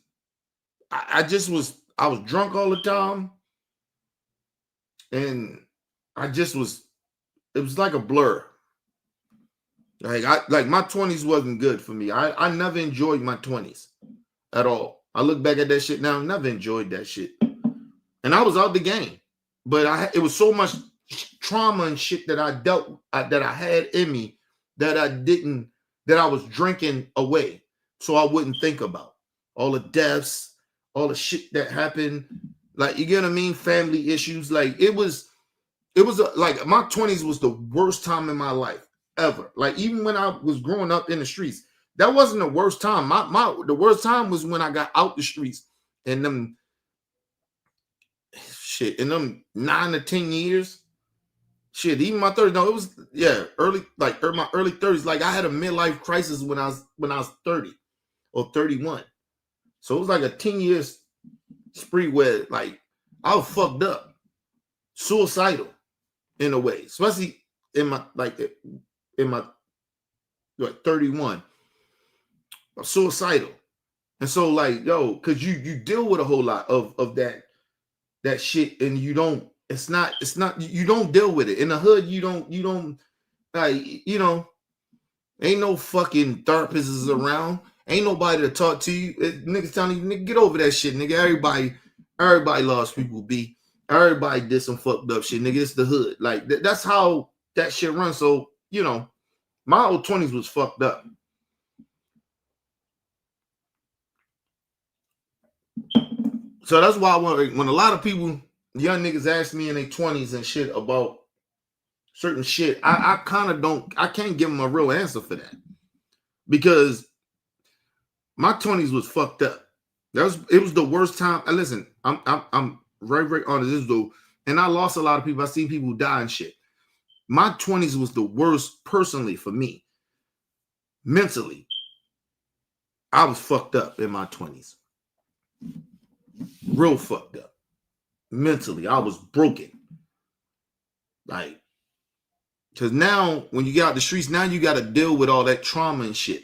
I was drunk all the time. And it was like a blur. Like my 20s wasn't good for me. I never enjoyed my 20s at all. I look back at that shit now, never enjoyed that shit. And I was out the game. But it was so much trauma and shit that I had in me that I was drinking away. So I wouldn't think about all the deaths, all the shit that happened. Like, you get what I mean? Family issues. Like, it was like my 20s was the worst time in my life ever. Like, even when I was growing up in the streets, that wasn't the worst time. The worst time was when I got out the streets and them 9 to 10 years. Shit, even my 30s. No, it was my early 30s. Like, I had a midlife crisis when I was 30 or 31. So it was like a 10 years spree where, like, I was fucked up, suicidal in a way, especially in my 31. I'm suicidal. And so, like, yo, because you deal with a whole lot of that shit, and you don't deal with it in the hood. You don't like, you know, Ain't no fucking therapists around. Ain't nobody to talk to you. Niggas telling you, nigga, get over that shit, nigga. Everybody lost people, B. Everybody did some fucked up shit, nigga. It's the hood. Like, that's how that shit runs. So, you know, my old 20s was fucked up. So that's why when a lot of people, young niggas ask me in their 20s and shit about certain shit, I can't give them a real answer for that. Because my 20s was fucked up. It was the worst time. Listen, I'm very, very honest. And I lost a lot of people. I seen people die and shit. My 20s was the worst personally for me. Mentally, I was fucked up in my 20s. Real fucked up. Mentally, I was broken. Like, because now when you get out the streets, now you got to deal with all that trauma and shit.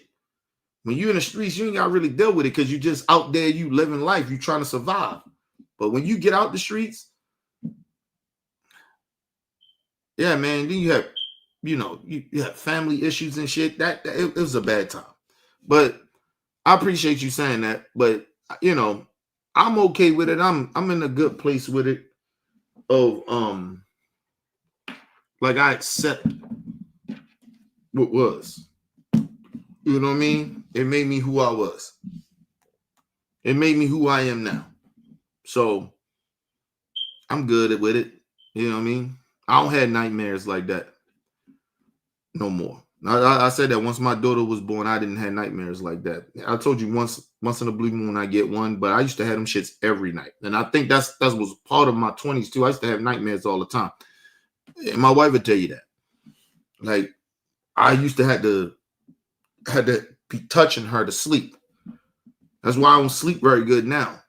When you're in the streets, you ain't got to really deal with it because you just out there, you living life, you trying to survive. But when you get out the streets, yeah, man, then you have, you know, you have family issues and shit. It was a bad time. But I appreciate you saying that. But, you know, I'm okay with it. I'm in a good place with it. Like I accept what was. You know what I mean? It made me who I was. It made me who I am now. So I'm good with it. You know what I mean? I don't have nightmares like that no more. I said that once my daughter was born, I didn't have nightmares like that. I told you once in a blue moon I get one, but I used to have them shits every night. And I think that was part of my 20s too. I used to have nightmares all the time. And my wife would tell you that. Like, I used to had to be touching her to sleep. That's why I don't sleep very good now.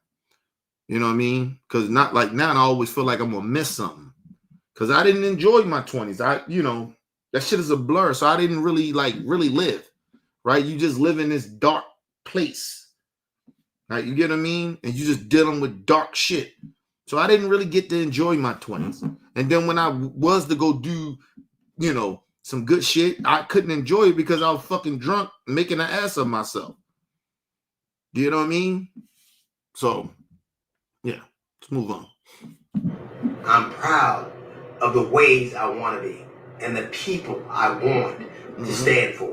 You know what I mean? Because not like now, I always feel like I'm gonna miss something. Because I didn't enjoy my 20s. That shit is a blur. So I didn't really live. Right? You just live in this dark place. Right? You get what I mean? And you just dealing with dark shit. So I didn't really get to enjoy my 20s. And then when I was to go do, you know, some good shit, I couldn't enjoy it because I was fucking drunk, making an ass of myself. Do you know what I mean? So, yeah, let's move on. I'm proud of the ways I want to be and the people I want to stand for.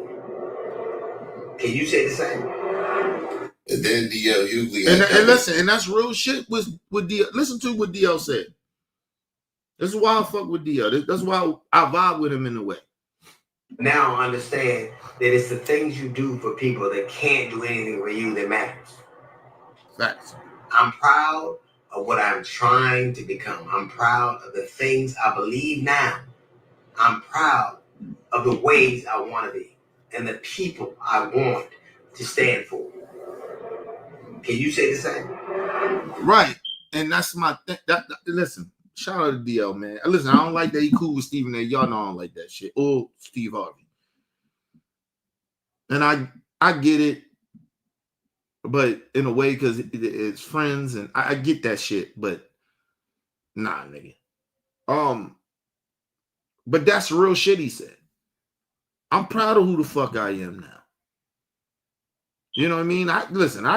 Can you say the same? And then D.L. Hughley. And listen, and that's real shit with DL. Listen to what DL said. This is why I fuck with DL. That's why I vibe with him in a way. Now I understand that it's the things you do for people that can't do anything for you that matters. Facts. I'm proud of what I'm trying to become. I'm proud of the things I believe now. I'm proud of the ways I want to be and the people I want to stand for. Can you say the same? Right. And that's my thing. Listen, shout out to DL, man. Listen, I don't like that he cool with Stephen A. Y'all know I don't like that shit. Or Steve Harvey. And I get it. But in a way, because it's friends and I get that shit, but nah, nigga. But that's real shit he said. I'm proud of who the fuck I am now. You know what I mean? I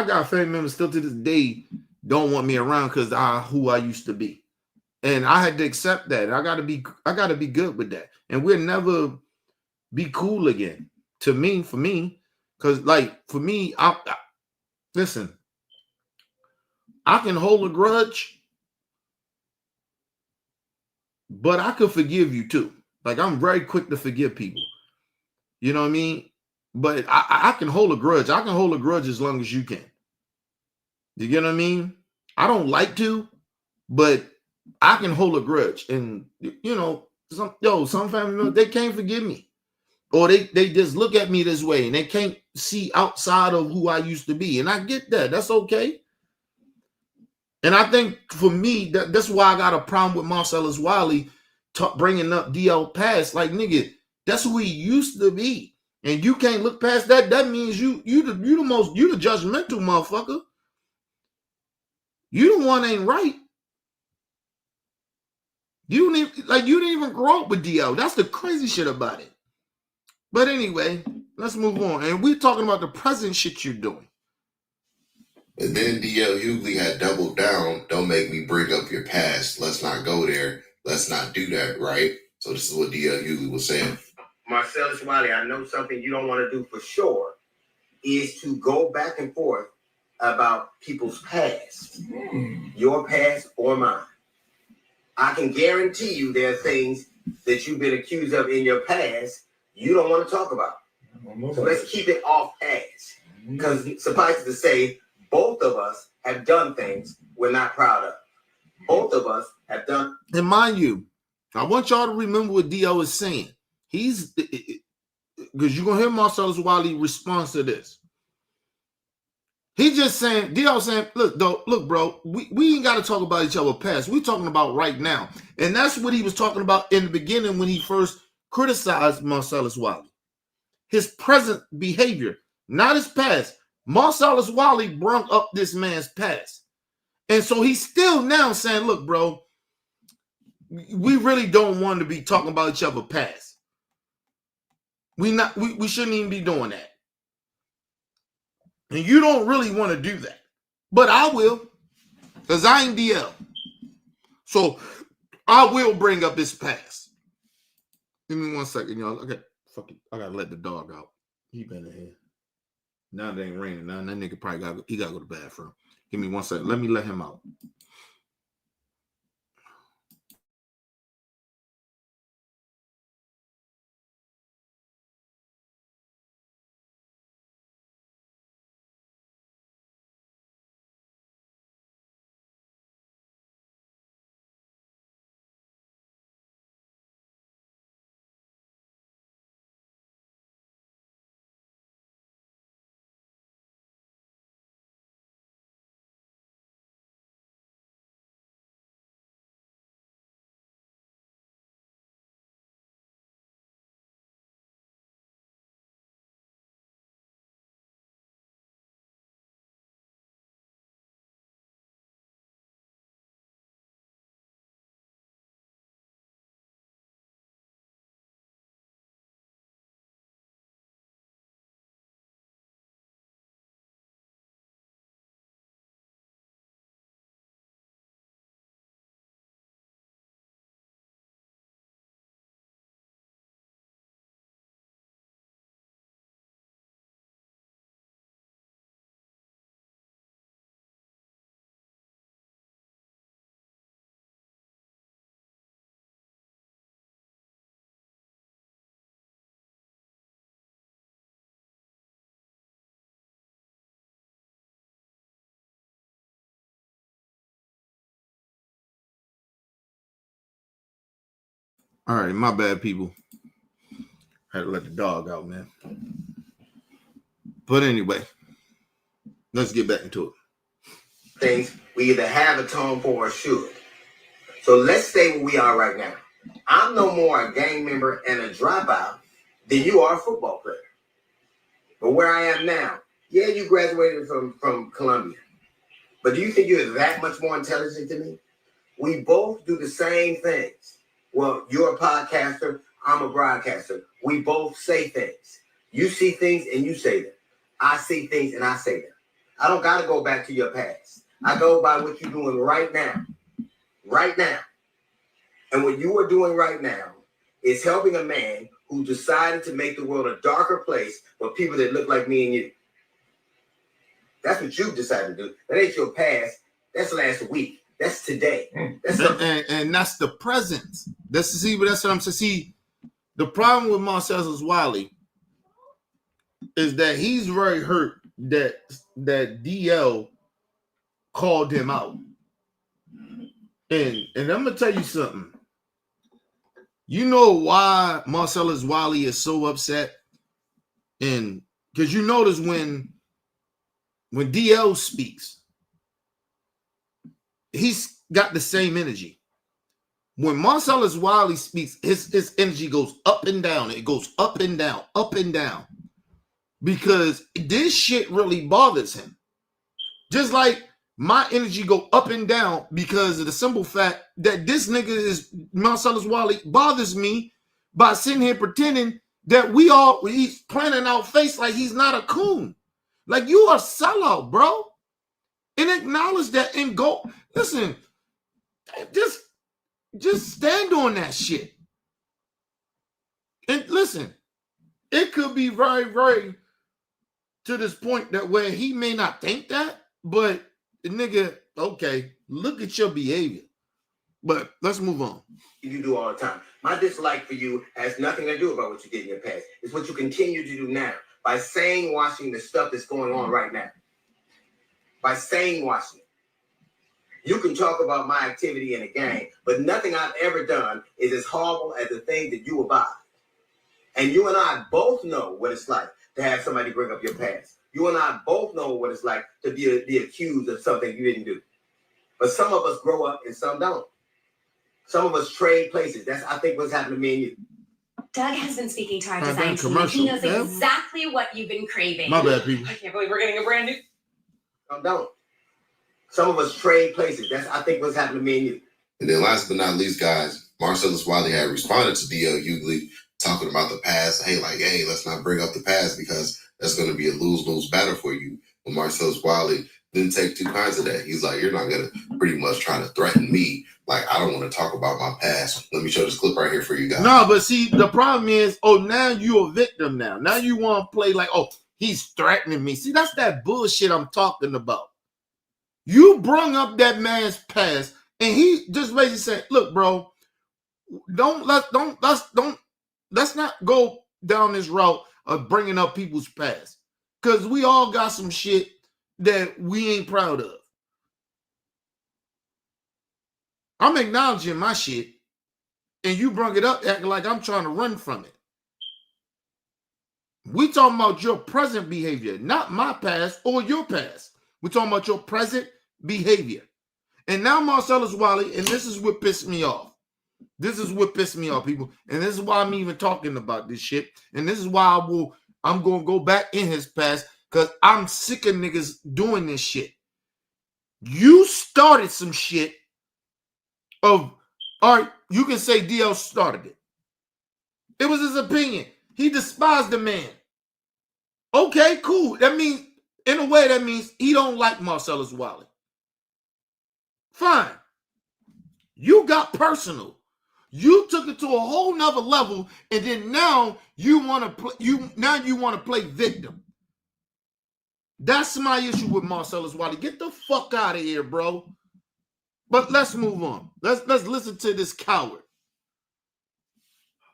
got family members still to this day don't want me around because who I used to be. And I had to accept that. I gotta be good with that. And we'll never be cool again. For me. Because like for me, listen, I can hold a grudge, but I could forgive you too. Like I'm very quick to forgive people. You know what I mean? But I can hold a grudge. I can hold a grudge as long as you can. You get what I mean? I don't like to, but I can hold a grudge. And you know, some family members, they can't forgive me. Or they just look at me this way and they can't see outside of who I used to be. And I get that. That's okay. And I think for me, that's why I got a problem with Marcellus Wiley bringing up DL past. Like, nigga, that's who he used to be. And you can't look past that. That means you the judgmental motherfucker. You the one ain't right. You didn't even grow up with DL. That's the crazy shit about it. But anyway, Let's move on. And we're talking about the present shit you're doing. And then DL Hughley had doubled down. Don't make me bring up your past. Let's not go there. Let's not do that, right? So this is what DL Hughley was saying. Marcellus Wiley, I know something you don't want to do for sure is to go back and forth about people's past, your past or mine. I can guarantee you there are things that you've been accused of in your past you don't want to talk about. So let's keep it off past. Because suffice it to say, both of us have done things we're not proud of. Both of us have done. And mind you, I want y'all to remember what DL is saying. He's, because you're going to hear Marcellus Wiley response to this. He just saying, DL saying, look, bro, we ain't got to talk about each other's past. We're talking about right now. And that's what he was talking about in the beginning when he first criticized Marcellus Wiley. His present behavior, not his past. Marcellus Wiley brought up this man's past. And so he's still now saying, look, bro, we really don't want to be talking about each other's past. We shouldn't even be doing that. And you don't really want to do that. But I will. Because I ain't DL. So I will bring up his past. Give me 1 second, y'all. Okay, fuck it. I gotta let the dog out. He been in here. Now it ain't raining. Now that nigga probably gotta go to the bathroom. Give me 1 second. Let me let him out. All right, my bad, people. Had to let the dog out, man. But anyway, let's get back into it. Things we either have a tone for or should. So let's stay where we are right now. I'm no more a gang member and a dropout than you are a football player. But where I am now, yeah, you graduated from Columbia. But do you think you're that much more intelligent than me? We both do the same things. Well, you're a podcaster, I'm a broadcaster. We both say things. You see things and you say them. I see things and I say them. I don't got to go back to your past. I go by what you're doing right now. Right now. And what you are doing right now is helping a man who decided to make the world a darker place for people that look like me and you. That's what you've decided to do. That ain't your past. That's last week. That's today. And that's the present. That's what I'm saying. See, the problem with Marcellus Wiley is that he's very hurt that DL called him out. And I'm gonna tell you something. You know why Marcellus Wiley is so upset? And because you notice when DL speaks, he's got the same energy. When Marcellus Wiley speaks, his energy goes up and down. It goes up and down, up and down. Because this shit really bothers him. Just like my energy go up and down because of the simple fact that this nigga is Marcellus Wiley bothers me by sitting here pretending that he's planting our face like he's not a coon. Like, you are a sellout, bro. And acknowledge that and go. Listen, just stand on that shit. And listen, it could be very, very to this point that where he may not think that, but the nigga, okay, look at your behavior. But let's move on. You do all the time. My dislike for you has nothing to do about what you did in your past. It's what you continue to do now by saying washing the stuff that's going on right now. By saying washing it. You can talk about my activity in a gang, but nothing I've ever done is as horrible as the thing that you abide. And you and I both know what it's like to have somebody bring up your past. You and I both know what it's like to be accused of something you didn't do. But some of us grow up and some don't. Some of us trade places. That's, I think, what's happened to me and you. Doug has been speaking to our I've design been team. commercial, He knows yeah. exactly what you've been craving. My bad, people. I can't believe we're getting a brand new. Some don't. Some of us trade places. That's, I think, what's happened to me and you. And then last but not least, guys, Marcellus Wiley had responded to D.L. Hughley talking about the past. Hey, let's not bring up the past because that's going to be a lose-lose battle for you. But Marcellus Wiley didn't take two kinds of that. He's like, you're not going to pretty much try to threaten me. Like, I don't want to talk about my past. Let me show this clip right here for you guys. No, but see, the problem is, now you're a victim now. Now you want to play like, he's threatening me. See, that's that bullshit I'm talking about. You brung up that man's past, and he just basically said, look, bro, let's not go down this route of bringing up people's past. Because we all got some shit that we ain't proud of. I'm acknowledging my shit, and you bring it up acting like I'm trying to run from it. We talking about your present behavior, not my past or your past. We're talking about your present behavior. And now Marcellus Wiley, and this is what pissed me off. This is what pissed me off, people. And this is why I'm even talking about this shit. And this is why I'm going to go back in his past, because I'm sick of niggas doing this shit. You started some shit of, all right, you can say DL started it. It was his opinion. He despised the man. Okay, cool. That means, in a way, that means he don't like Marcellus Wiley. Fine. You got personal. You took it to a whole nother level, and then now you want to play victim. That's my issue with Marcellus Wiley. Get the fuck out of here, bro. But let's move on. Let's listen to this coward.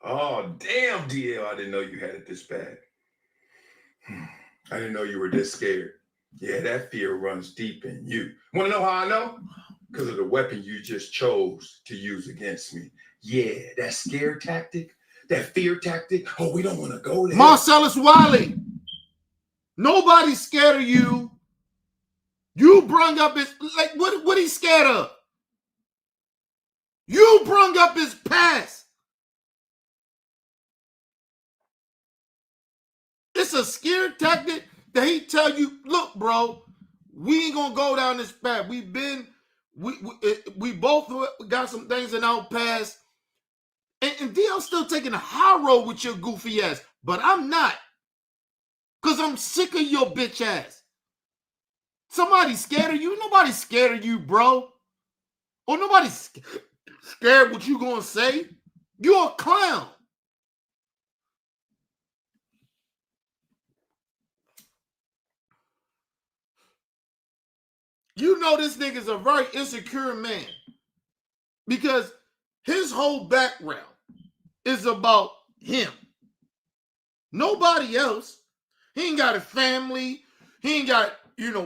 Oh, damn, DL. I didn't know you had it this bad. I didn't know you were this scared. Yeah, that fear runs deep in you. Want to know how I know? Because of the weapon you just chose to use against me. Yeah, that scare tactic, that fear tactic. Oh, we don't want to go there. Marcellus Wiley. Nobody's scared of you. You brung up his, like, what he scared of? You brung up his past. It's a scare tactic that he tell you, look, bro, we ain't gonna go down this path. We both got some things in our past. And DL's still taking a high road with your goofy ass, but I'm not. Because I'm sick of your bitch ass. Somebody's scared of you. Nobody's scared of you, bro. Or nobody's scared what you gonna say. You're a clown. You know this nigga's a very insecure man. Because his whole background is about him. Nobody else. He ain't got a family. He ain't got,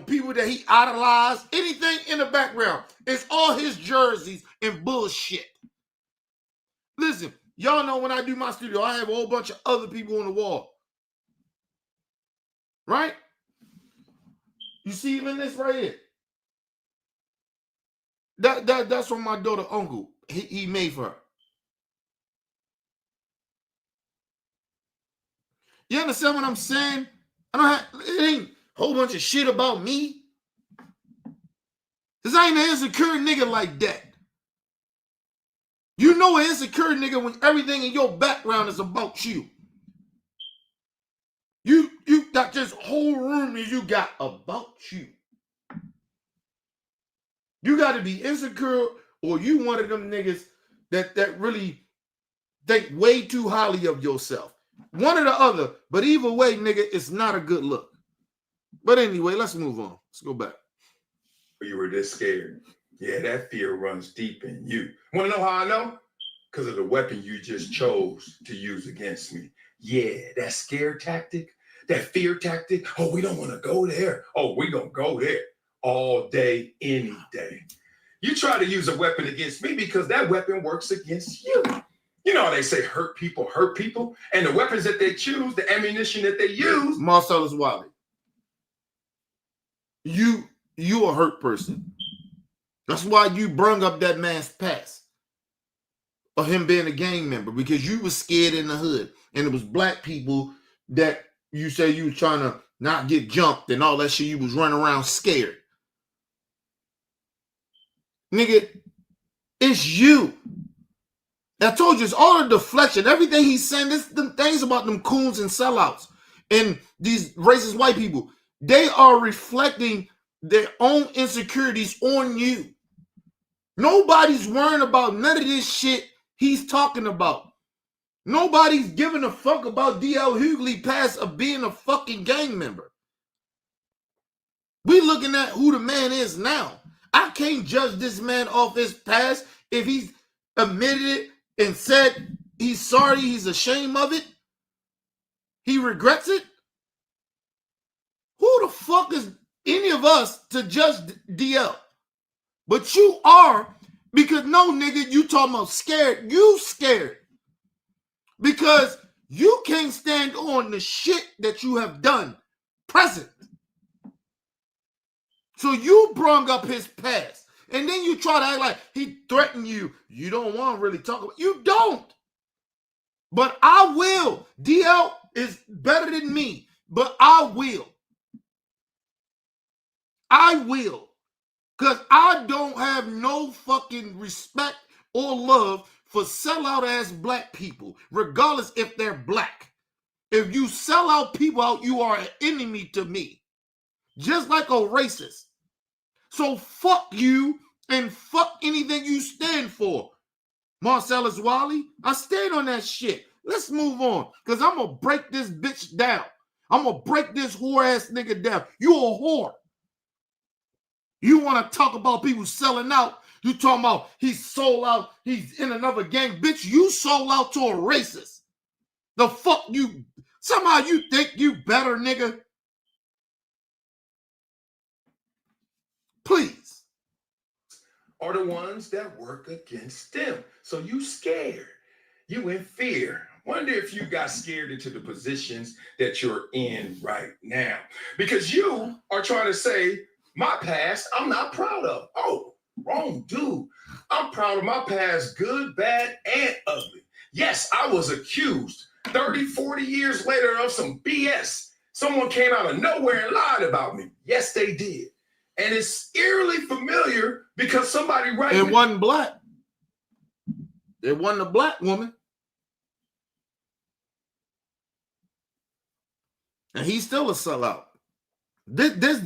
people that he idolized. Anything in the background. It's all his jerseys and bullshit. Listen, y'all know when I do my studio, I have a whole bunch of other people on the wall. Right? You see even this right here. That's from my daughter uncle. He made for her. You understand what I'm saying? It ain't a whole bunch of shit about me. Cause I ain't an insecure nigga like that. You know an insecure nigga when everything in your background is about you. You got this whole room that you got about you. You got to be insecure, or you one of them niggas that really think way too highly of yourself. One or the other, but either way, nigga, it's not a good look. But anyway, let's move on. Let's go back. You were this scared. Yeah, that fear runs deep in you. Want to know how I know? Because of the weapon you just chose to use against me. Yeah, that scare tactic, that fear tactic. Oh, we don't want to go there. Oh, we don't go there all day, any day. You try to use a weapon against me because that weapon works against you. You know how they say hurt people, and the weapons that they choose, the ammunition that they use. Marcellus Wiley, you a hurt person. That's why you brung up that man's past of him being a gang member, because you was scared in the hood, and it was black people that you say you was trying to not get jumped and all that shit. You was running around scared. Nigga, it's you. I told you, it's all the deflection. Everything he's saying, this them things about them coons and sellouts and these racist white people, they are reflecting their own insecurities on you. Nobody's worrying about none of this shit he's talking about. Nobody's giving a fuck about D.L. Hughley past of being a fucking gang member. We looking at who the man is now. I can't judge this man off his past if he's admitted it and said he's sorry, he's ashamed of it, he regrets it. Who the fuck is any of us to judge DL? But you are, because no, nigga, you talking about scared. You scared because you can't stand on the shit that you have done present. So you brung up his past. And then you try to act like he threatened you. You don't want to really talk about it. You don't. But I will. DL is better than me. But I will. I will. Because I don't have no fucking respect or love for sellout ass black people, regardless if they're black. If you sell out people out, you are an enemy to me. Just like a racist. So fuck you and fuck anything you stand for. Marcellus Wiley, I stand on that shit. Let's move on, because I'm going to break this bitch down. I'm going to break this whore ass nigga down. You a whore. You want to talk about people selling out. You talking about he's sold out, he's in another gang. Bitch, you sold out to a racist. The fuck you, somehow you think you better, nigga? Please. Are the ones that work against them. So you scared. You in fear. Wonder if you got scared into the positions that you're in right now. Because you are trying to say, my past, I'm not proud of. Oh, wrong dude. I'm proud of my past, good, bad, and ugly. Yes, I was accused 30, 40 years later of some BS. Someone came out of nowhere and lied about me. Yes, they did. And it's eerily familiar because somebody right. It wasn't black. It wasn't a black woman. And he's still a sellout. This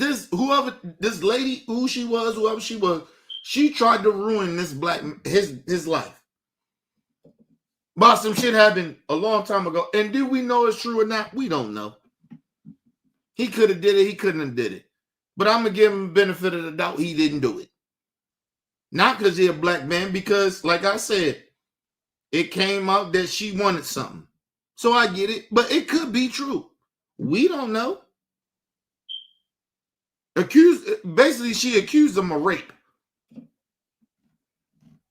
lady, whoever she was, she tried to ruin this black his life. But some shit happened a long time ago. And do we know it's true or not? We don't know. He could have did it, he couldn't have did it. But I'm going to give him the benefit of the doubt he didn't do it. Not because he's a black man, because, like I said, it came out that she wanted something. So I get it, but it could be true. We don't know. Basically, she accused him of rape.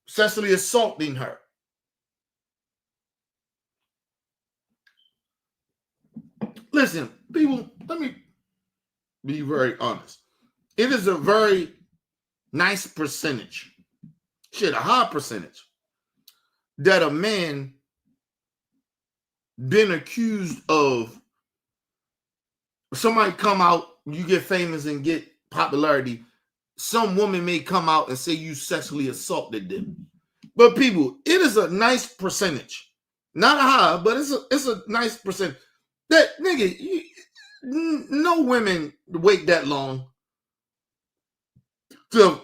Sexually assaulting her. Listen, people, let me be very honest. It is a very nice percentage, a high percentage, that a man been accused of, somebody come out, you get famous and get popularity, some woman may come out and say you sexually assaulted them. But people, it is a nice percentage. Not a high, but it's a nice percentage. That nigga, no women wait that long to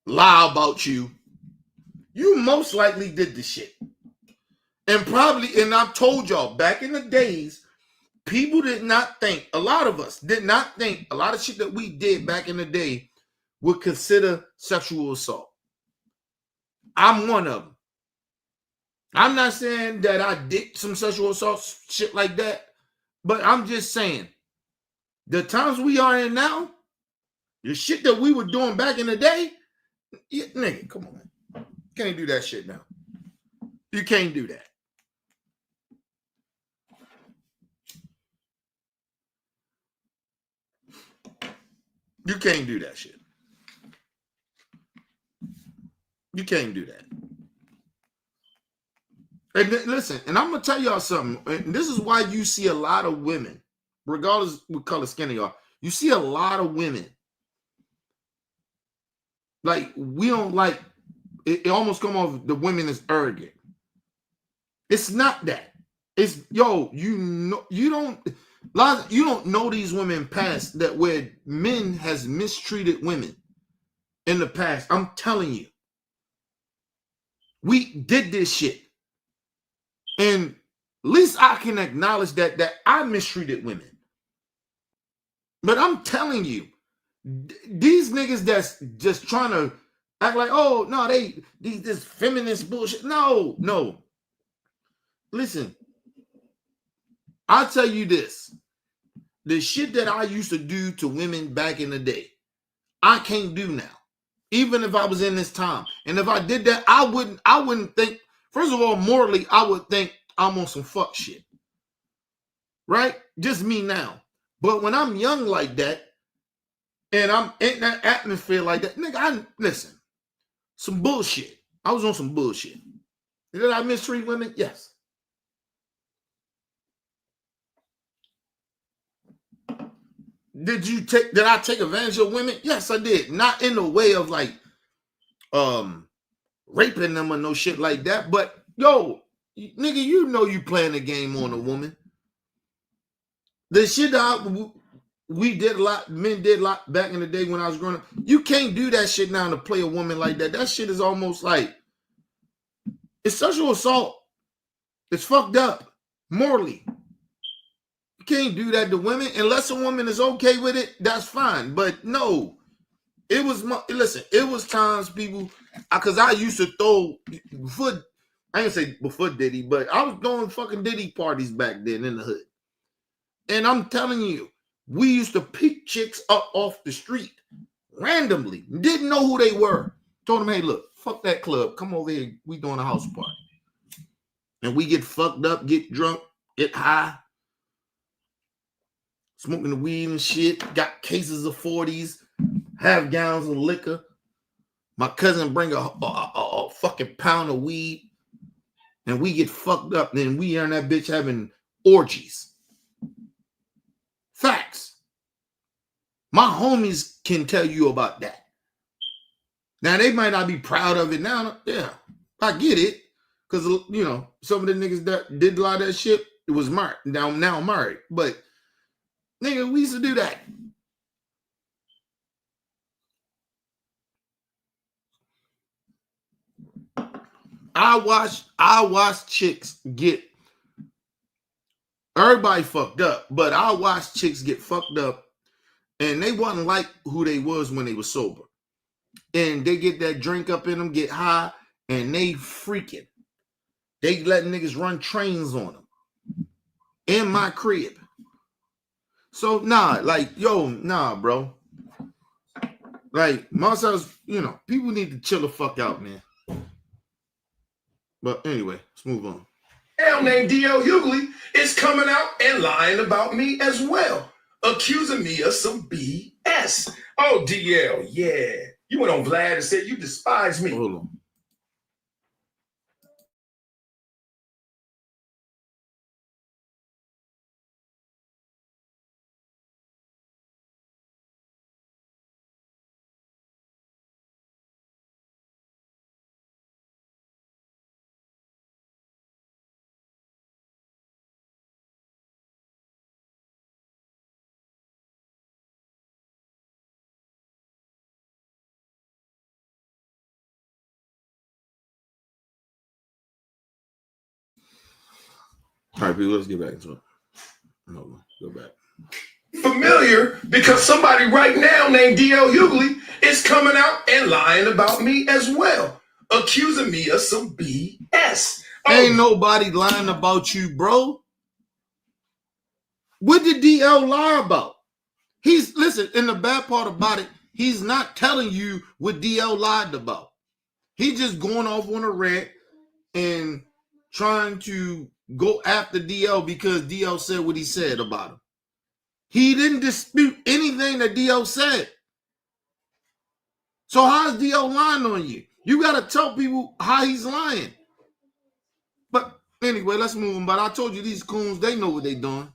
lie about you. You most likely did the shit. And probably, and I've told y'all, back in the days, people did not think, a lot of us did not think a lot of shit that we did back in the day would consider sexual assault. I'm one of them. I'm not saying that I did some sexual assault shit like that, but I'm just saying the times we are in now, the shit that we were doing back in the day, nigga, come on. Can't do that shit now. You can't do that. You can't do that shit. You can't do that. And listen, and I'm gonna tell y'all something. And this is why you see a lot of women, regardless what color skin they are, you see a lot of women. Like, we don't like it almost come off the women as arrogant. It's not that. It's you don't know these women past that where men has mistreated women in the past. I'm telling you. We did this shit. And at least I can acknowledge that I mistreated women. But I'm telling you, these niggas that's just trying to act like, oh, no, this feminist bullshit. No. Listen, I'll tell you this. The shit that I used to do to women back in the day, I can't do now. Even if I was in this time. And if I did that, I wouldn't think, first of all, morally, I would think I'm on some fuck shit. Right? Just me now. But when I'm young like that, and I'm in that atmosphere like that, nigga, listen, some bullshit. I was on some bullshit. Did I mistreat women? Yes. Did I take advantage of women? Yes, I did. Not in the way of like raping them or no shit like that. But yo, nigga, you know you playing a game on a woman. The shit that we did a lot, men did a lot back in the day when I was growing up. You can't do that shit now to play a woman like that. That shit is almost like, it's sexual assault. It's fucked up morally. You can't do that to women unless a woman is okay with it. That's fine. But no, it was times people, because I used to throw before, I ain't say before Diddy, but I was throwing fucking Diddy parties back then in the hood. And I'm telling you, we used to pick chicks up off the street randomly. Didn't know who they were. Told them, hey, look, fuck that club. Come over here. We doing a house party. And we get fucked up, get drunk, get high, smoking the weed and shit. Got cases of 40s, half gallons of liquor. My cousin bring a fucking pound of weed. And we get fucked up. Then we in that bitch having orgies. Facts. My homies can tell you about that. Now, they might not be proud of it now. Yeah, I get it. Because, you know, some of the niggas that did a lot of that shit, it was married. Now married. But, nigga, we used to do that. I watched chicks get, everybody fucked up, but I watched chicks get fucked up and they wasn't like who they was when they were sober. And they get that drink up in them, get high, and they freaking. They let niggas run trains on them. In my crib. So, nah, bro. Like, Marcellus, you know, people need to chill the fuck out, man. But anyway, let's move on. L named D.L. Hughley is coming out and lying about me as well, accusing me of some BS. Oh, DL, yeah. You went on Vlad and said you despise me. Hold on. All right, people, let's get back into it. No, go back. Familiar because somebody right now named D.L. Hughley is coming out and lying about me as well, accusing me of some BS. Ain't nobody lying about you, bro. What did DL lie about? Listen, and the bad part about it, he's not telling you what DL lied about. He's just going off on a rant and trying to go after DL because DL said what he said about him. He didn't dispute anything that DL said. So how is DL lying on you? You got to tell people how he's lying. But anyway, let's move on. But I told you these coons, they know what they doing.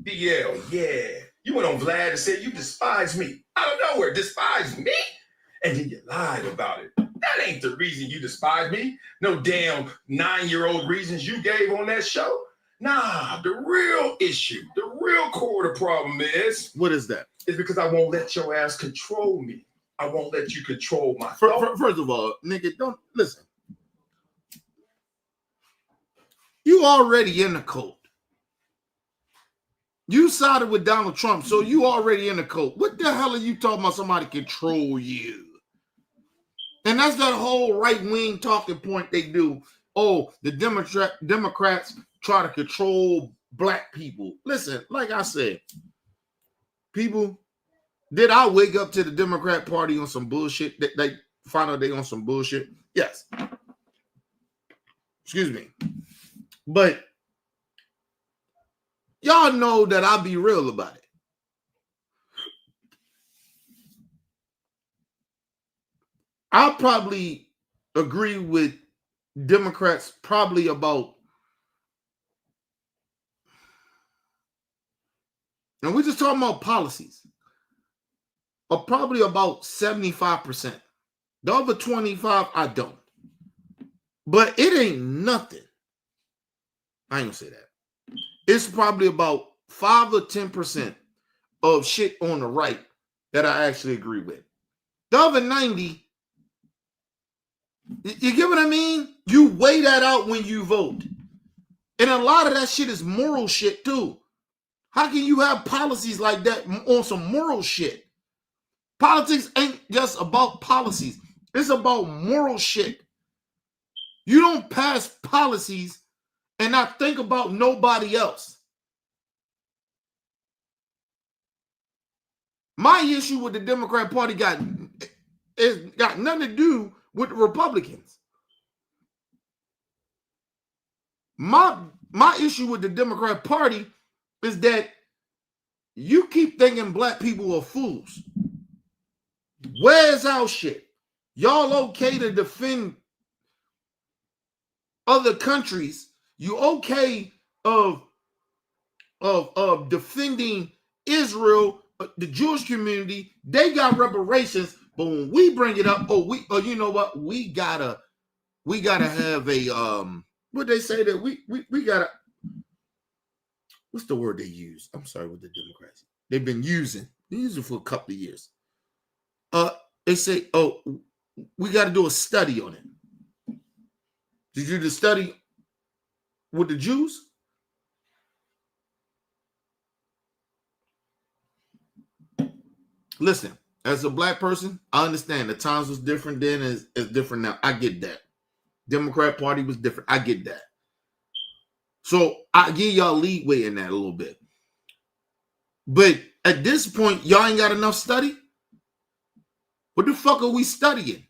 DL, yeah. You went on Vlad and said you despise me. Out of nowhere, despise me? And then you lied about it. That ain't the reason you despise me. No damn 9-year-old reasons you gave on that show. Nah, the real issue, the real core of the problem is... What is that? Is because I won't let your ass control me. I won't let you control my thought. First of all, nigga, don't listen. You already in the cult. You sided with Donald Trump, so you already in the cult. What the hell are you talking about somebody control you? And that's that whole right-wing talking point they do. Oh, the Democrats try to control black people. Listen, like I said, people, did I wake up to the Democrat Party on some bullshit? They find out they on some bullshit? Yes. Excuse me. But y'all know that I'll be real about it. I'll probably agree with Democrats probably about, and we're just talking about policies, probably about 75%. The other 25, I don't. But it ain't nothing. I ain't gonna say that. It's probably about 5 or 10% of shit on the right that I actually agree with. The other 90, you get what I mean? You weigh that out when you vote. And a lot of that shit is moral shit too. How can you have policies like that on some moral shit? Politics ain't just about policies. It's about moral shit. You don't pass policies and not think about nobody else. My issue with the Democrat Party got nothing to do with the Republicans. My issue with the Democrat Party is that you keep thinking black people are fools. Where's our shit? Y'all okay to defend other countries. You okay of defending Israel, the Jewish community. They got reparations, but when we bring it up, you know what? We gotta have a what they say that we gotta. What's the word they use? I'm sorry, with the Democrats. They've been using for a couple of years. They say, we got to do a study on it. Did you do the study with the Jews? Listen, as a black person, I understand the times was different then as different now. I get that. Democrat Party was different. I get that. So I give y'all leeway in that a little bit. But at this point, y'all ain't got enough study? What the fuck are we studying?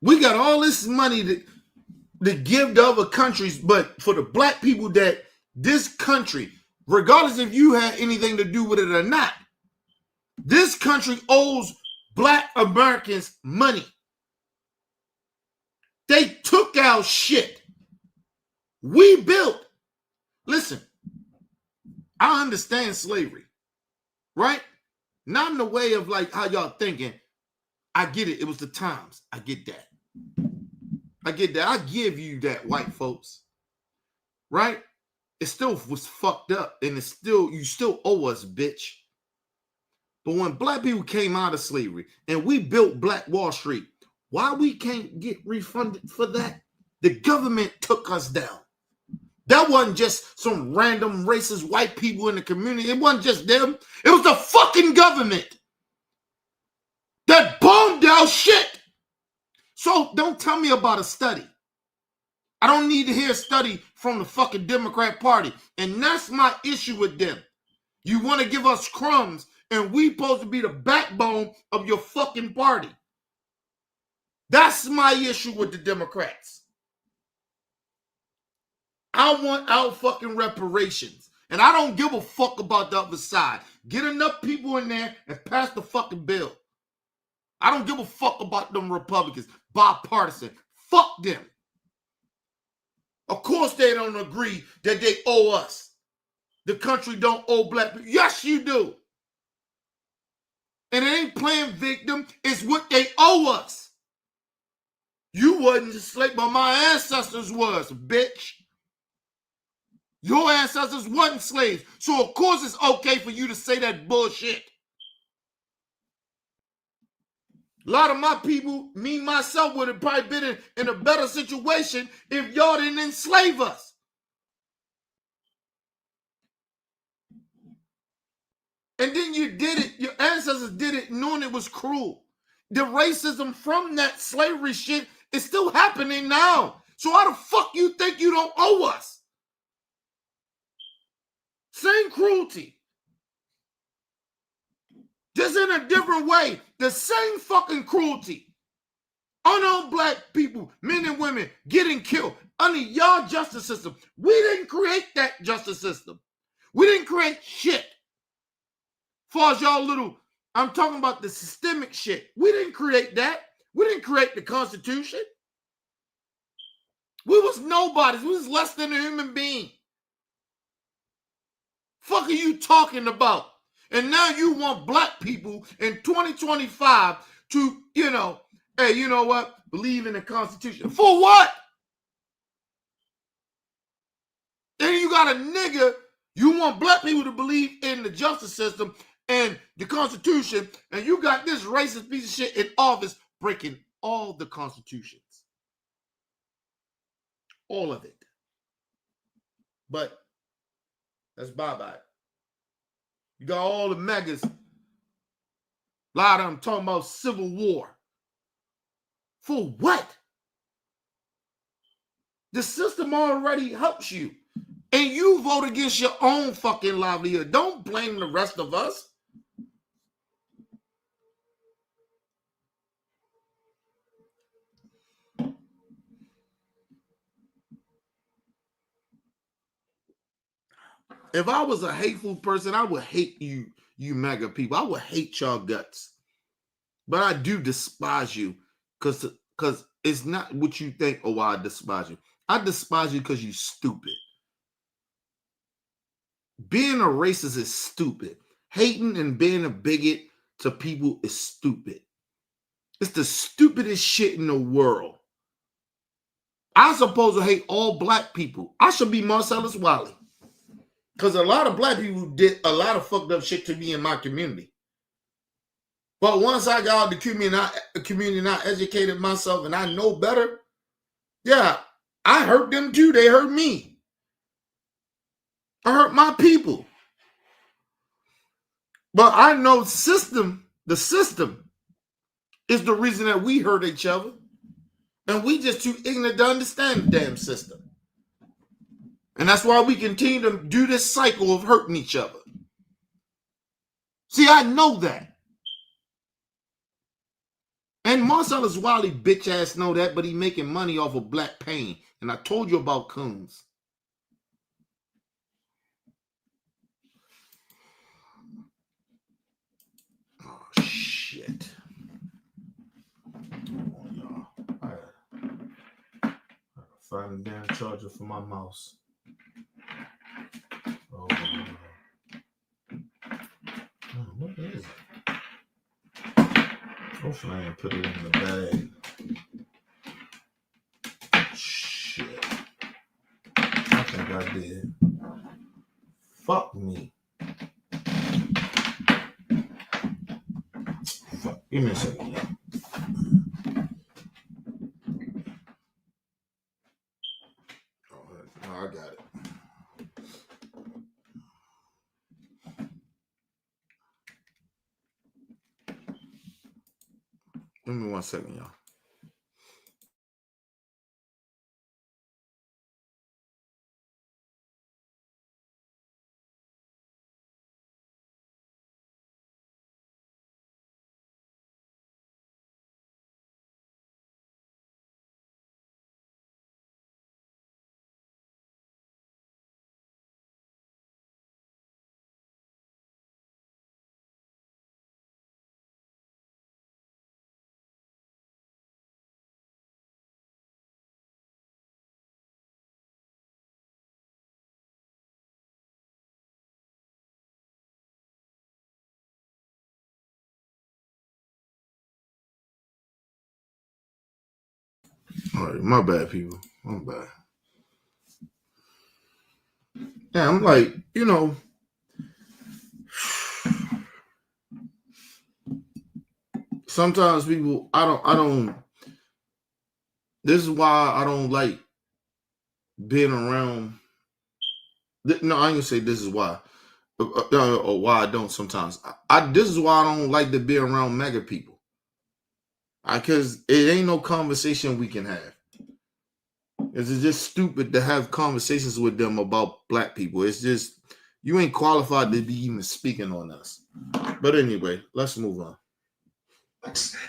We got all this money to give to other countries, but for the black people that this country, regardless if you had anything to do with it or not, this country owes black Americans money. They took our shit. We built. Listen, I understand slavery, right? Not in the way of like how y'all thinking. I get it. It was the times. I get that. I get that. I give you that, white folks. Right? It still was fucked up. And it's still, you still owe us, bitch. But when black people came out of slavery and we built Black Wall Street, why we can't get refunded for that? The government took us down. That wasn't just some random racist white people in the community. It wasn't just them. It was the fucking government that bombed our shit. So don't tell me about a study. I don't need to hear a study from the fucking Democrat Party. And that's my issue with them. You want to give us crumbs, and we supposed to be the backbone of your fucking party. That's my issue with the Democrats. I want our fucking reparations. And I don't give a fuck about the other side. Get enough people in there and pass the fucking bill. I don't give a fuck about them Republicans. Bipartisan. Fuck them. Of course they don't agree that they owe us. The country don't owe black people. Yes, you do. And it ain't playing victim. It's what they owe us. You wasn't enslaved, but my ancestors was, bitch. Your ancestors wasn't slaves. So of course it's okay for you to say that bullshit. A lot of my people, me, myself, would have probably been in a better situation if y'all didn't enslave us. And then you did it, your ancestors did it knowing it was cruel. The racism from that slavery shit is still happening now. So how the fuck you think you don't owe us? Same cruelty. Just in a different way. The same fucking cruelty. Unarmed black people, men and women, getting killed under y'all justice system. We didn't create that justice system. We didn't create shit. As far as y'all little, I'm talking about the systemic shit. We didn't create that. We didn't create the Constitution. We was nobodies. We was less than a human being. Fuck are you talking about? And now you want black people in 2025 to, hey, you know what? Believe in the Constitution. For what? Then you got a nigga, you want black people to believe in the justice system and the Constitution, and you got this racist piece of shit in office breaking all the constitutions. All of it. But that's bye-bye. You got all the megas. A lot of them talking about civil war. For what? The system already helps you. And you vote against your own fucking livelihood. Don't blame the rest of us. If I was a hateful person, I would hate you mega people. I would hate y'all guts. But I do despise you because it's not what you think, oh, I despise you. I despise you because you stupid. Being a racist is stupid. Hating and being a bigot to people is stupid. It's the stupidest shit in the world. I'm supposed to hate all black people. I should be Marcellus Wiley. Because a lot of black people did a lot of fucked up shit to me in my community. But once I got out the community and I educated myself and I know better, yeah, I hurt them too. They hurt me. I hurt my people. But I know the system is the reason that we hurt each other. And we just too ignorant to understand the damn system. And that's why we continue to do this cycle of hurting each other. See, I know that. And Marcellus Wiley bitch ass know that, but he making money off of black pain. And I told you about Coons. Oh, shit. Oh, y'all. I gotta find a damn charger for my mouse. Oh, what is it? Hopefully I didn't put it in the bag. Shit. I think I did. Fuck me. Fuck. Give me a second. Give me 1 second, y'all. All right, my bad, people. My bad. Yeah, I'm like, sometimes people, I don't. This is why I don't like being around. No, I ain't gonna say this is why, or why I don't sometimes. This is why I don't like to be around mega people. Because it ain't no conversation we can have. It's just stupid to have conversations with them about black people. It's just, you ain't qualified to be even speaking on us. But anyway, let's move on.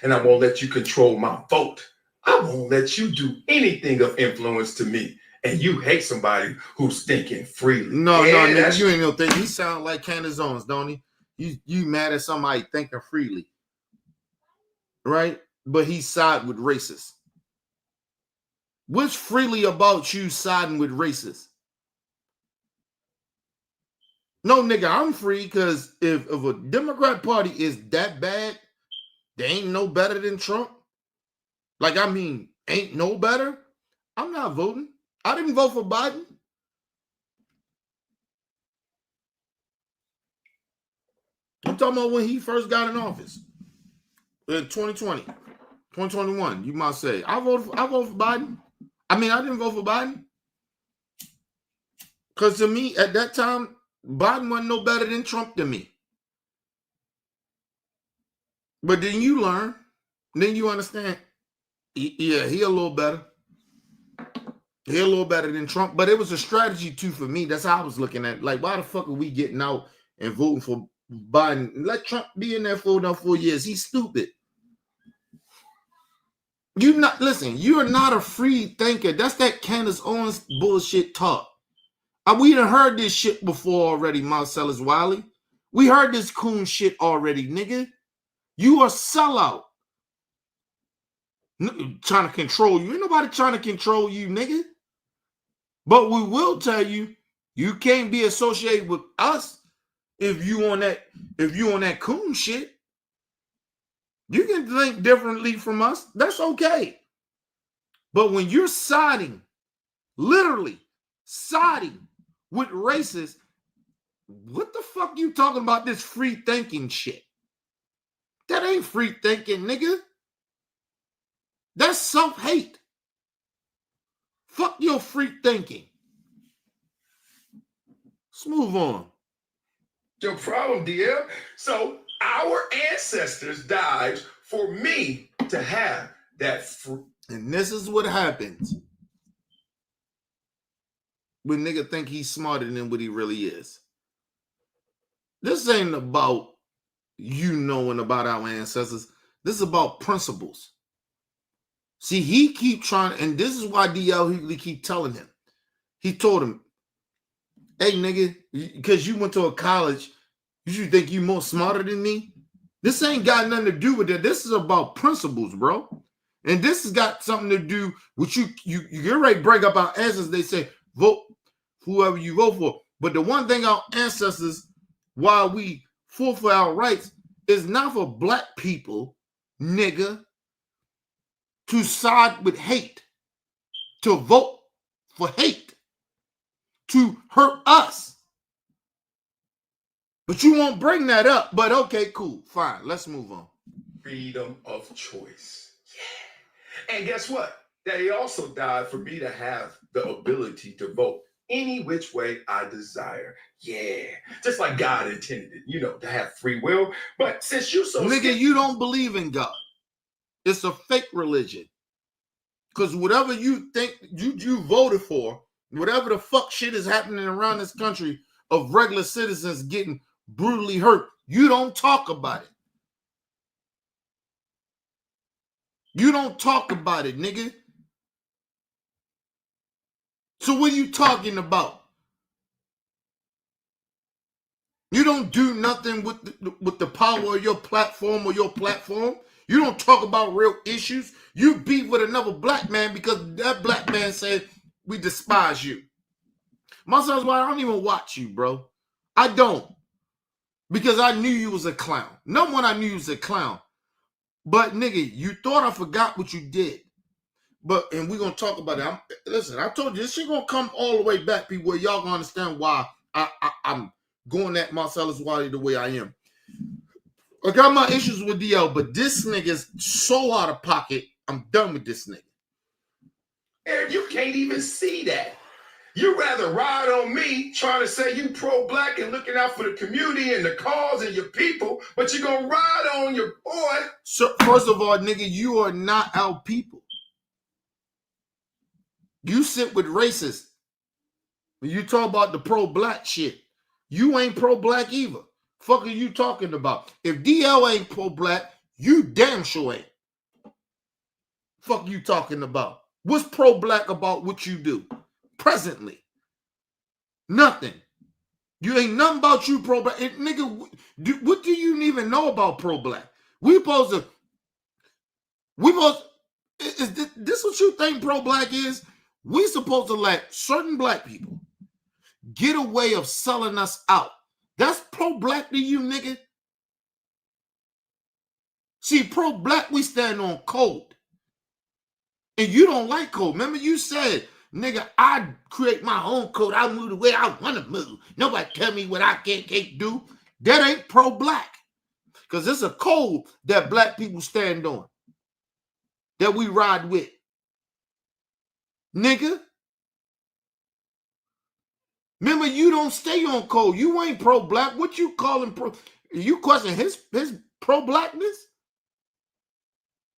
And I won't let you control my vote. I won't let you do anything of influence to me. And you hate somebody who's thinking freely. No, nigga, you ain't no thing. He sound like Candace Owens, don't he? You mad at somebody thinking freely, right? But he side with racists. What's freely about you siding with racists? No, nigga, I'm free because if a Democrat Party is that bad, they ain't no better than Trump. Like, I mean, ain't no better. I'm not voting. I didn't vote for Biden. I'm talking about when he first got in office in 2020, 2021. You might say, I voted for Biden. I mean, I didn't vote for Biden. Because to me, at that time, Biden wasn't no better than Trump to me. But then you learn, then you understand. Yeah, he a little better. He a little better than Trump, but it was a strategy too for me. That's how I was looking at it. Like, why the fuck are we getting out and voting for Biden? Let Trump be in there for another 4 years. He's stupid. You are not a free thinker. That's that Candace Owens bullshit talk. We done heard this shit before already, Marcellus Wiley. We heard this coon shit already, nigga. You a sellout. Trying to control you. Ain't nobody trying to control you, nigga. But we will tell you, you can't be associated with us if you on that coon shit. You can think differently from us. That's okay. But when you're literally siding with racists, what the fuck you talking about this free thinking shit? That ain't free thinking, nigga. That's self-hate. Fuck your free thinking. Let's move on. Your problem, DL. So our ancestors died for me to have that fruit. And this is what happens when nigga think he's smarter than what he really is. This ain't about you knowing about our ancestors. This is about principles. See, he keep trying, and this is why D.L. Hughley keep telling him. He told him, hey, nigga, because you went to a college, you think you more smarter than me? This ain't got nothing to do with that. This is about principles, bro. And this has got something to do with you get ready to break up our ancestors. They say, vote whoever you vote for. But the one thing our ancestors, while we fought for our rights, is not for black people, nigga, to side with hate, to vote for hate, to hurt us. But you won't bring that up. But okay, cool, fine. Let's move on. Freedom of choice. Yeah. And guess what? That he also died for me to have the ability to vote any which way I desire. Yeah. Just like God intended it, to have free will. But since you so nigga, you don't believe in God. It's a fake religion. Because whatever you think you voted for, whatever the fuck shit is happening around this country of regular citizens getting brutally hurt, you don't talk about it. You don't talk about it, nigga. So what are you talking about? You don't do nothing with the power of your platform or your platform. You don't talk about real issues. You beef with another black man because that black man said we despise you. Marcellus, why I don't even watch you, bro. I don't. Because I knew you was a clown. Number one, I knew you was a clown. But nigga, you thought I forgot what you did. And we're gonna talk about it. Listen, I told you this shit gonna come all the way back, people, where y'all gonna understand why I'm going at Marcellus Wiley the way I am. I got my issues with DL, but this nigga's so out of pocket. I'm done with this nigga. Eric, you can't even see that. You rather ride on me trying to say you pro-black and looking out for the community and the cause and your people, but you're gonna ride on your boy. So first of all, nigga, you are not our people. You sit with racists. When you talk about the pro-black shit, you ain't pro-black either. Fuck are you talking about? If DL ain't pro-black, you damn sure ain't. Fuck you talking about? What's pro-black about what you do? Presently. Nothing. You ain't nothing about you pro-black. Nigga, what do you even know about pro-black? Is this what you think pro-black is? We supposed to let certain black people get a way of selling us out. That's pro-black to you, nigga. See, pro-black, we stand on code. And you don't like code. Remember you said, nigga, I create my own code. I move the way I want to move. Nobody tell me what I can't do. That ain't pro-black. Because it's a code that black people stand on. That we ride with. Nigga. Remember, you don't stay on code. You ain't pro-black. What you calling pro? You question his pro-blackness?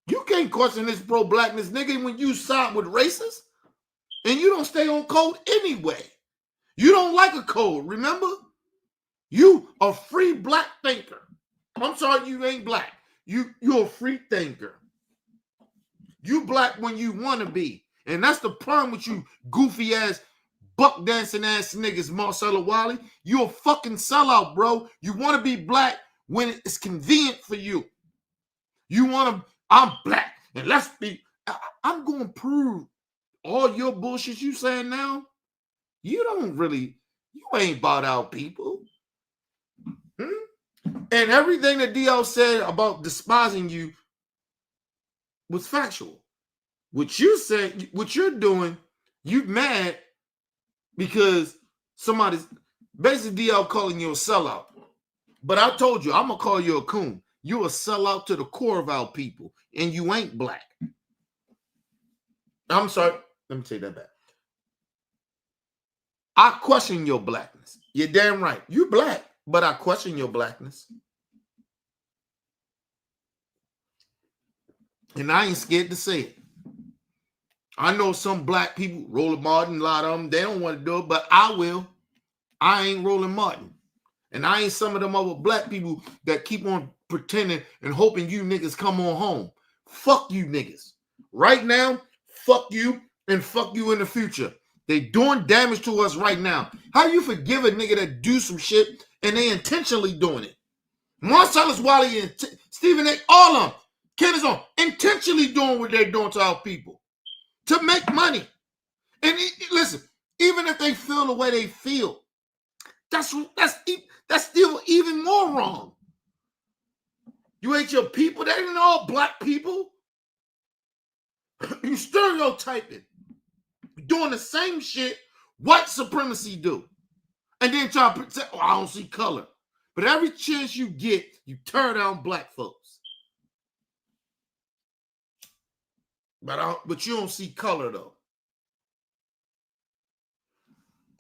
You can't question his pro-blackness, nigga, when you side with racists. And you don't stay on code anyway. You don't like a code, remember? You a free black thinker. I'm sorry you ain't black. You're a free thinker. You black when you want to be. And that's the problem with you goofy ass, buck dancing ass niggas, Marcellus Wiley. You a fucking sellout, bro. You want to be black when it's convenient for you. You want to, I'm black. And let's be, I'm going to prove all your bullshit you saying now, you ain't bought out people. And everything that DL said about despising you was factual. What you said, what you're doing, you mad because somebody's basically DL calling you a sellout. But I told you, I'm going to call you a coon. You a sellout to the core of our people, and you ain't black. I'm sorry. Let me take that back. I question your blackness. You're damn right. You black, but I question your blackness. And I ain't scared to say it. I know some black people, Roland Martin, a lot of them, they don't want to do it, but I will. I ain't Roland Martin. And I ain't some of them other black people that keep on pretending and hoping you niggas come on home. Fuck you niggas. Right now, fuck you and fuck you in the future. They doing damage to us right now. How you forgive a nigga that do some shit and they intentionally doing it? Marcellus Wiley and Stephen A., all of them, Kenneth on, intentionally doing what they're doing to our people to make money. And listen, even if they feel the way they feel, that's still even more wrong. You hate your people. They ain't all black people. You stereotyping. Doing the same shit white supremacy do. And then try to pretend, oh, I don't see color. But every chance you get, you tear down black folks. But you don't see color, though.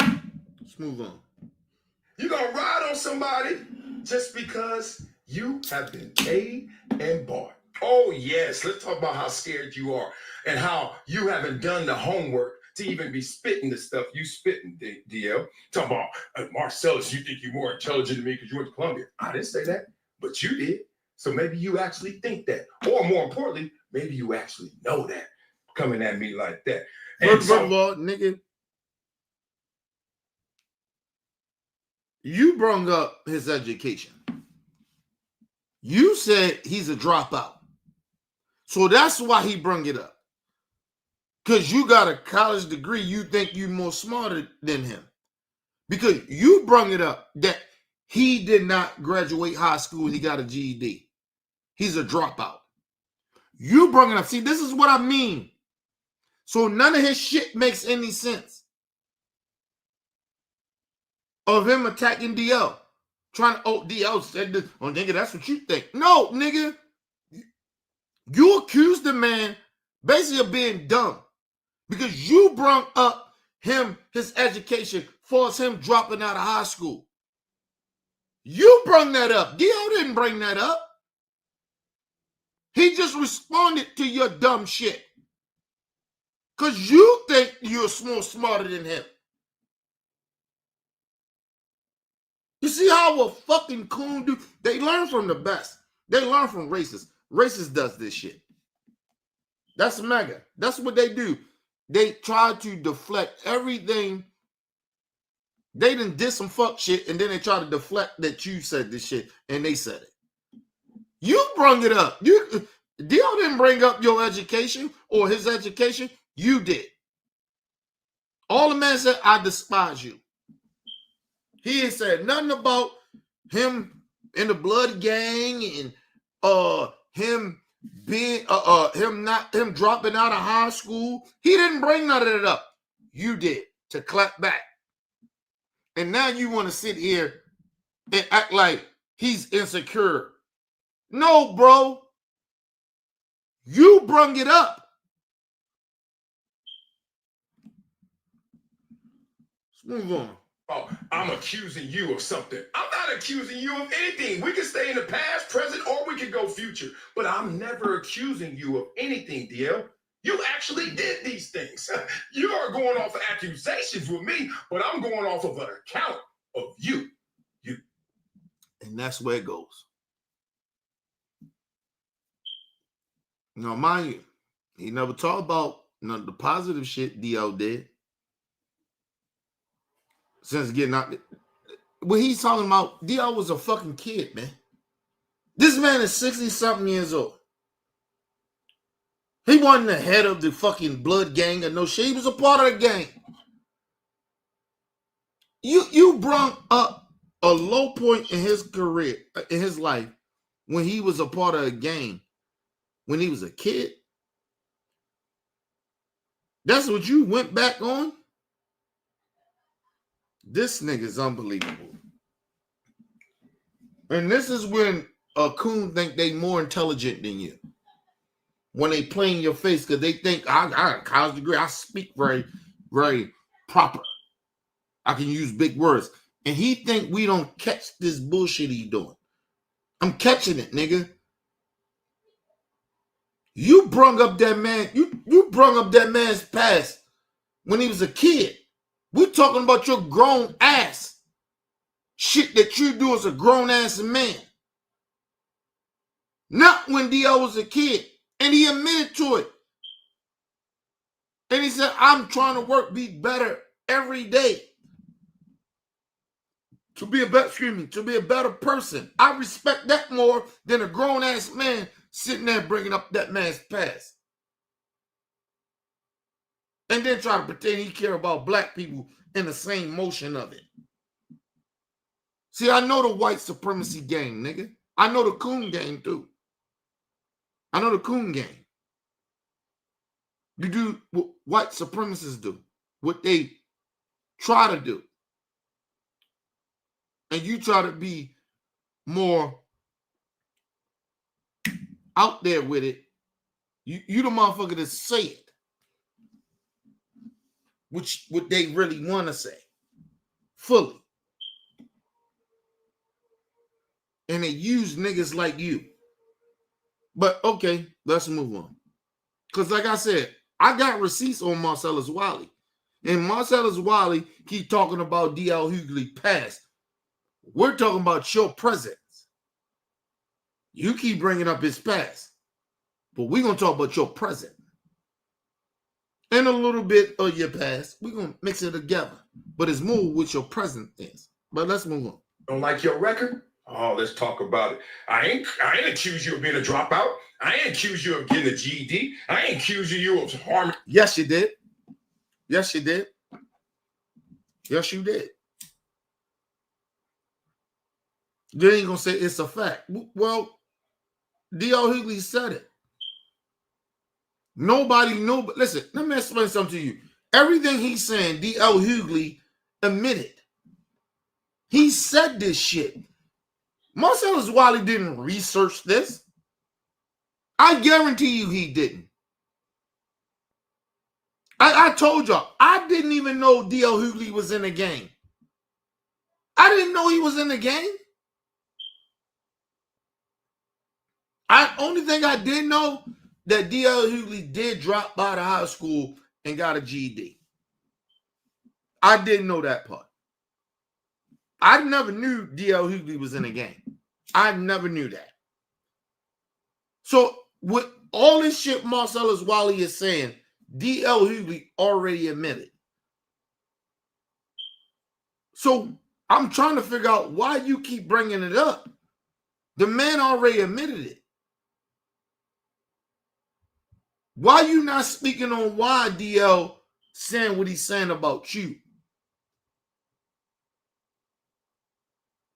Let's move on. You're going to ride on somebody just because you have been paid and bought. Oh, yes. Let's talk about how scared you are and how you haven't done the homework to even be spitting the stuff you spitting, DL. Talking about, Marcellus, you think you're more intelligent than me because you went to Columbia. I didn't say that, but you did. So maybe you actually think that. Or more importantly, maybe you actually know that coming at me like that. First of all, nigga, you brought up his education. You said he's a dropout. So that's why he brung it up. Because you got a college degree, you think you're more smarter than him. Because you brung it up that he did not graduate high school, he got a GED. He's a dropout. You brung it up. See, this is what I mean. So none of his shit makes any sense. Of him attacking DL. Trying to, DL said this. Oh, nigga, that's what you think. No, nigga. You accused the man basically of being dumb. Because you brought up him, his education, for him dropping out of high school. You brought that up. DL didn't bring that up. He just responded to your dumb shit. Because you think you're more smarter than him. You see how a fucking coon do? They learn from the best. They learn from racists. Racist does this shit. That's mega. That's what they do. They try to deflect everything. They done did some fuck shit, and then they try to deflect that you said this shit, and they said it. You brung it up. Dio didn't bring up your education or his education. You did. All the man said, I despise you. He ain't said nothing about him in the blood gang and him being him dropping out of high school. He didn't bring none of that up. You did, to clap back. And now you want to sit here and act like he's insecure. No, bro. You brung it up. Let's move on. Oh, I'm accusing you of something. I'm not accusing you of anything. We can stay in the past, present, or we can go future. But I'm never accusing you of anything, DL. You actually did these things. You are going off of accusations with me, but I'm going off of an account of you. And that's where it goes. Now, mind you, he never talked about none of the positive shit DL did. Since getting out, what he's talking about, DL was a fucking kid, man. This man is 60-something years old. He wasn't the head of the fucking blood gang or no shit. He was a part of the gang. You brought up a low point in his career, in his life, when he was a part of a gang, when he was a kid. That's what you went back on? This nigga's unbelievable. And this is when a coon think they more intelligent than you. When they play in your face because they think, I got a college degree. I speak very, very proper. I can use big words. And he think we don't catch this bullshit he doing. I'm catching it, nigga. You brung up that man. You brung up that man's past when he was a kid. We're talking about your grown ass. Shit that you do as a grown ass man. Not when DL was a kid. And he admitted to it. And he said, I'm trying to be better every day. To be a better person. I respect that more than a grown ass man sitting there bringing up that man's past. And then try to pretend he care about black people in the same motion of it. See, I know the white supremacy gang, nigga. I know the coon gang too. I know the coon gang. You do what white supremacists do. What they try to do. And you try to be more out there with it. You the motherfucker that say it. Which what they really want to say. Fully. And they use niggas like you. But okay, let's move on. Because like I said, I got receipts on Marcellus Wiley. And Marcellus Wiley keep talking about D.L. Hughley past. We're talking about your presence. You keep bringing up his past. But we're going to talk about your present. And a little bit of your past. We're going to mix it together. But it's more what your present is. But let's move on. Don't like your record? Oh, let's talk about it. I ain't accuse you of being a dropout. I ain't accuse you of getting a GED. I ain't accusing you of harming. Yes, you did. Yes, you did. Yes, you did. You ain't going to say it's a fact. Well, D.L. Hughley said it. Nobody knew. But listen, let me explain something to you. Everything he's saying, D.L. Hughley admitted. He said this shit. Marcellus Wiley didn't research this. I guarantee you he didn't. I told y'all, I didn't even know D.L. Hughley was in the game. I didn't know he was in the game. Only thing I did know that D.L. Hughley did drop out of high school and got a GED. I didn't know that part. I never knew D.L. Hughley was in the game. I never knew that. So with all this shit Marcellus Wiley is saying, D.L. Hughley already admitted. So I'm trying to figure out why you keep bringing it up. The man already admitted it. Why you not speaking on why D.L. saying what he's saying about you?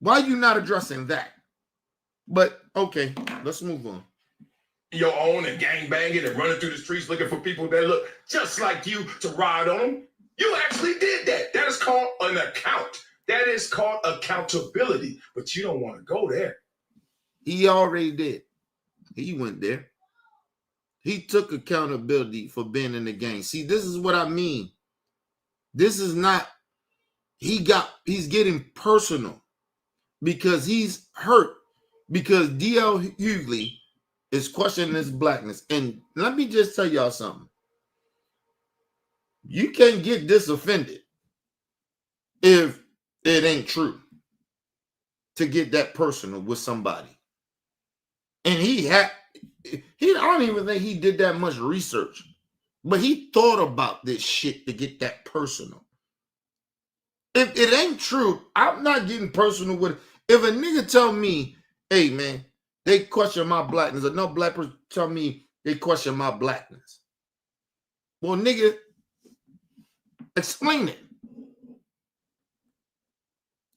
Why you not addressing that? But okay, let's move on. Your own and gang banging and running through the streets looking for people that look just like you to ride on them. You actually did that. That is called an account. That is called accountability. But you don't want to go there. He already did. He went there. He took accountability for being in the gang. See, this is what I mean. This is not, he's getting personal because he's hurt because D.L. Hughley is questioning his blackness. And let me just tell y'all something. You can't get this offended if it ain't true to get that personal with somebody. And I don't even think he did that much research, but he thought about this shit to get that personal. If it ain't true, I'm not getting personal with it. If a nigga tell me, hey man, they question my blackness, or no black person tell me they question my blackness. Well, nigga, explain it.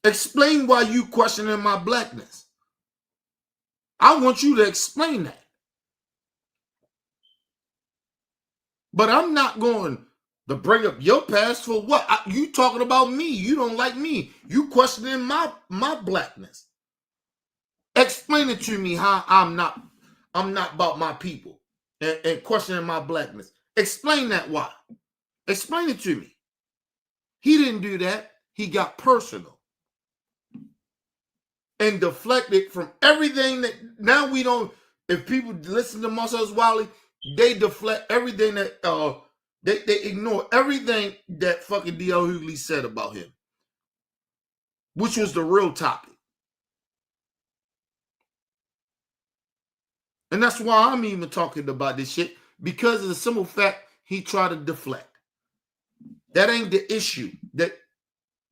Explain why you questioning my blackness. I want you to explain that. But I'm not going to bring up your past for what? You talking about me. You don't like me. You questioning my blackness. Explain it to me how I'm not about my people and questioning my blackness. Explain that why. Explain it to me. He didn't do that. He got personal and deflected from everything that now we don't. If people listen to Marcellus Wiley, they deflect everything that they ignore everything that fucking D.L. Hughley said about him, which was the real topic. And that's why I'm even talking about this shit, because of the simple fact he tried to deflect. That ain't the issue that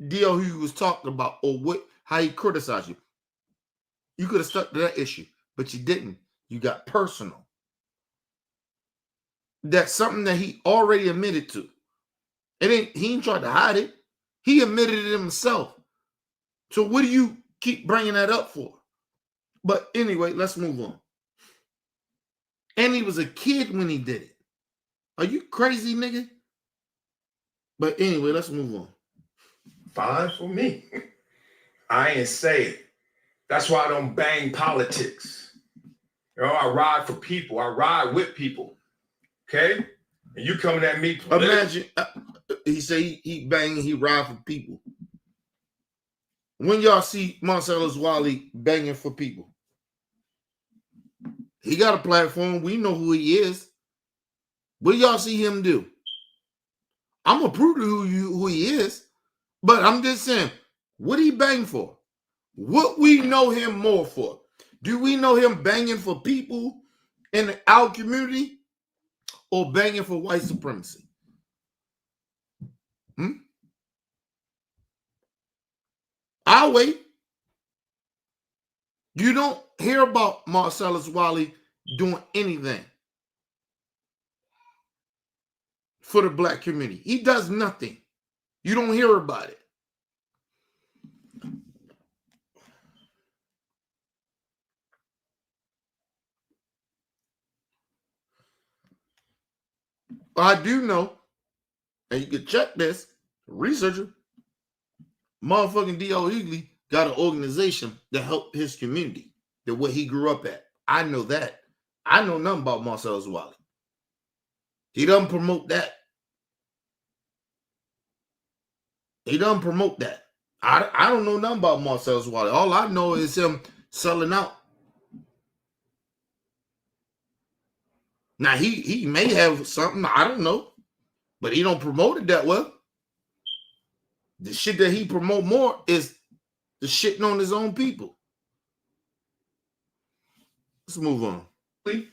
D.L. Hughley was talking about, or how he criticized you. You could have stuck to that issue, but you didn't. You got personal. That's something that he already admitted to. He ain't tried to hide it. He admitted it himself. So what do you keep bringing that up for? But anyway, let's move on. And he was a kid when he did it. Are you crazy, nigga? But anyway, let's move on. Fine for me. I ain't say it. That's why I don't bang politics. You know, I ride for people. I ride with people. Okay? And you coming at me. Imagine, he say he bang, he ride for people. When y'all see Marcellus Wiley banging for people, He got a platform. We know who he is. What do y'all see him do? I'm gonna prove to who he is, but I'm just saying, what he bang for? What we know him more for? Do we know him banging for people in our community or banging for white supremacy? I'll wait. You don't hear about Marcellus Wiley doing anything for the black community. He does nothing. You don't hear about it. I do know, and you can check this, researcher, motherfucking D.L. Hughley got an organization to help his community, that what he grew up at. I know that. I know nothing about Marcellus Wiley. He doesn't promote that. He doesn't promote that. I don't know nothing about Marcellus Wiley. All I know is him selling out. Now, he may have something, I don't know, but he don't promote it that well. The shit that he promote more is the shitting on his own people. Let's move on. You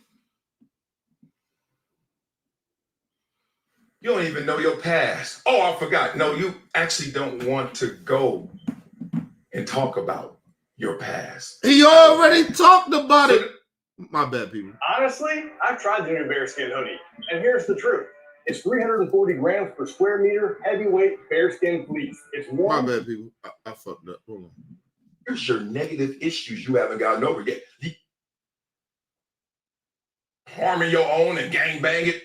don't even know your past. Oh, I forgot. No, you actually don't want to go and talk about your past. He already talked about it. My bad, people. Honestly, I've tried the new bearskin hoodie, and here's the truth. It's 340 grams per square meter, heavyweight bearskin fleece. It's warm. My bad, people. I fucked up. Hold on. Here's your negative issues you haven't gotten over yet. Harming your own and gang banging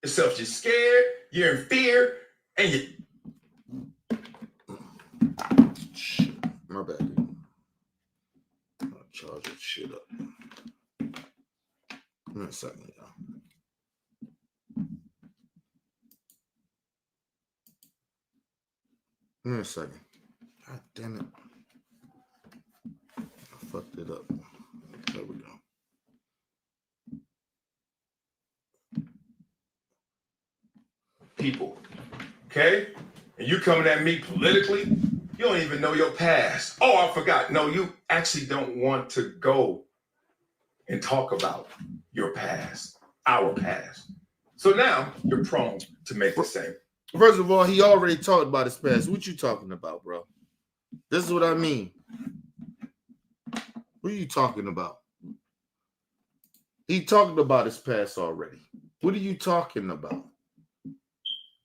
yourself. You're scared, you're in fear, and you. Shit. My bad, people. I'll charge that shit up. Give me a second, y'all. Give me a second. God damn it. I fucked it up. There we go. People, okay? And you coming at me politically, you don't even know your past. Oh, I forgot. No, you actually don't want to go and talk about your past, our past. So now you're prone to make the same. First of all, he already talked about his past. What you talking about, bro? This is what I mean. What are you talking about? He talked about his past already. What are you talking about?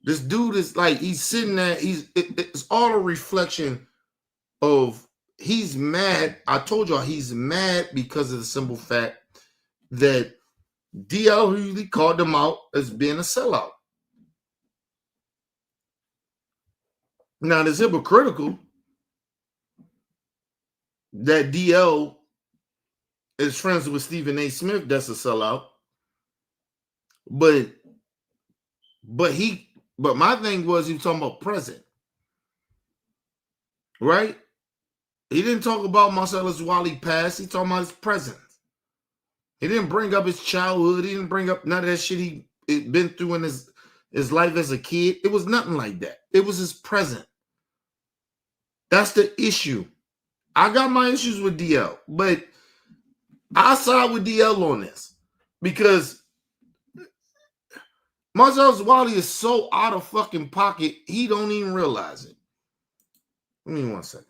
This dude is like, he's sitting there, it's all a reflection of, he's mad. I told y'all he's mad because of the simple fact that D.L. Hughley called him out as being a sellout. Now, it's hypocritical that D.L. is friends with Stephen A. Smith, that's a sellout. But my thing was, he was talking about present. Right? He didn't talk about Marcellus Wiley past. He talking about his present. He didn't bring up his childhood. He didn't bring up none of that shit he been through in his life as a kid. It was nothing like that. It was his present. That's the issue. I got my issues with DL, but I side with DL on this because Marcellus Wiley is so out of fucking pocket, he don't even realize it. Give me 1 second.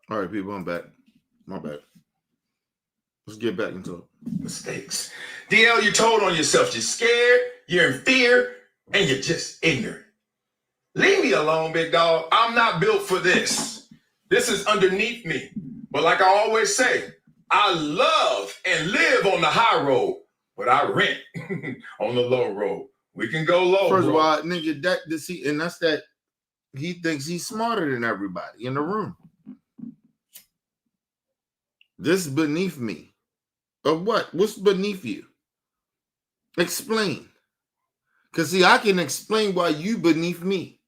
All right, people, I'm back. My bad. Let's get back into it. Mistakes. DL, you told on yourself. You're scared, you're in fear, and you're just ignorant. Leave me alone, big dog. I'm not built for this. This is underneath me. But like I always say, I love and live on the high road, but I rent on the low road. We can go low. First bro. of all, nigga, that's that he thinks he's smarter than everybody in the room. This is beneath me. Of what? What's beneath you? Explain. Because, see, I can explain why you beneath me.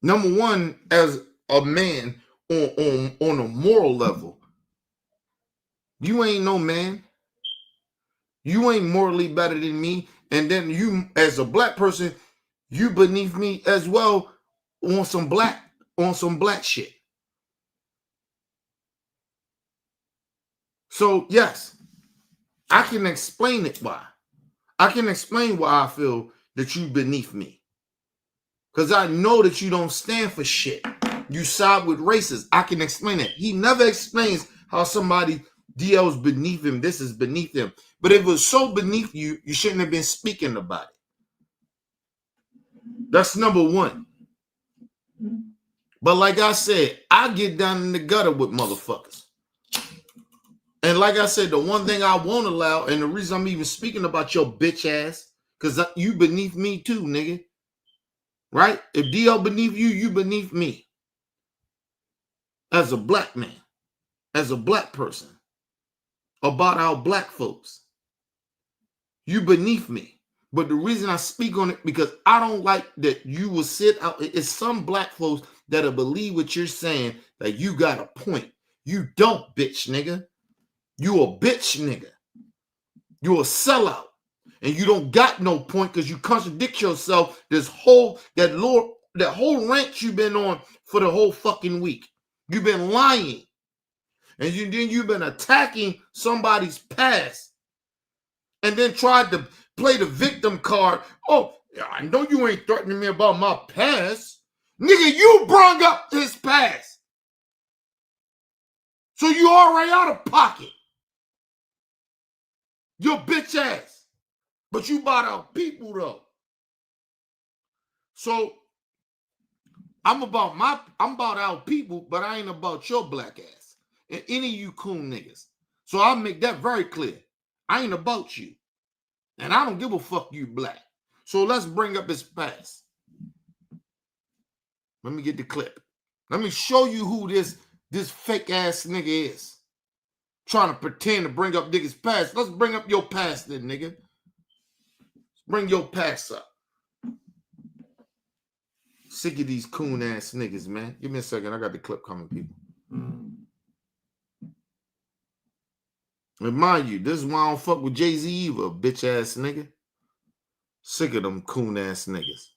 Number one, as a man on a moral level, you ain't no man. You ain't morally better than me. And then you, as a black person, you beneath me as well on some black shit. So, yes, I can explain it why. I can explain why I feel that you beneath me. Because I know that you don't stand for shit. You side with racists. I can explain it. He never explains how somebody DL's beneath him. This is beneath him. But if it was so beneath you, you shouldn't have been speaking about it. That's number one. But like I said, I get down in the gutter with motherfuckers. And like I said, the one thing I won't allow, and the reason I'm even speaking about your bitch ass, because you beneath me too, nigga. Right? If DL beneath you, you beneath me. As a black man, as a black person, about our black folks. You beneath me. But the reason I speak on it, because I don't like that you will sit out. It's some black folks that'll believe what you're saying, that you got a point. You don't, bitch nigga. You a bitch nigga. You a sellout. And you don't got no point because you contradict yourself that whole rant you've been on for the whole fucking week. You've been lying. And then you've been attacking somebody's past. And then tried to play the victim card. Oh, I know you ain't threatening me about my past. Nigga, you brought up his past. So you already out of pocket. Your bitch ass. But you bought out people though. So I'm about our people, but I ain't about your black ass. And any of you coon niggas. So I'll make that very clear. I ain't about you. And I don't give a fuck you black. So let's bring up his past. Let me get the clip. Let me show you who this fake ass nigga is. Trying to pretend to bring up niggas' past. Let's bring up your past then, nigga. Bring your past up. Sick of these coon ass niggas, man. Give me a second. I got the clip coming, people. Remind you, this is why I don't fuck with Jay-Z either, bitch ass nigga. Sick of them coon ass niggas.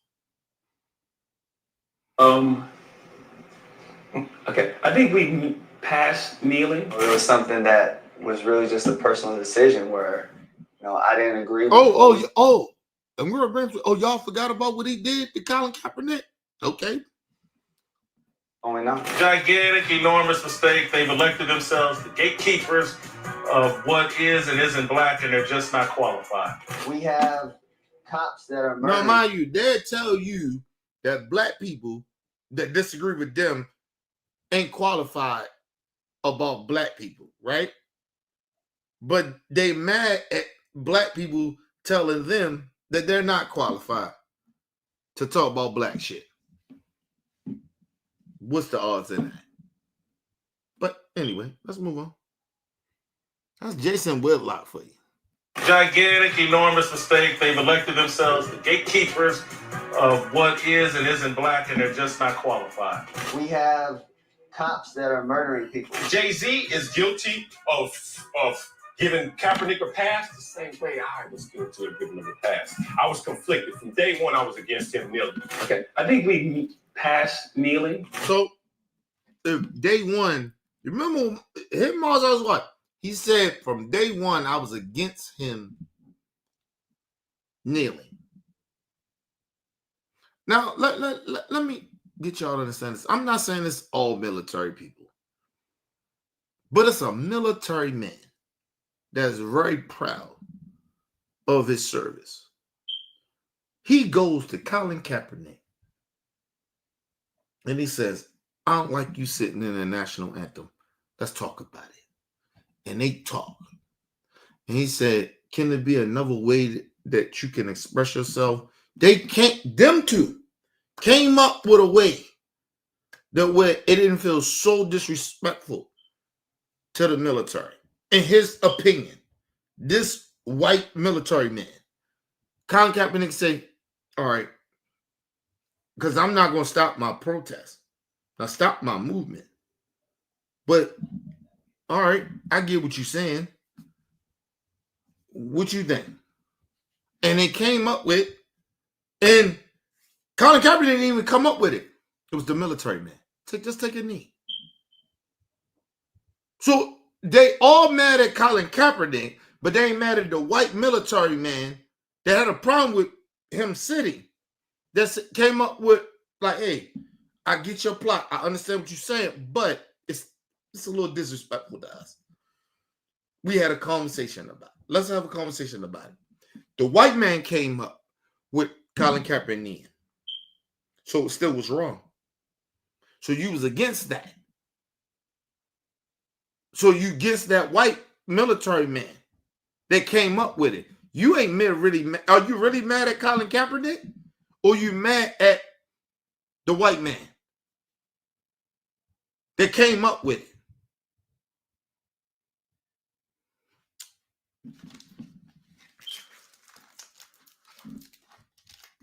Okay. I think we passed kneeling. It was something that was really just a personal decision where, I didn't agree with. And we're agreeing. Y'all forgot about what he did to Colin Kaepernick? Okay. Only now. Gigantic, enormous mistake. They've elected themselves the gatekeepers of what is and isn't black, and they're just not qualified. We have cops that are murdering. Now, mind you, they tell you that black people that disagree with them ain't qualified about black people, right? But they mad at black people telling them that they're not qualified to talk about black shit. What's the odds in that? But anyway, let's move on. That's Jason Whitlock for you. Gigantic, enormous mistake. They've elected themselves the gatekeepers of what is and isn't black, and they're just not qualified. We have cops that are murdering people. Jay-Z is guilty of giving Kaepernick a pass the same way I was guilty of giving him a pass. I was conflicted. From day one, I was against him kneeling. Okay. I think we passed kneeling. So, if day one, you remember him, was what? He said from day one, I was against him kneeling. Now, let me get y'all to understand this. I'm not saying it's all military people, but it's a military man that's very proud of his service. He goes to Colin Kaepernick and he says, I don't like you sitting in the national anthem. Let's talk about it. And they talk. And he said, can there be another way that you can express yourself? Them two came up with a way that where it didn't feel so disrespectful to the military. In his opinion, this white military man, Colin Kaepernick said, all right, because I'm not going to stop my protest. Now stop my movement. But, all right, I get what you're saying. What you think? And they came up with, and Colin Kaepernick didn't even come up with it. It was the military man. Just take a knee. So they all mad at Colin Kaepernick, but they ain't mad at the white military man that had a problem with him sitting. That came up with, like, hey, I get your plot. I understand what you're saying, but it's a little disrespectful to us. We had a conversation about it. Let's have a conversation about it. The white man came up with Colin Kaepernick. So it still was wrong. So you was against that. So you against that white military man that came up with it. You ain't really mad. Are you really mad at Colin Kaepernick? Or you mad at the white man that came up with it?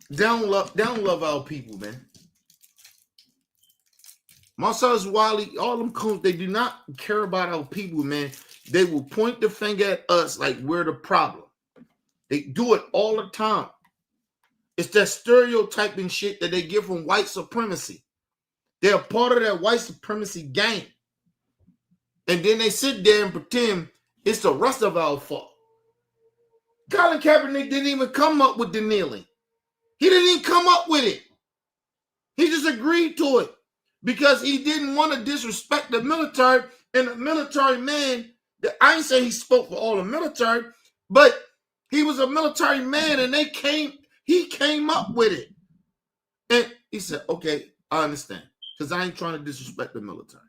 They don't love our people, man. Marcellus, Wiley, all them coons, they do not care about our people, man. They will point the finger at us like we're the problem. They do it all the time. It's that stereotyping shit that they get from white supremacy. They're part of that white supremacy gang. And then they sit there and pretend it's the rest of our fault. Colin Kaepernick didn't even come up with the kneeling. He didn't even come up with it. He just agreed to it because he didn't want to disrespect the military. And the military man, I ain't saying he spoke for all the military, but he was a military man and he came up with it. And he said, okay, I understand. Because I ain't trying to disrespect the military.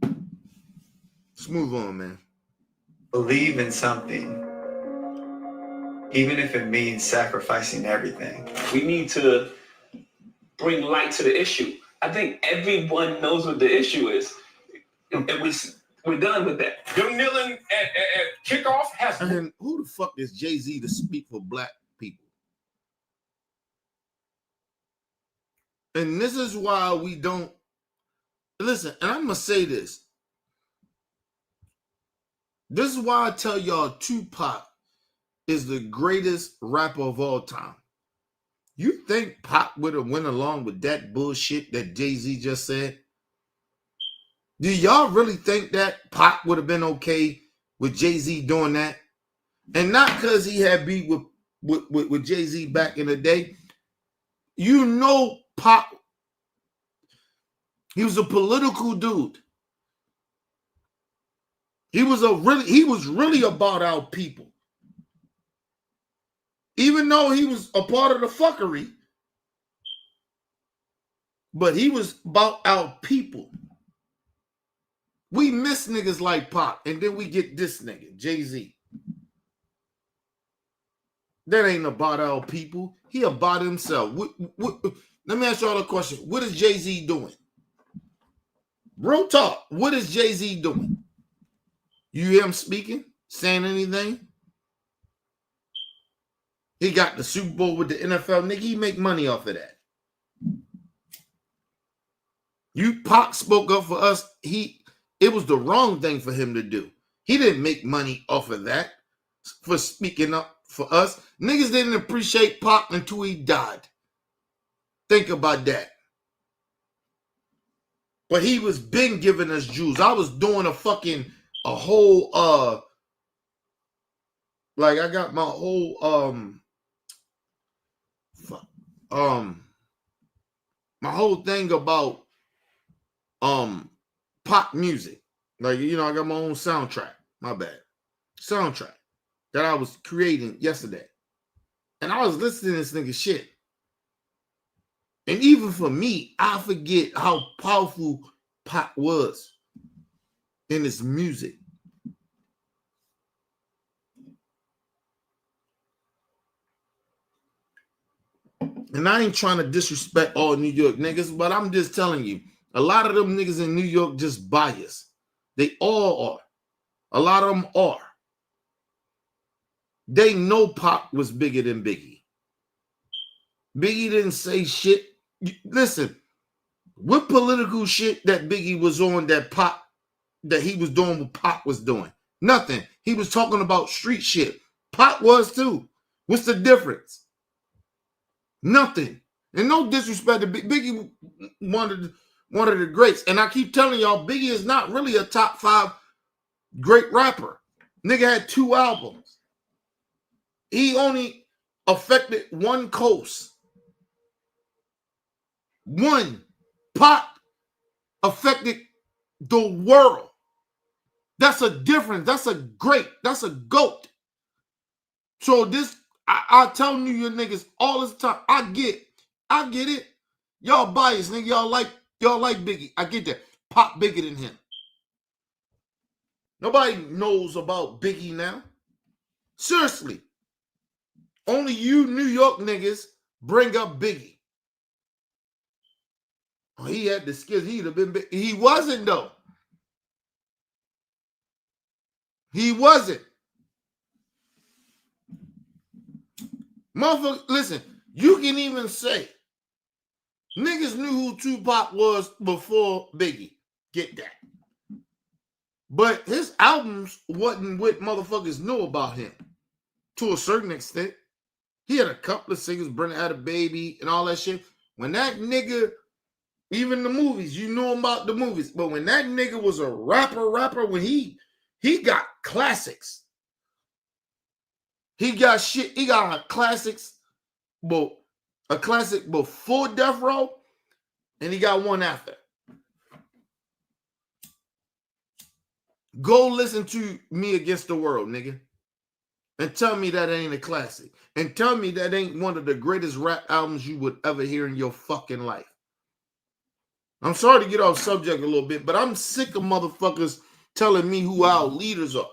Let's move on, man. Believe in something, even if it means sacrificing everything. We need to bring light to the issue. I think everyone knows what the issue is. And we're done with that. Them kneeling at kickoff has. And who the fuck is Jay-Z to speak for black people? And this is why we don't listen. And I'm gonna say this. This is why I tell y'all Tupac is the greatest rapper of all time. You think Pac would have went along with that bullshit that Jay-Z just said? Do y'all really think that Pac would have been okay with Jay-Z doing that? And not because he had beef with Jay-Z back in the day. You know Pac, he was a political dude. He was really about our people. Even though he was a part of the fuckery, but he was about our people. We miss niggas like Pac, and then we get this nigga, Jay-Z. That ain't about our people. He about himself. Let me ask y'all a question. What is Jay-Z doing? Real talk. What is Jay-Z doing? You hear him speaking? Saying anything? He got the Super Bowl with the NFL. Nigga, he make money off of that. Pac spoke up for us. It was the wrong thing for him to do. He didn't make money off of that for speaking up for us. Niggas didn't appreciate Pac until he died. Think about that. But he was been giving us Jews. I was doing a whole like I got my whole my whole thing about pop music. Like, you know, I got my own soundtrack. My bad. Soundtrack that I was creating yesterday. And I was listening to this nigga shit. And even for me, I forget how powerful pop was in its music. And I ain't trying to disrespect all New York niggas, but I'm just telling you, a lot of them niggas in New York just biased. They all are. A lot of them are. They know Pop was bigger than Biggie. Biggie didn't say shit. Listen, what political shit that Biggie was on that he was doing what Pop was doing? Nothing. He was talking about street shit. Pop was too. What's the difference? Nothing. And no disrespect to Biggie, one of the greats. And I keep telling y'all, Biggie is not really a top 5 great rapper. Nigga had 2 albums. He only affected one coast. One. Pop affected the world. That's a difference. That's a great. That's a GOAT. So this, I tell New York niggas all this time. I get it. Y'all biased, nigga. Y'all like Biggie. I get that. Pop bigger than him. Nobody knows about Biggie now. Seriously. Only you New York niggas bring up Biggie. Oh, he had the skills. He'd have been big. He wasn't, though. He wasn't. Motherfucker, listen, you can even say niggas knew who Tupac was before Biggie. Get that. But his albums wasn't what motherfuckers knew about him. To a certain extent. He had a couple of singles, Brenda Had a Baby and all that shit. When that nigga, even the movies, you know about the movies, but when that nigga was a rapper, when he got classics. He got shit. He got a classic before Death Row, and he got one after. Go listen to Me Against the World, nigga, and tell me that ain't a classic, and tell me that ain't one of the greatest rap albums you would ever hear in your fucking life. I'm sorry to get off subject a little bit, but I'm sick of motherfuckers telling me who our leaders are.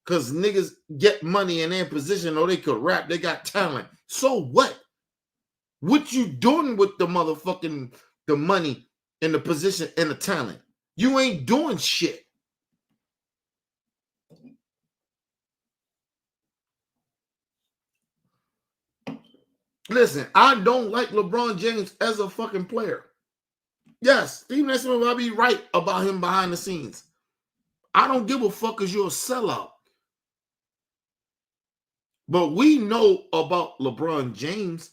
Because niggas get money in their position or they could rap. They got talent. So what? What you doing with the motherfucking, the money and the position and the talent? You ain't doing shit. Listen, I don't like LeBron James as a fucking player. Yes, Steve Nash will be right about him behind the scenes. I don't give a fuck because you're a sellout. But we know about LeBron James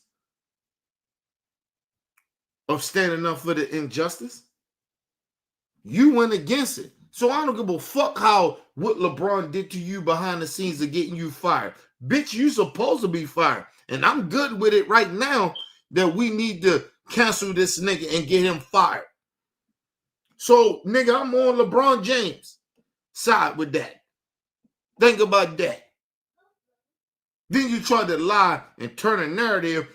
of standing up for the injustice. You went against it. So I don't give a fuck what LeBron did to you behind the scenes of getting you fired. Bitch, you supposed to be fired. And I'm good with it right now that we need to cancel this nigga and get him fired. So, nigga, I'm on LeBron James side with that. Think about that. Then you try to lie and turn a narrative.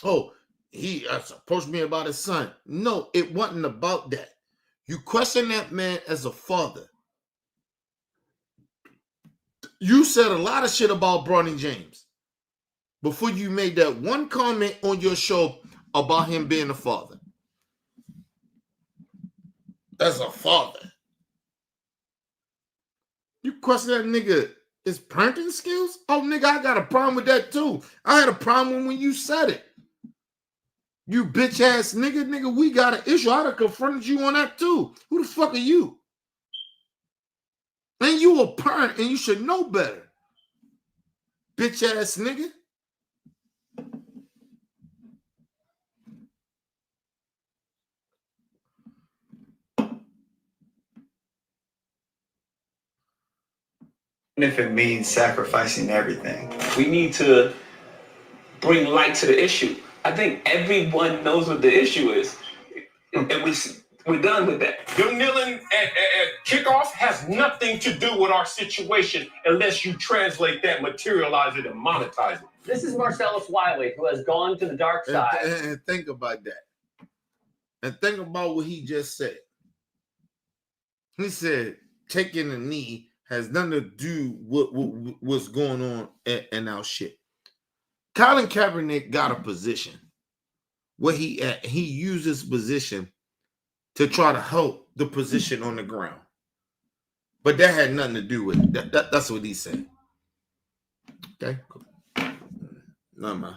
Oh, he approached me about his son. No, it wasn't about that. You question that man as a father. You said a lot of shit about Bronny James before you made that one comment on your show about him being a father. As a father. You question that nigga his parenting skills? Oh, nigga, I got a problem with that too. I had a problem when you said it. You bitch ass nigga. Nigga, we got an issue. I'd have confronted you on that too. Who the fuck are you? And you a parent and you should know better. Bitch ass nigga. If it means sacrificing everything. We need to bring light to the issue. I think everyone knows what the issue is, and we're done with that. Them kneeling at kickoff has nothing to do with our situation unless you translate that, materialize it, and monetize it. This is Marcellus Wiley, who has gone to the dark side. And think about that. And think about what he just said. He said taking a knee has nothing to do with what's going on in our shit. Colin Kaepernick got a position where he used his position to try to help the position on the ground. But that had nothing to do with it. That's what he said. Okay? No, man.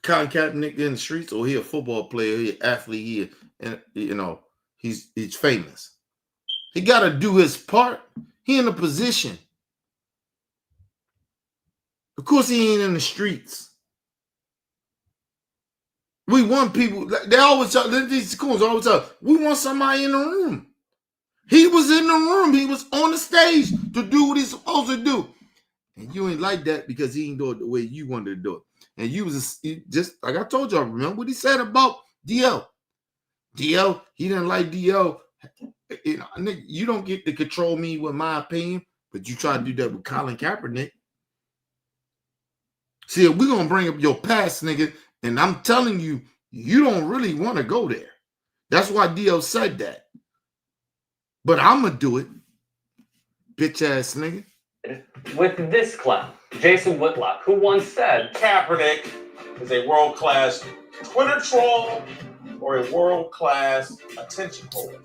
Colin Kaepernick in the streets, or he a football player, he an athlete, he's famous. He got to do his part. He in a position. Of course, he ain't in the streets. We want people. They always tell these schools always tell. We want somebody in the room. He was in the room. He was on the stage to do what he's supposed to do, and you ain't like that because he ain't do it the way you wanted to do it. And you was just like I told y'all. Remember what he said about DL? DL, he didn't like DL. You don't get to control me with my opinion, but you try to do that with Colin Kaepernick. See, we're gonna bring up your past, nigga, and I'm telling you, you don't really want to go there. That's why DL said that. But I'm gonna do it, bitch ass nigga. With this clown, Jason Whitlock, who once said, Kaepernick is a world-class Twitter troll or a world-class attention holder.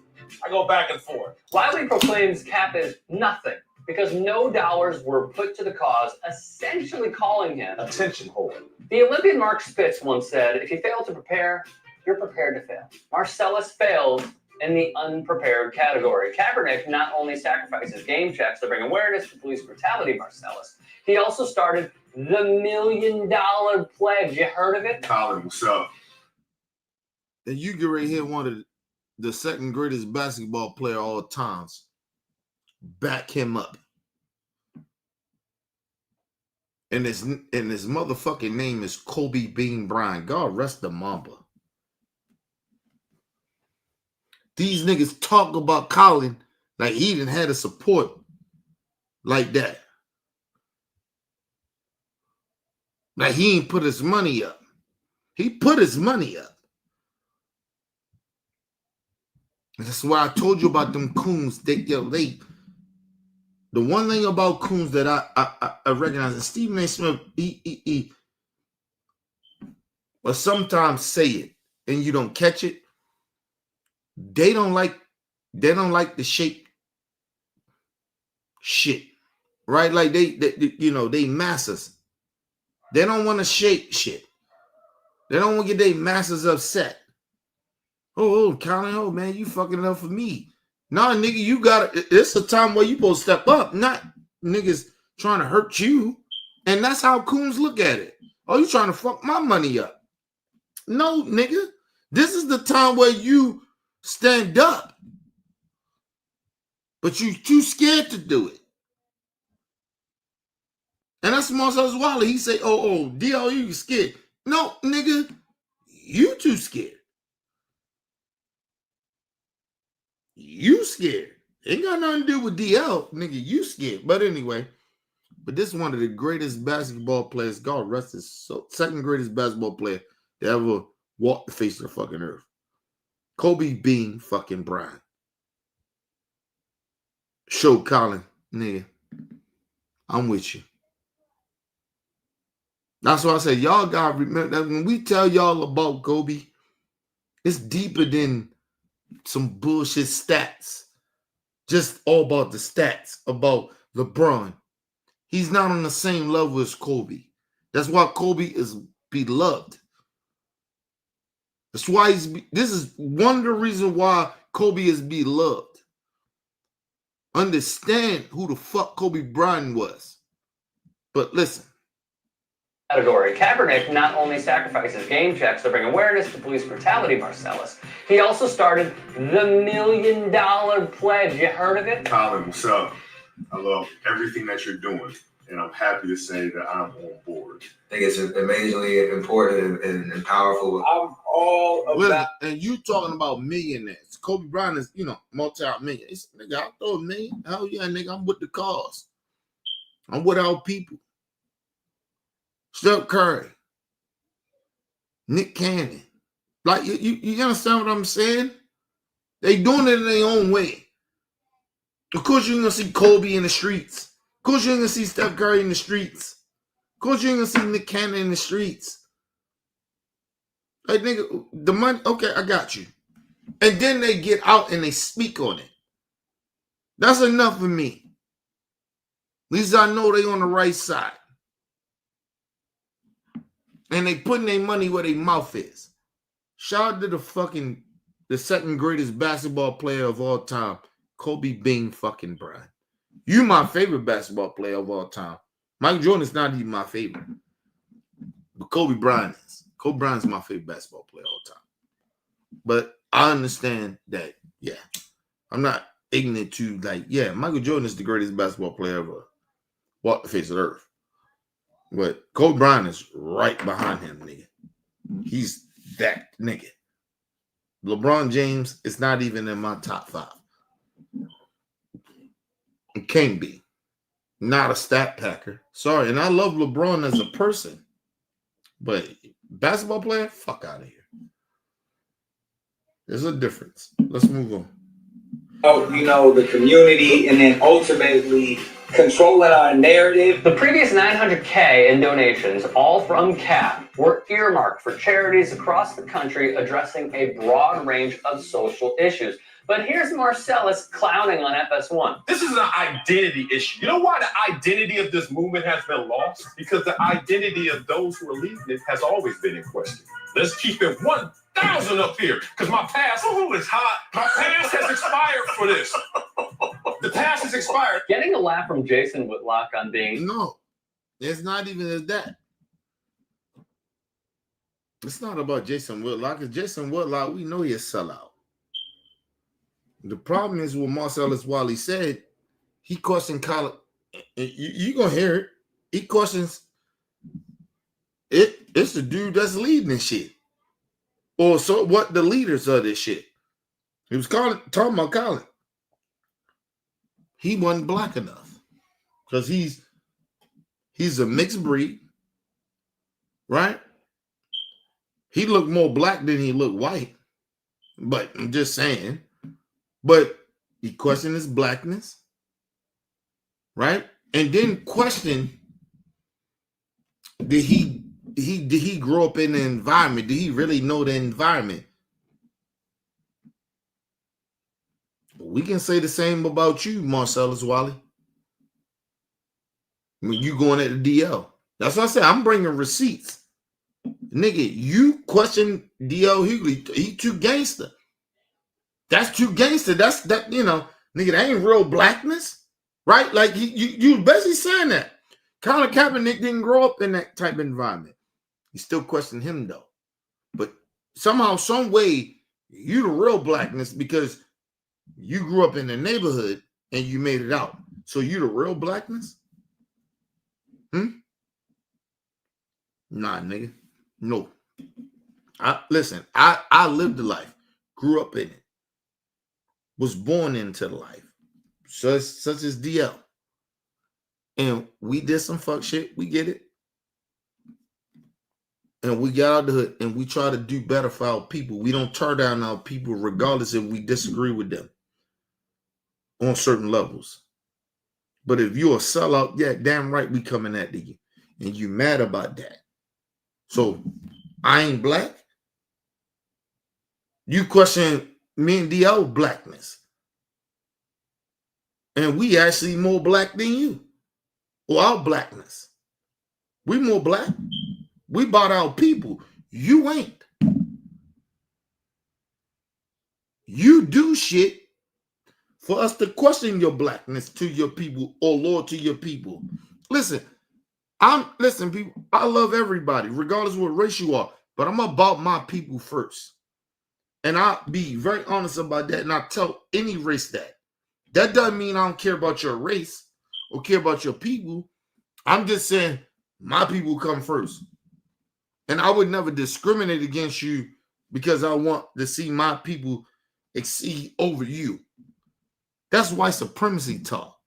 I go back and forth. Wiley proclaims Cap is nothing because no dollars were put to the cause, essentially calling him attention holder. The Olympian Mark Spitz once said, if you fail to prepare, you're prepared to fail. Marcellus failed in the unprepared category. Kaepernick not only sacrifices game checks to bring awareness to police brutality, Marcellus, he also started the $1 Million Pledge. You heard of it? Colin, what's up? And you get right here, one of the second greatest basketball player of all times. Back him up. And his motherfucking name is Kobe Bean Bryant. God rest the Mamba. These niggas talk about Colin like he didn't have the support like that. Like he ain't put his money up. He put his money up. And that's why I told you about them coons. The one thing about coons that I recognize, and Stephen A. Smith, he or sometimes say it and you don't catch it. They don't like the shake shit, right? Like they masses. They don't want to shake shit. They don't want to get their masses upset. Oh, Colin, oh man, you fucking it up for me. Nah, nigga, you got it. It's a time where you supposed to step up, not niggas trying to hurt you. And that's how coons look at it. Oh, you trying to fuck my money up? No, nigga. This is the time where you stand up, but you too scared to do it. And that's Marcellus Wiley. He say, oh, DL, you scared. No, nigga, you too scared. You scared. Ain't got nothing to do with DL, nigga, you scared. But anyway, but this is one of the greatest basketball players, God rest his soul, second greatest basketball player to ever walk the face of the fucking earth. Kobe Bean fucking Bryant. Show Colin, nigga, I'm with you. That's why I say y'all gotta remember that when we tell y'all about Kobe, it's deeper than some bullshit stats. Just all about the stats about LeBron. He's not on the same level as Kobe. That's why Kobe is beloved. That's why this is one of the reasons why Kobe is beloved. Understand who the fuck Kobe Bryant was. But listen. Category. Kaepernick not only sacrifices game checks to bring awareness to police brutality, Marcellus, he also started the $1 Million Pledge. You heard of it? Colin, what's up? I love everything that you're doing, and I'm happy to say that I'm on board. I think it's amazingly important and powerful. I'm all about. And you talking about millionaires. Kobe Bryant is, multi-million. Nigga, I'll throw $1 million. Hell yeah, nigga, I'm with the cause. I'm with our people. Steph Curry. Nick Cannon. Like, you understand what I'm saying? They doing it in their own way. Of course, you're going to see Kobe in the streets. Of course, you're going to see Steph Curry in the streets. Of course, you're going to see Nick Cannon in the streets. Like, nigga, the money, okay, I got you. And then they get out and they speak on it. That's enough for me. At least I know they on the right side. And they putting their money where their mouth is. Shout out to the second greatest basketball player of all time, Kobe Bing fucking Bryant. You my favorite basketball player of all time. Michael Jordan is not even my favorite. But Kobe Bryant is. Kobe Bryant is my favorite basketball player of all time. But I understand that, yeah. I'm not ignorant to, Michael Jordan is the greatest basketball player ever walked the face of the earth. But Kobe Bryant is right behind him, nigga. He's that nigga. LeBron James is not even in my top 5. It can't be. Not a stat packer. Sorry, and I love LeBron as a person. But basketball player, fuck out of here. There's a difference. Let's move on. The community, and then ultimately controlling our narrative. The previous $900K in donations, all from CAP, were earmarked for charities across the country addressing a broad range of social issues. But here's Marcellus clowning on FS1. This is an identity issue. You know why the identity of this movement has been lost? Because the identity of those who are leading it has always been in question. Let's keep it 1,000 up here, because my past, it's hot. My past has expired for this. The past has expired. Getting a laugh from Jason Whitlock on being... No, it's not even that. It's not about Jason Whitlock. Because Jason Whitlock, we know he's a sellout. The problem is what Marcellus Wiley said. He questioned Colin. You're going to hear it. He questions it. It's the dude that's leading this shit. Or so what the leaders of this shit. He was talking about Colin. He wasn't black enough. Because he's a mixed breed. Right? He looked more black than he looked white. But I'm just saying. But he questioned his blackness, right? And then question, did he grow up in the environment? Did he really know the environment? We can say the same about you, Marcellus Wiley. When you going at the DL. That's what I said. I'm bringing receipts. Nigga, you question DL Hughley. He too gangster. That's too gangster. Nigga, that ain't real blackness, right? Like you basically saying that. Colin Kaepernick didn't grow up in that type of environment. You still question him though. But somehow, some way, you the real blackness because you grew up in the neighborhood and you made it out. So you the real blackness? Nah, nigga. No. I lived the life, grew up in it. Was born into the life, such as DL. And we did some fuck shit. We get it. And we got out the hood and we try to do better for our people. We don't tear down our people regardless if we disagree with them on certain levels. But if you're a sellout, yeah, damn right we coming at you. And you mad about that. So I ain't black. You question me and DL blackness. And we actually more black than you. Or our blackness. We more black. We bought our people. You ain't. You do shit for us to question your blackness to your people or loyal to your people. Listen, people, I love everybody, regardless of what race you are. But I'm about my people first. And I'll be very honest about that. And I tell any race that. That doesn't mean I don't care about your race or care about your people. I'm just saying My people come first. And I would never discriminate against you because I want to see my people exceed over you. That's white supremacy talk.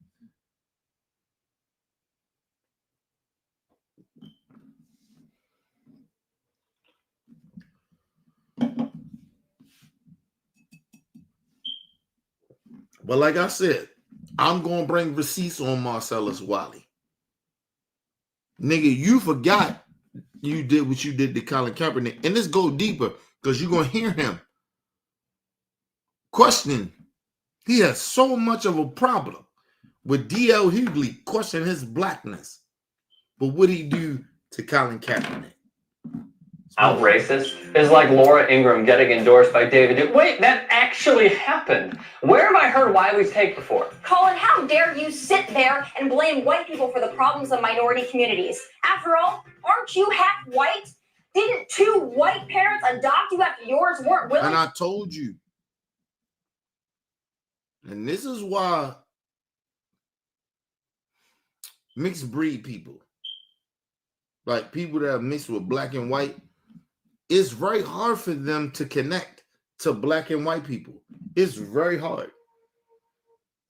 But like I said, I'm going to bring receipts on Marcellus Wiley. Nigga, you forgot you did what you did to Colin Kaepernick. And let's go deeper because you're going to hear him questioning. He has so much of a problem with D.L. Hughley questioning his blackness. But what did he do to Colin Kaepernick? Out racist is like Laura Ingraham getting endorsed by David Duke. Wait, that actually happened. Where have I heard Wiley's take before? Colin, how dare you sit there and blame white people for the problems of minority communities? After all, aren't you half white? Didn't 2 white parents adopt you after yours weren't willing? And I told you. And this is why mixed breed people, like people that are mixed with black and white, it's very hard for them to connect to black and white people. It's very hard.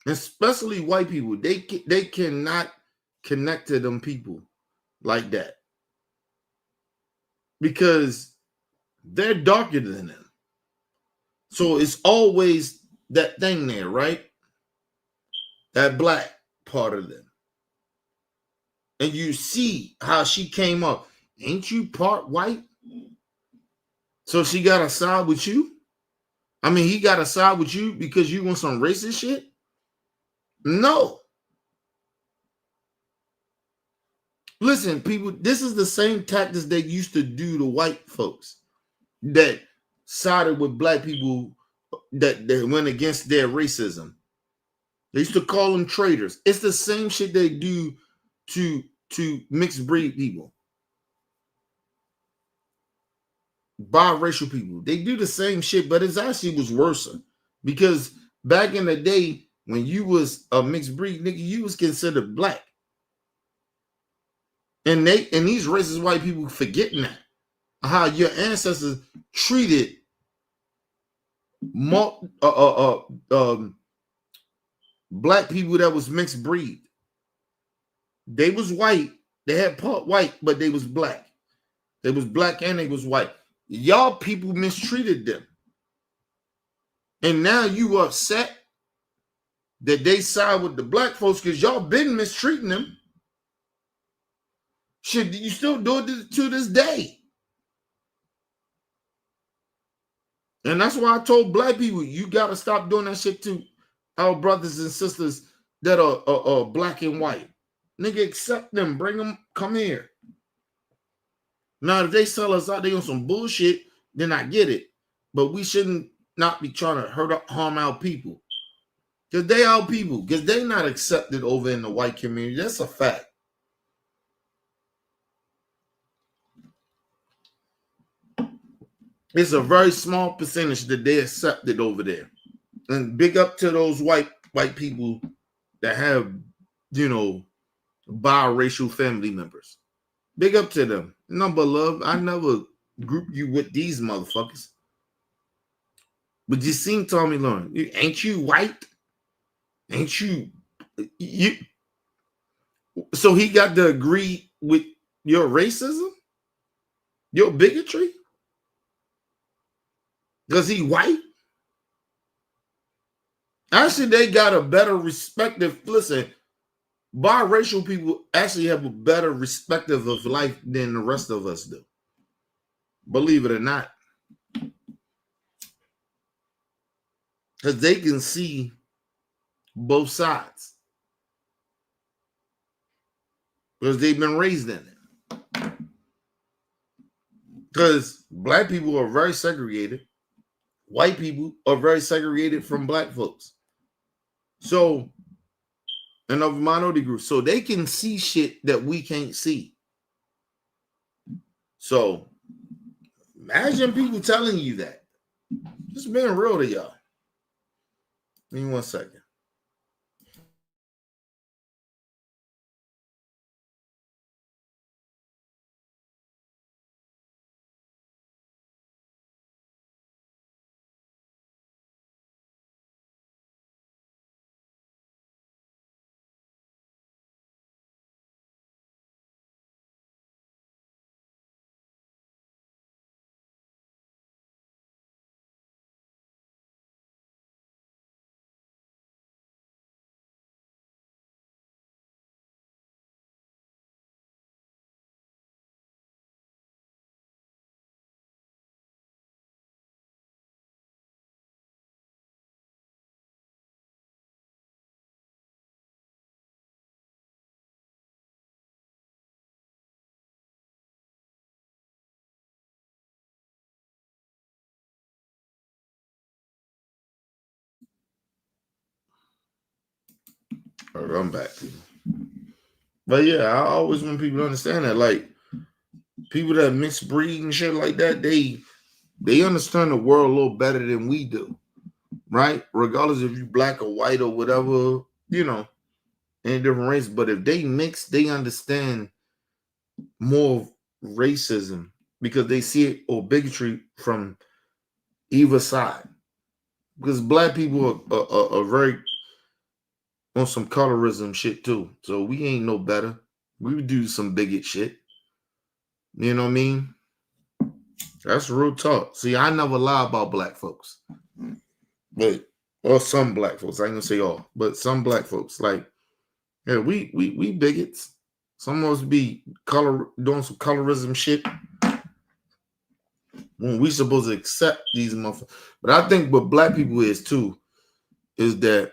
Especially white people. They cannot connect to them people like that. Because they're darker than them. So it's always that thing there, right? That black part of them. And you see how she came up. Ain't you part white? So she got to side with you? I mean, he got to side with you because you want some racist shit? No. Listen, people, this is the same tactics they used to do to white folks that sided with black people that went against their racism. They used to call them traitors. It's the same shit they do to mixed breed people. Biracial people. They do the same shit, but it actually was worse. Because back in the day, when you was a mixed breed, nigga, you was considered black. And these racist white people forgetting that. How your ancestors treated black people that was mixed breed. They was white. They had part white, but they was black. They was black and they was white. Y'all people mistreated them. And now you upset that they side with the black folks because y'all been mistreating them. Shit, you still do it to this day. And that's why I told black people, you got to stop doing that shit to our brothers and sisters that are black and white. Nigga, accept them. Bring them. Come here. Now, if they sell us out, they on some bullshit, then I get it. But we shouldn't not be trying to harm our people. Because they our people. Because they not accepted over in the white community. That's a fact. It's a very small percentage that they accepted over there. And big up to those white people that have, biracial family members. Big up to them. Number love. I never group you with these motherfuckers. But you seen Tommy Lauren. Ain't you white? Ain't you? So he got to agree with your racism? Your bigotry? Because he white? Actually, they got a better respective. Listen, biracial people actually have a better respective of life than the rest of us do. Believe it or not. Because they can see both sides. Because they've been raised in it. Because black people are very segregated. White people are very segregated from black folks. So, and of minority groups. So they can see shit that we can't see. So, imagine people telling you that. Just being real to y'all. Give me 1 second. All right, I'm back. But yeah, I always want people to understand that, like, people that mix breed and shit like that, they understand the world a little better than we do, right? Regardless if you black or white or whatever, you know, any different race. But if they mix, they understand more of racism because they see it or bigotry from either side. Because black people are very on some colorism shit too. So we ain't no better. We would do some bigot shit. You know what I mean? That's real talk. See, I never lie about black folks. But or some black folks. I ain't gonna say all, but some black folks. Like, yeah, we bigots. Some of us be doing some colorism shit when we supposed to accept these motherfuckers. But I think what black people is too is that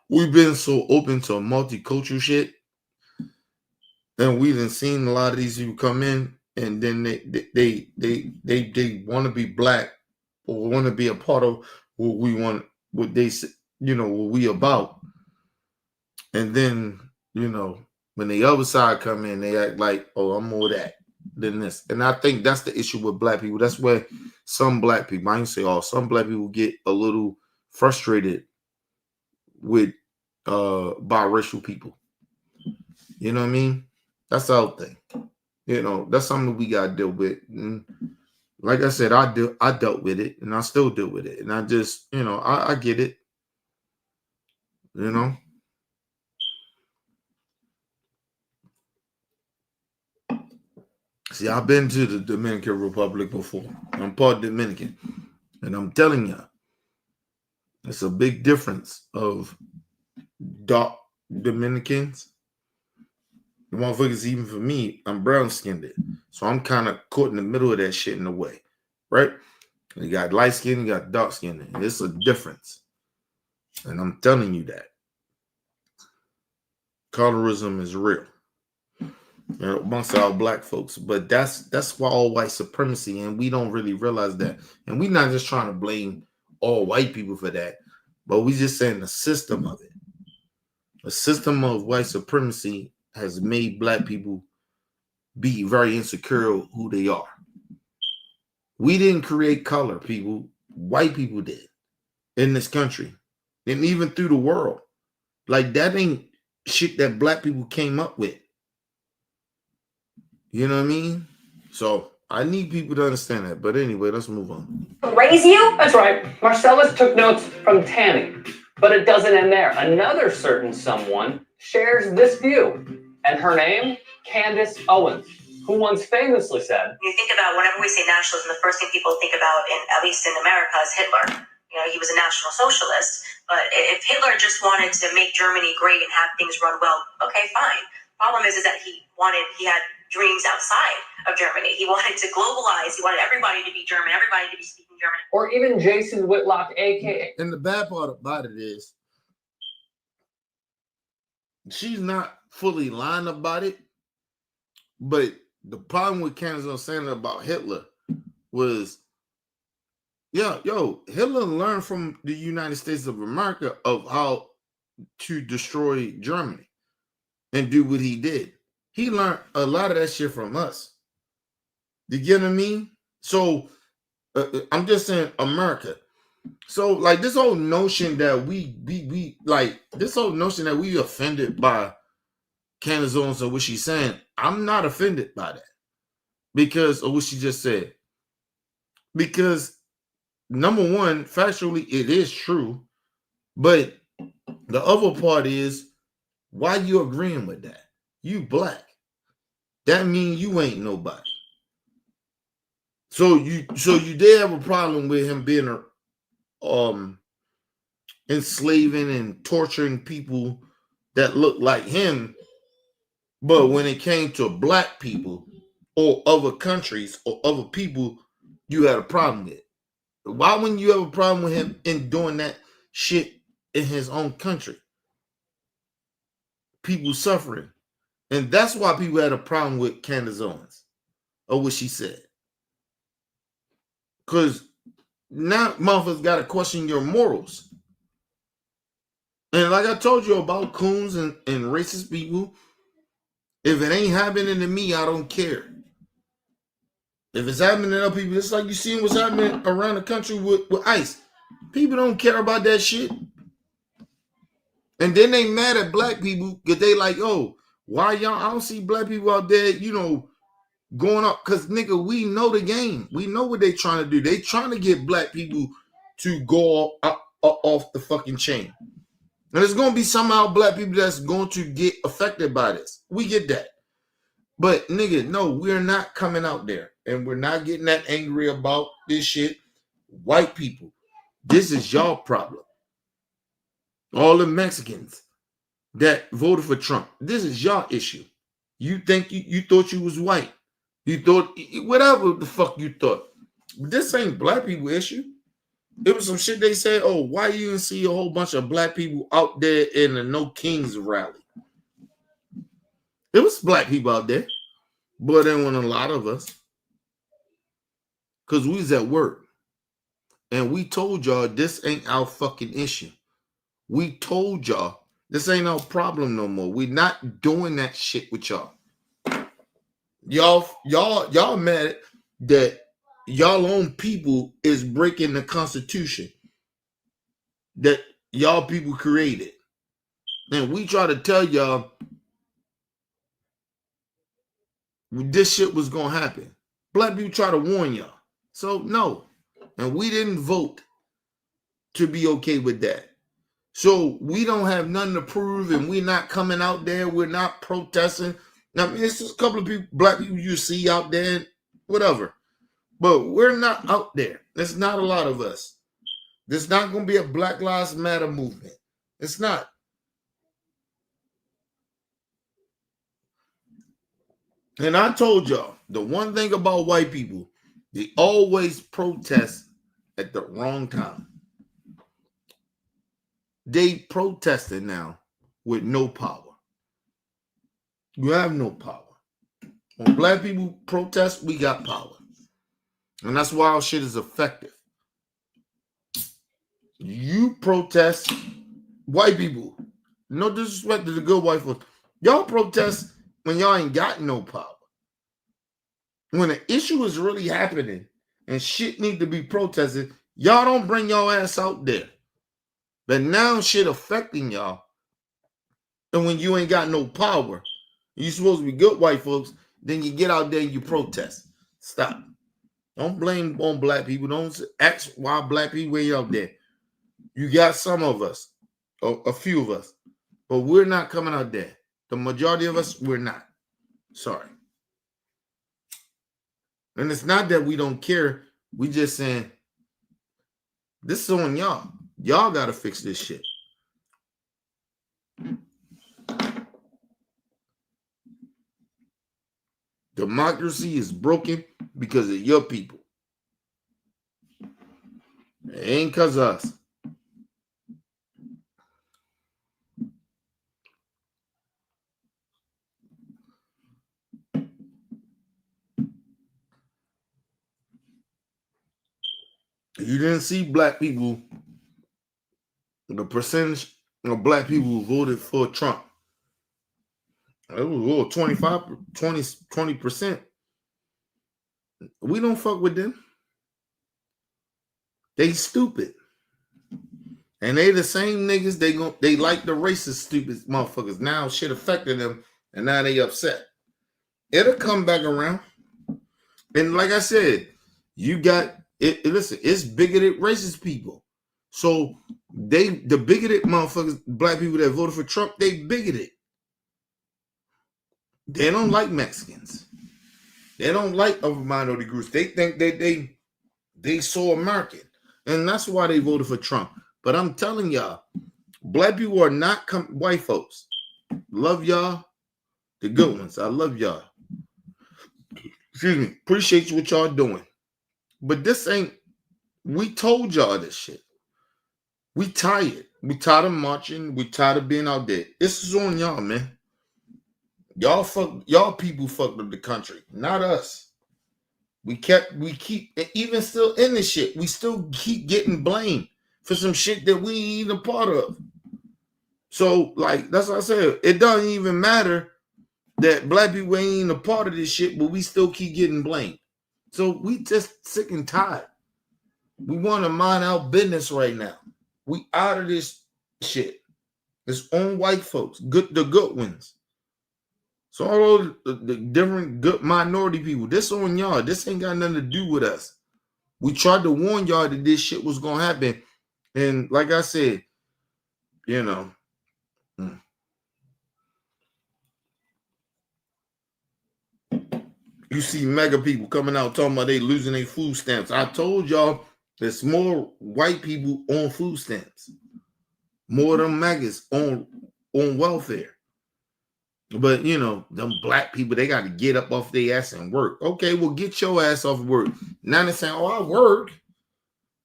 we've been so open to multicultural shit, and we done seen a lot of these people come in, and then they want to be black or want to be a part of what we want, what they, you know, what we about, and then, you know, when the other side come in, they act like, oh, I'm more that than this. And I think that's the issue with black people. That's where some black people, I ain't say all, some black people get a little frustrated with biracial people. You know what I mean? That's the whole thing. You know, that's something we gotta deal with. And like I said, I dealt with it, and I still deal with it. And I just, you know, I get it. You know. See, I've been to the Dominican Republic before. I'm part Dominican. And I'm telling you, it's a big difference of dark Dominicans. The motherfuckers, even for me, I'm brown skinned. So I'm kind of caught in the middle of that shit in a way. Right? You got light skin, you got dark skin. And it's a difference. And I'm telling you that. Colorism is real. You know, amongst our black folks, but that's why all white supremacy, and we don't really realize that. And we're not just trying to blame all white people for that, but we just saying the system of it. The system of white supremacy has made black people be very insecure of who they are. We didn't create color, people. White people did in this country, and even through the world. Like, that ain't shit that black people came up with. You know what I mean? So I need people to understand that. But anyway, let's move on. Raise you? That's right. Marcellus took notes from Tammy. But it doesn't end there. Another certain someone shares this view. And her name, Candace Owens, who once famously said, you think about, whenever we say nationalism, the first thing people think about, at least in America, is Hitler. You know, he was a National Socialist. But if Hitler just wanted to make Germany great and have things run well, okay, fine. Problem is that he had dreams outside of Germany. He wanted to globalize. He wanted everybody to be German, everybody to be speaking German. Or even Jason Whitlock, aka. And the bad part about it is, she's not fully lying about it. But the problem with Candace was saying about Hitler was, Hitler learned from the United States of America of how to destroy Germany and do what he did. He learned a lot of that shit from us. You get what I mean? So I'm just saying America. So like this whole notion that we like this whole notion that we offended by Candace Owens or what she's saying, I'm not offended by that because of what she just said. Because number one, factually, it is true, but the other part is, why you agreeing with that? You black. That means you ain't nobody. So you did have a problem with him being enslaving and torturing people that look like him, but when it came to black people or other countries or other people, you had a problem with it. Why wouldn't you have a problem with him in doing that shit in his own country? People suffering. And that's why people had a problem with Candace Owens or what she said. Because now motherfuckers got to question your morals. And like I told you about coons and racist people, if it ain't happening to me, I don't care. If it's happening to other people, it's like you seeing what's happening around the country with ICE. People don't care about that shit. And then they mad at black people because they like, oh, why y'all? I don't see black people out there, going up. Because, nigga, we know the game. We know what they trying to do. They trying to get black people to go off the fucking chain. And there's going to be somehow black people that's going to get affected by this. We get that. But, nigga, no, we're not coming out there. And we're not getting that angry about this shit. White people, this is y'all problem. All the Mexicans that voted for Trump, this is y'all issue. You think you thought you was white. You thought, whatever the fuck you thought. But this ain't black people issue. It was some shit they said, oh, why you didn't see a whole bunch of black people out there in the No Kings rally? It was black people out there. But there weren't a lot of us. Because we was at work. And we told y'all this ain't our fucking issue. We told y'all this ain't our problem no more. We're not doing that shit with y'all. Y'all mad that y'all own people is breaking the Constitution that y'all people created. And we try to tell y'all this shit was gonna happen. Black people try to warn y'all. So no. And we didn't vote to be okay with that. So we don't have nothing to prove, and we're not coming out there. We're not protesting. I mean, it's just a couple of people, black people you see out there, whatever. But we're not out there. There's not a lot of us. There's not going to be a Black Lives Matter movement. It's not. And I told y'all, the one thing about white people, they always protest at the wrong time. They protested now with no power. You have no power. When black people protest, we got power. And that's why our shit is effective. You protest, white people, no disrespect to the good white folks, y'all protest when y'all ain't got no power. When an issue is really happening and shit need to be protested, y'all don't bring y'all ass out there. But now shit affecting y'all. And when you ain't got no power, you supposed to be good white folks, then you get out there and you protest. Stop. Don't blame on black people. Don't ask why black people ain't out there. You got some of us, a few of us, but we're not coming out there. The majority of us, we're not. Sorry. And it's not that we don't care. We just saying, this is on y'all. Y'all got to fix this shit. Democracy is broken because of your people. It ain't because of us. You didn't see black people, the percentage of black people who voted for Trump. It was 20%. We don't fuck with them. They stupid. And they the same niggas, they like the racist stupid motherfuckers. Now shit affected them and now they upset. It'll come back around. And like I said, you got it. Listen, it's bigoted racist people. So the bigoted motherfuckers, black people that voted for Trump, they bigoted. They don't like Mexicans. They don't like other minority groups. They think that they so American. And that's why they voted for Trump. But I'm telling y'all, black people are not white folks. Love y'all. The good ones. I love y'all. Excuse me. Appreciate what y'all doing. But this ain't, we told y'all this shit. We tired. We tired of marching. We tired of being out there. This is on y'all, man. Y'all people fucked up the country, not us. We keep, even still in this shit, we still keep getting blamed for some shit that we ain't even a part of. So, like, that's what I said. It doesn't even matter that black people ain't even a part of this shit, but we still keep getting blamed. So we just sick and tired. We want to mind our business right now. We out of this shit. It's on white folks, the good ones. So all the different good minority people, this on y'all. This ain't got nothing to do with us. We tried to warn y'all that this shit was gonna happen, and like I said, you know. You see mega people coming out talking about they losing their food stamps. I told y'all there's more white people on food stamps. More of them megas on welfare. But, you know, them black people, they got to get up off their ass and work. Okay, well, get your ass off work. Now they're saying, oh, I work,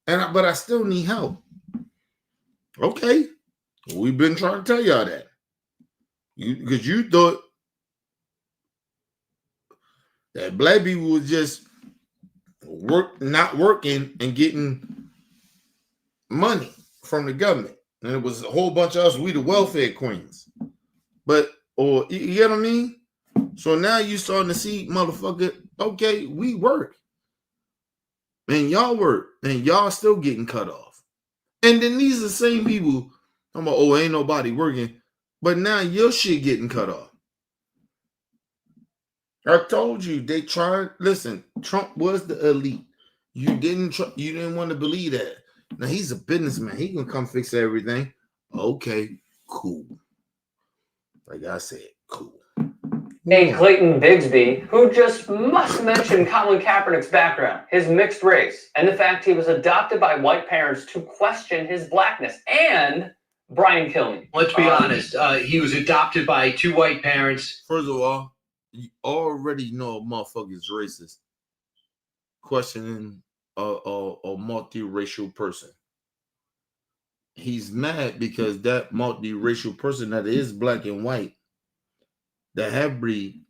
but I still need help. Okay. We've been trying to tell y'all that. Because you thought that black people was just not working and getting money from the government. And it was a whole bunch of us, we the welfare queens. But, or you get what I mean? So now you starting to see, motherfucker, okay, we work. And y'all work. And y'all still getting cut off. And then these are the same people, I'm like, oh, ain't nobody working. But now your shit getting cut off. I told you they tried. Listen, Trump was the elite. You didn't want to believe that. Now he's a businessman. He can come fix everything. Okay, cool. Like I said, cool. Hey, Clayton Bigsby, who just must mention Colin Kaepernick's background, his mixed race, and the fact he was adopted by white parents to question his blackness, and Brian Kilmeade. Let's be honest. He was adopted by two white parents. First of all, you already know a motherfucker is racist. Questioning a multiracial person. He's mad because that multiracial person that is black and white, that half breed,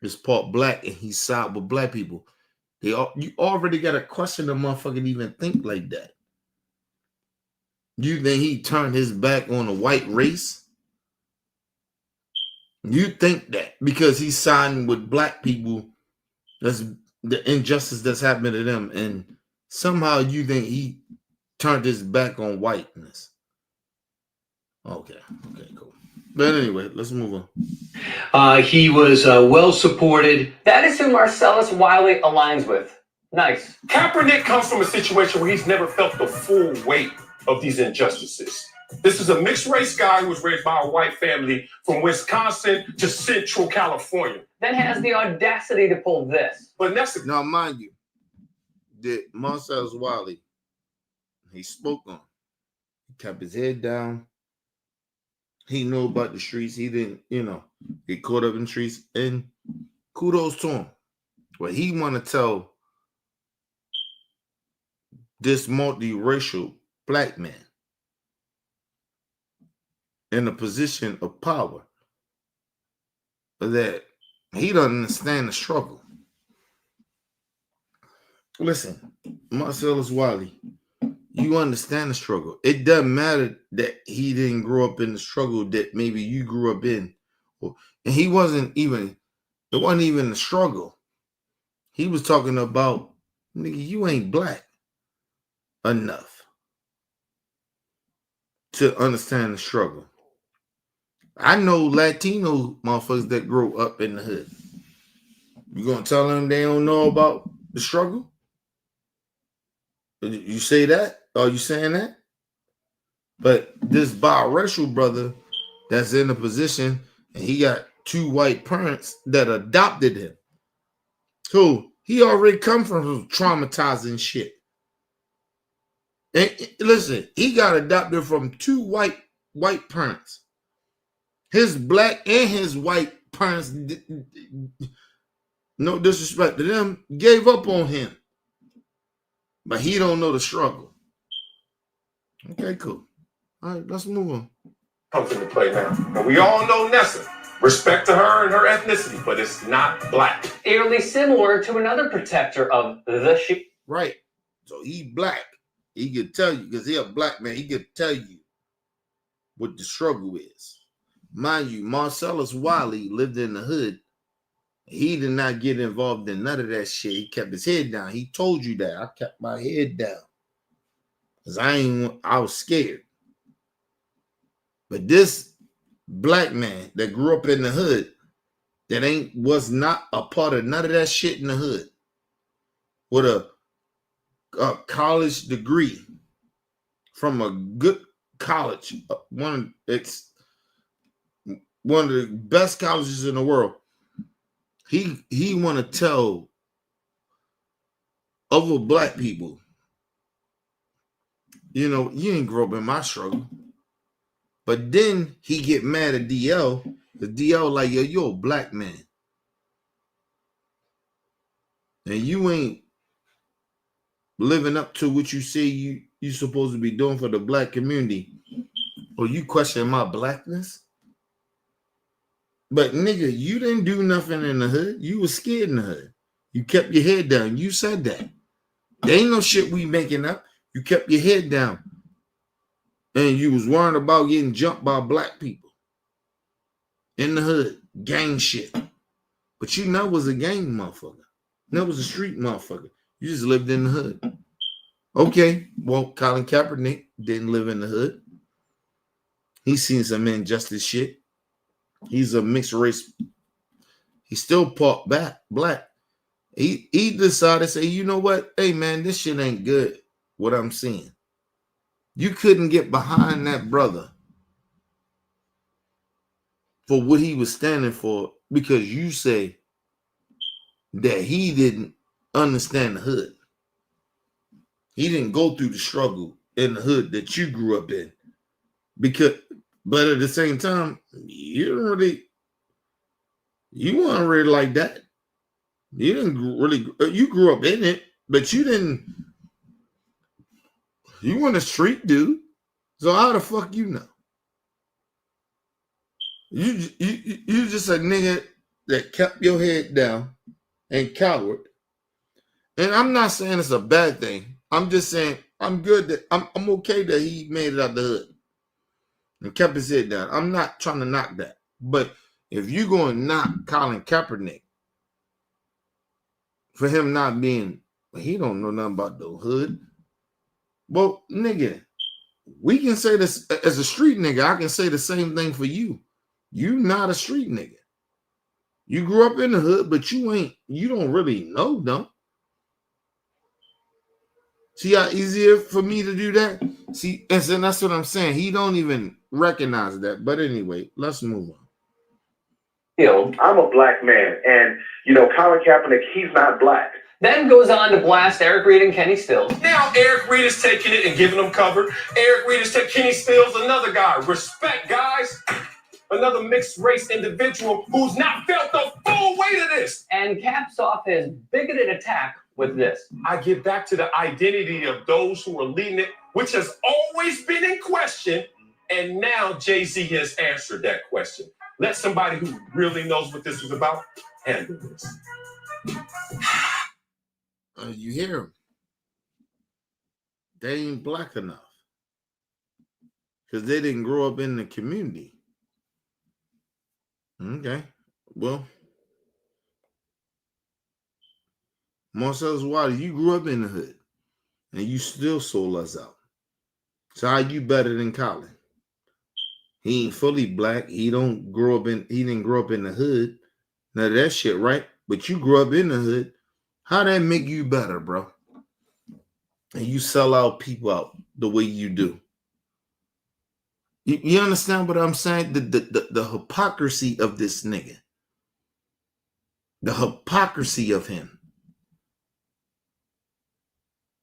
is part black and he's side with black people. You already got to question the motherfucker to even think like that. You think he turned his back on a white race? You think that because he's siding with black people, that's the injustice that's happening to them, and somehow you think he turned his back on whiteness. Okay, cool. But anyway, let's move on. He was well supported. That is who Marcellus Wiley aligns with. Nice. Kaepernick comes from a situation where he's never felt the full weight of these injustices. This is a mixed race guy who was raised by a white family from Wisconsin to Central California. Then has the audacity to pull this. But that's now, mind you, that Marcellus Wiley, he spoke on. He kept his head down. He knew about the streets. He didn't, get caught up in the streets. And kudos to him. But he want to tell this multiracial black man in a position of power that he doesn't understand the struggle. Listen, Marcellus Wiley, you understand the struggle. It doesn't matter that he didn't grow up in the struggle that maybe you grew up in. And it wasn't even the struggle. He was talking about, nigga, you ain't black enough to understand the struggle. I know Latino motherfuckers that grow up in the hood. You gonna tell them they don't know about the struggle? You say that? Are you saying that? But this biracial brother that's in a position and he got two white parents that adopted him. So he already come from some traumatizing shit. And listen, he got adopted from two white parents. His black and his white parents, no disrespect to them, gave up on him. But he don't know the struggle. Okay, cool. All right, let's move on. Comes into play now. And we all know Nessa. Respect to her and her ethnicity, but it's not black. Eerily similar to another protector of the sheep. Right. So he black. He could tell you, because he a black man, he could tell you what the struggle is. Mind you, Marcellus Wiley lived in the hood. He did not get involved in none of that shit. He kept his head down. He told you that. I kept my head down. Because I was scared. But this black man that grew up in the hood that was not a part of none of that shit in the hood with a college degree from a good college, one of the best colleges in the world. He want to tell other black people, you know, you ain't grow up in my struggle. But then he get mad at DL. The DL like, yo, you're a black man. And you ain't living up to what you say you supposed to be doing for the black community. Or you question my blackness? But nigga, you didn't do nothing in the hood. You was scared in the hood. You kept your head down. You said that. There ain't no shit we making up. You kept your head down. And you was worrying about getting jumped by black people in the hood. Gang shit. But you never was a gang motherfucker. Never was a street motherfucker. You just lived in the hood. Okay, well, Colin Kaepernick didn't live in the hood. He's seen some injustice shit. He's a mixed race. He's still part black. He decided to say, you know what? Hey, man, this shit ain't good, what I'm seeing. You couldn't get behind that brother for what he was standing for because you say that he didn't understand the hood. He didn't go through the struggle in the hood that you grew up in. But at the same time, you weren't really like that. You didn't really, you grew up in it, but you weren't a street dude. So how the fuck you know? You just a nigga that kept your head down and cowered. And I'm not saying it's a bad thing. I'm just saying I'm good that I'm okay that he made it out the hood and kept his head down. I'm not trying to knock that. But if you go and knock Colin Kaepernick for him not being, he don't know nothing about the hood. Well, nigga, we can say this as a street nigga. I can say the same thing for you. You not a street nigga. You grew up in the hood, but you don't really know them. See how easy it is for me to do that? See, and so that's what I'm saying. He don't even recognize that. But anyway, let's move on. I'm a black man, and Colin Kaepernick, he's not black. Then goes on to blast Eric Reed and Kenny Stills. Now Eric Reed is taking it and giving them cover. Eric Reed is taking Kenny Stills, another guy. Respect, guys. Another mixed race individual who's not felt the full weight of this. And caps off his bigoted attack with this. I get back to the identity of those who are leading it, which has always been in question. And now Jay-Z has answered that question. Let somebody who really knows what this is about handle this. You hear him? They ain't black enough because they didn't grow up in the community. Okay, well, Marcellus Wiley, you grew up in the hood and you still sold us out. So how you better than Colin? He ain't fully black. He didn't grow up in the hood. None of that shit, right? But you grew up in the hood. How that make you better, bro? And you sell out people out the way you do. You understand what I'm saying? The hypocrisy of this nigga. The hypocrisy of him.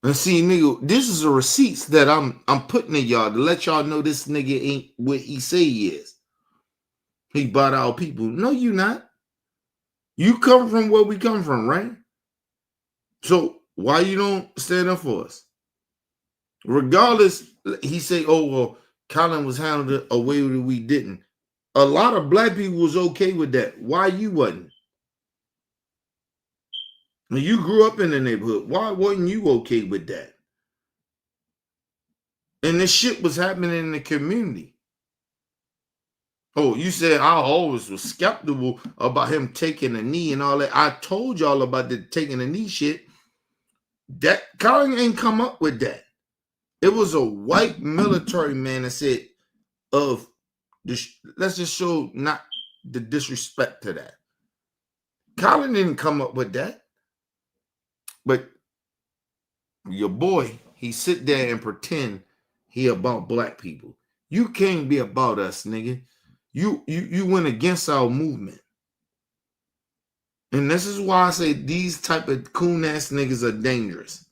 And see, nigga, this is the receipts that I'm putting in y'all to let y'all know this nigga ain't what he say he is. He bought our people. No, you not. You come from where we come from, right? So why you don't stand up for us? Regardless, he say, oh, well, Colin was handled a way that we didn't. A lot of black people was okay with that. Why you wasn't? When you grew up in the neighborhood, why wasn't you okay with that? And this shit was happening in the community. Oh, you said I always was skeptical about him taking a knee and all that. I told y'all about the taking a knee shit. That Colin ain't come up with that. It was a white military man that said, "Of this, let's just show not the disrespect to that." Colin didn't come up with that, but your boy, he sit there and pretend he about black people. You can't be about us, nigga. You went against our movement. And this is why I say these type of coon ass niggas are dangerous.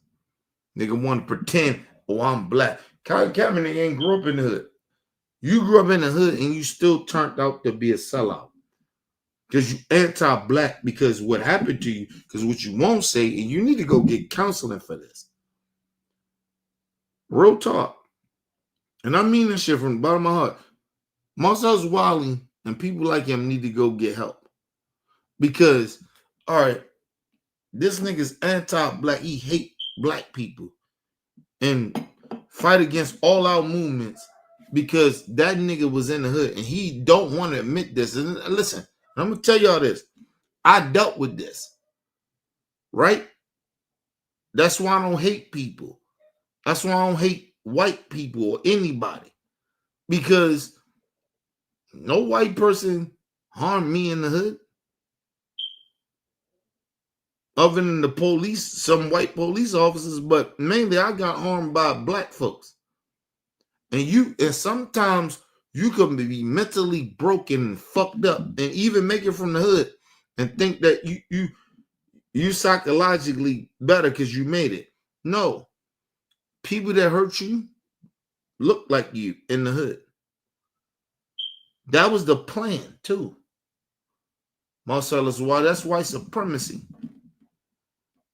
Nigga want to pretend, oh, I'm black. Colin Kaepernick ain't grew up in the hood. You grew up in the hood and you still turned out to be a sellout. Because you anti-black because what happened to you, because what you won't say, and you need to go get counseling for this. Real talk. And I mean this shit from the bottom of my heart. Marcellus Wiley and people like him need to go get help. Because, all right, this nigga's anti-black. He hate black people. And fight against all our movements because that nigga was in the hood. And he don't want to admit this. And listen, I'm going to tell y'all this. I dealt with this. Right? That's why I don't hate people. That's why I don't hate white people or anybody. Because no white person harmed me in the hood. Other than the police, some white police officers, but mainly I got harmed by black folks. And sometimes you can be mentally broken and fucked up and even make it from the hood and think that you psychologically better because you made it. No. People that hurt you look like you in the hood. That was the plan too. Marcellus, why that's white supremacy.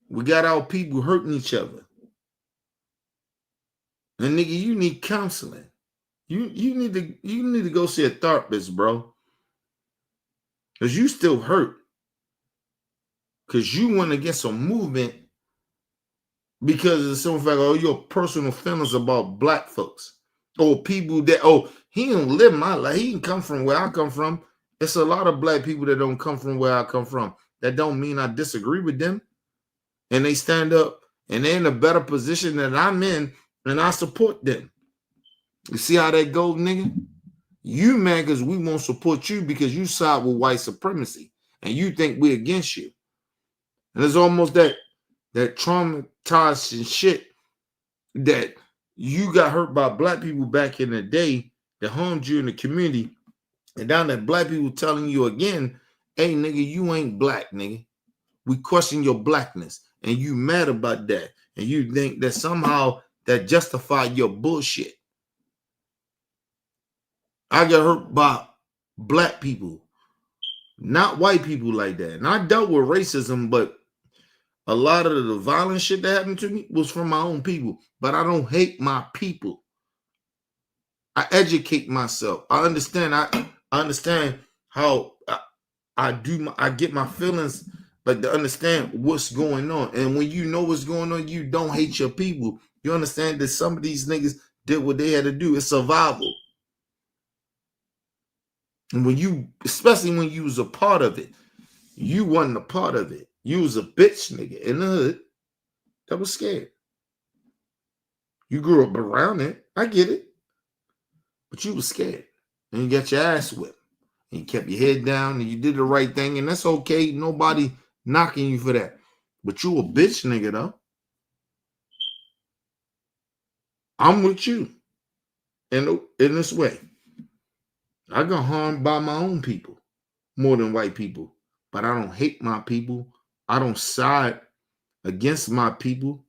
We got our people hurting each other. And nigga, you need counseling. You need to go see a therapist, bro. Because you still hurt. Because you went against a movement because of some fact, oh, your personal feelings about black folks. Or people that, oh, he don't live my life. He didn't come from where I come from. It's a lot of black people that don't come from where I come from. That don't mean I disagree with them. And they stand up and they're in a better position than I'm in, and I support them. You see how that goes, nigga? You mad because we won't support you because you side with white supremacy and you think we're against you. And it's almost that traumatized shit that you got hurt by black people back in the day that harmed you in the community. And now that black people telling you again, hey, nigga, you ain't black, nigga. We question your blackness. And you mad about that. And you think that somehow that justify your bullshit. I got hurt by black people, not white people like that. And I dealt with racism, but a lot of the violent shit that happened to me was from my own people. But I don't hate my people. I educate myself. I understand. I understand how I get my feelings. Like to understand what's going on. And when you know what's going on, you don't hate your people. You understand that some of these niggas did what they had to do. It's survival. And when you, especially when you was a part of it, you wasn't a part of it. You was a bitch nigga in the hood that was scared. You grew up around it. I get it. But you was scared. And you got your ass whipped. And you kept your head down and you did the right thing. And that's okay. Nobody knocking you for that. But you a bitch nigga though. I'm with you in this way. I got harmed by my own people more than white people. But I don't hate my people. I don't side against my people.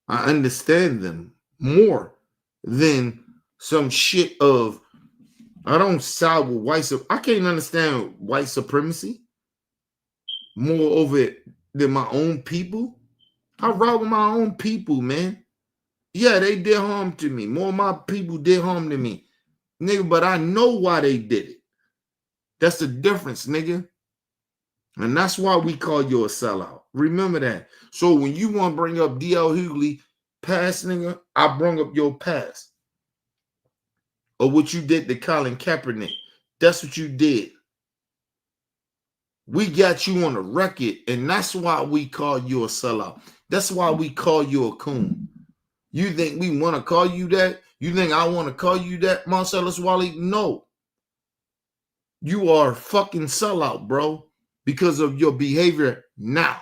I understand them more than some shit of, I don't side with white. I can't understand white supremacy more over it than my own people. I ride with my own people, man. Yeah, they did harm to me. More of my people did harm to me. Nigga, but I know why they did it. That's the difference, nigga. And that's why we call you a sellout. Remember that. So when you want to bring up D.L. Hughley past, nigga, I bring up your past. Or what you did to Colin Kaepernick. That's what you did. We got you on the record, and that's why we call you a sellout. That's why we call you a coon. You think we want to call you that? You think I want to call you that, Marcellus Wiley? No. You are a fucking sellout, bro, because of your behavior now.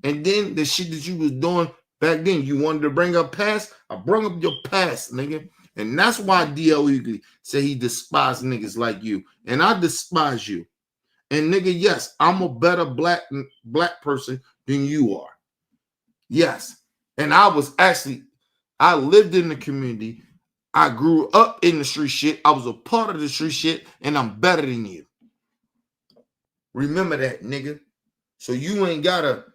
And then the shit that you was doing back then, you wanted to bring up past. I brought up your past, nigga. And that's why D.L. Hughley said he despised niggas like you. And I despise you. And nigga, yes, I'm a better black person than you are. Yes. And I lived in the community. I grew up in the street shit. I was a part of the street shit, and I'm better than you. Remember that, nigga. So you ain't gotta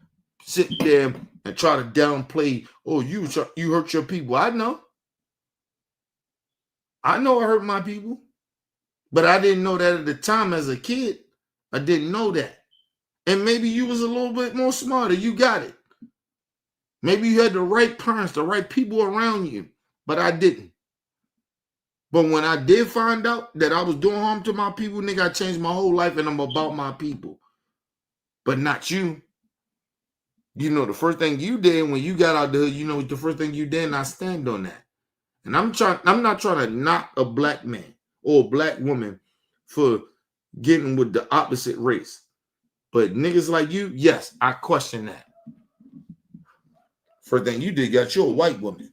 sit there and try to downplay, oh, you hurt your people. I know I hurt my people. But I didn't know that at the time as a kid. I didn't know that. And maybe you was a little bit more smarter. You got it. Maybe you had the right parents, the right people around you. But I didn't. But when I did find out that I was doing harm to my people, nigga, I changed my whole life and I'm about my people. But not you. You know, the first thing you did when you got out the hood, you know, the first thing you did, and I stand on that. And I'm not trying to knock a black man or a black woman for getting with the opposite race. But niggas like you, yes, I question that. First thing you did, got you a white woman.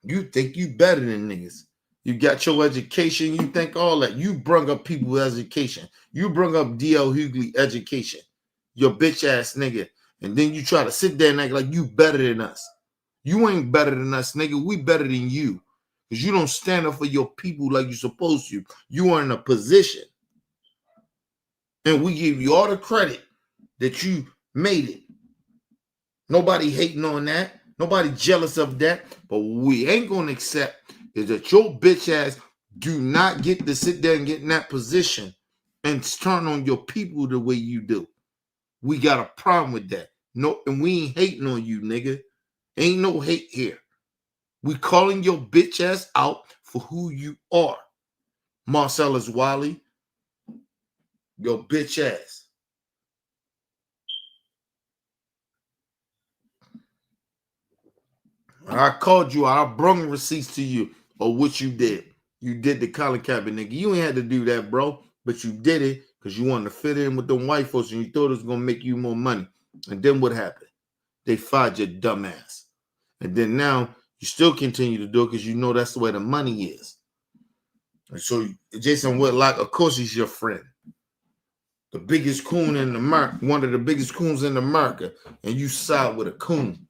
You think you better than niggas. You got your education. You think all that. You brung up people with education. You brung up D.L. Hughley education. Your bitch ass nigga. And then you try to sit there and act like you better than us. You ain't better than us, nigga. We better than you. Because you don't stand up for your people like you're supposed to. You are in a position. And we give you all the credit that you made it. Nobody hating on that. Nobody jealous of that. But what we ain't going to accept is that your bitch ass do not get to sit there and get in that position and turn on your people the way you do. We got a problem with that. No, and we ain't hating on you, nigga. Ain't no hate here. We calling your bitch ass out for who you are. Marcellus Wiley, your bitch ass. I called you out. I brung receipts to you of what you did. You did the Colin Kaepernick, nigga. You ain't had to do that, bro. But you did it because you wanted to fit in with them white folks and you thought it was going to make you more money. And then what happened? They fired your dumb ass. And then now you still continue to do it because you know that's the way the money is. And so Jason Whitlock, of course, he's your friend. The biggest coon in America, one of the biggest coons in America, and you side with a coon.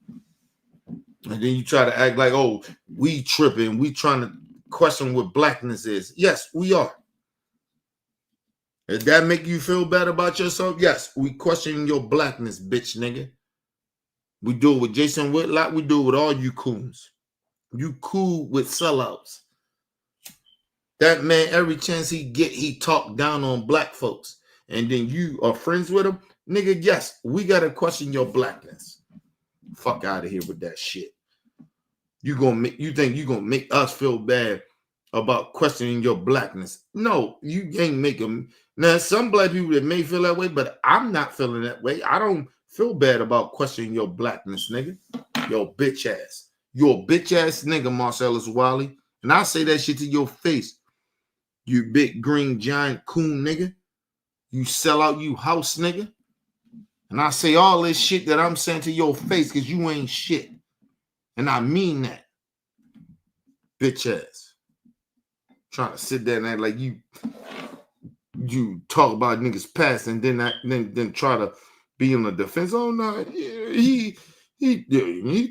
And then you try to act like, oh, we tripping. We trying to question what blackness is. Yes, we are. Does that make you feel bad about yourself? Yes, we question your blackness, bitch nigga. We do it with Jason Whitlock. We do it with all you coons. You cool with sellouts. That man, every chance he get, he talk down on black folks. And then you are friends with him. Nigga, yes, we got to question your blackness. Fuck out of here with that shit. You think you gonna make us feel bad about questioning your blackness? No, you ain't make them. Now, some black people that may feel that way, but I'm not feeling that way. I don't feel bad about questioning your blackness, nigga. Your bitch ass. Your bitch ass nigga, Marcellus Wiley. And I say that shit to your face. You big green giant coon nigga. You sell out, you house nigga. And I say all this shit that I'm saying to your face because you ain't shit. And I mean that. Bitch ass. Trying to sit there and act like you talk about niggas past and then try to be on the defense. Oh no, he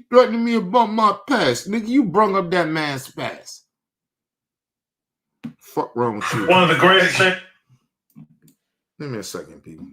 threatened me about my past. Nigga, you brung up that man's past. Fuck wrong with you? One of the greatest things. Give me a second, people.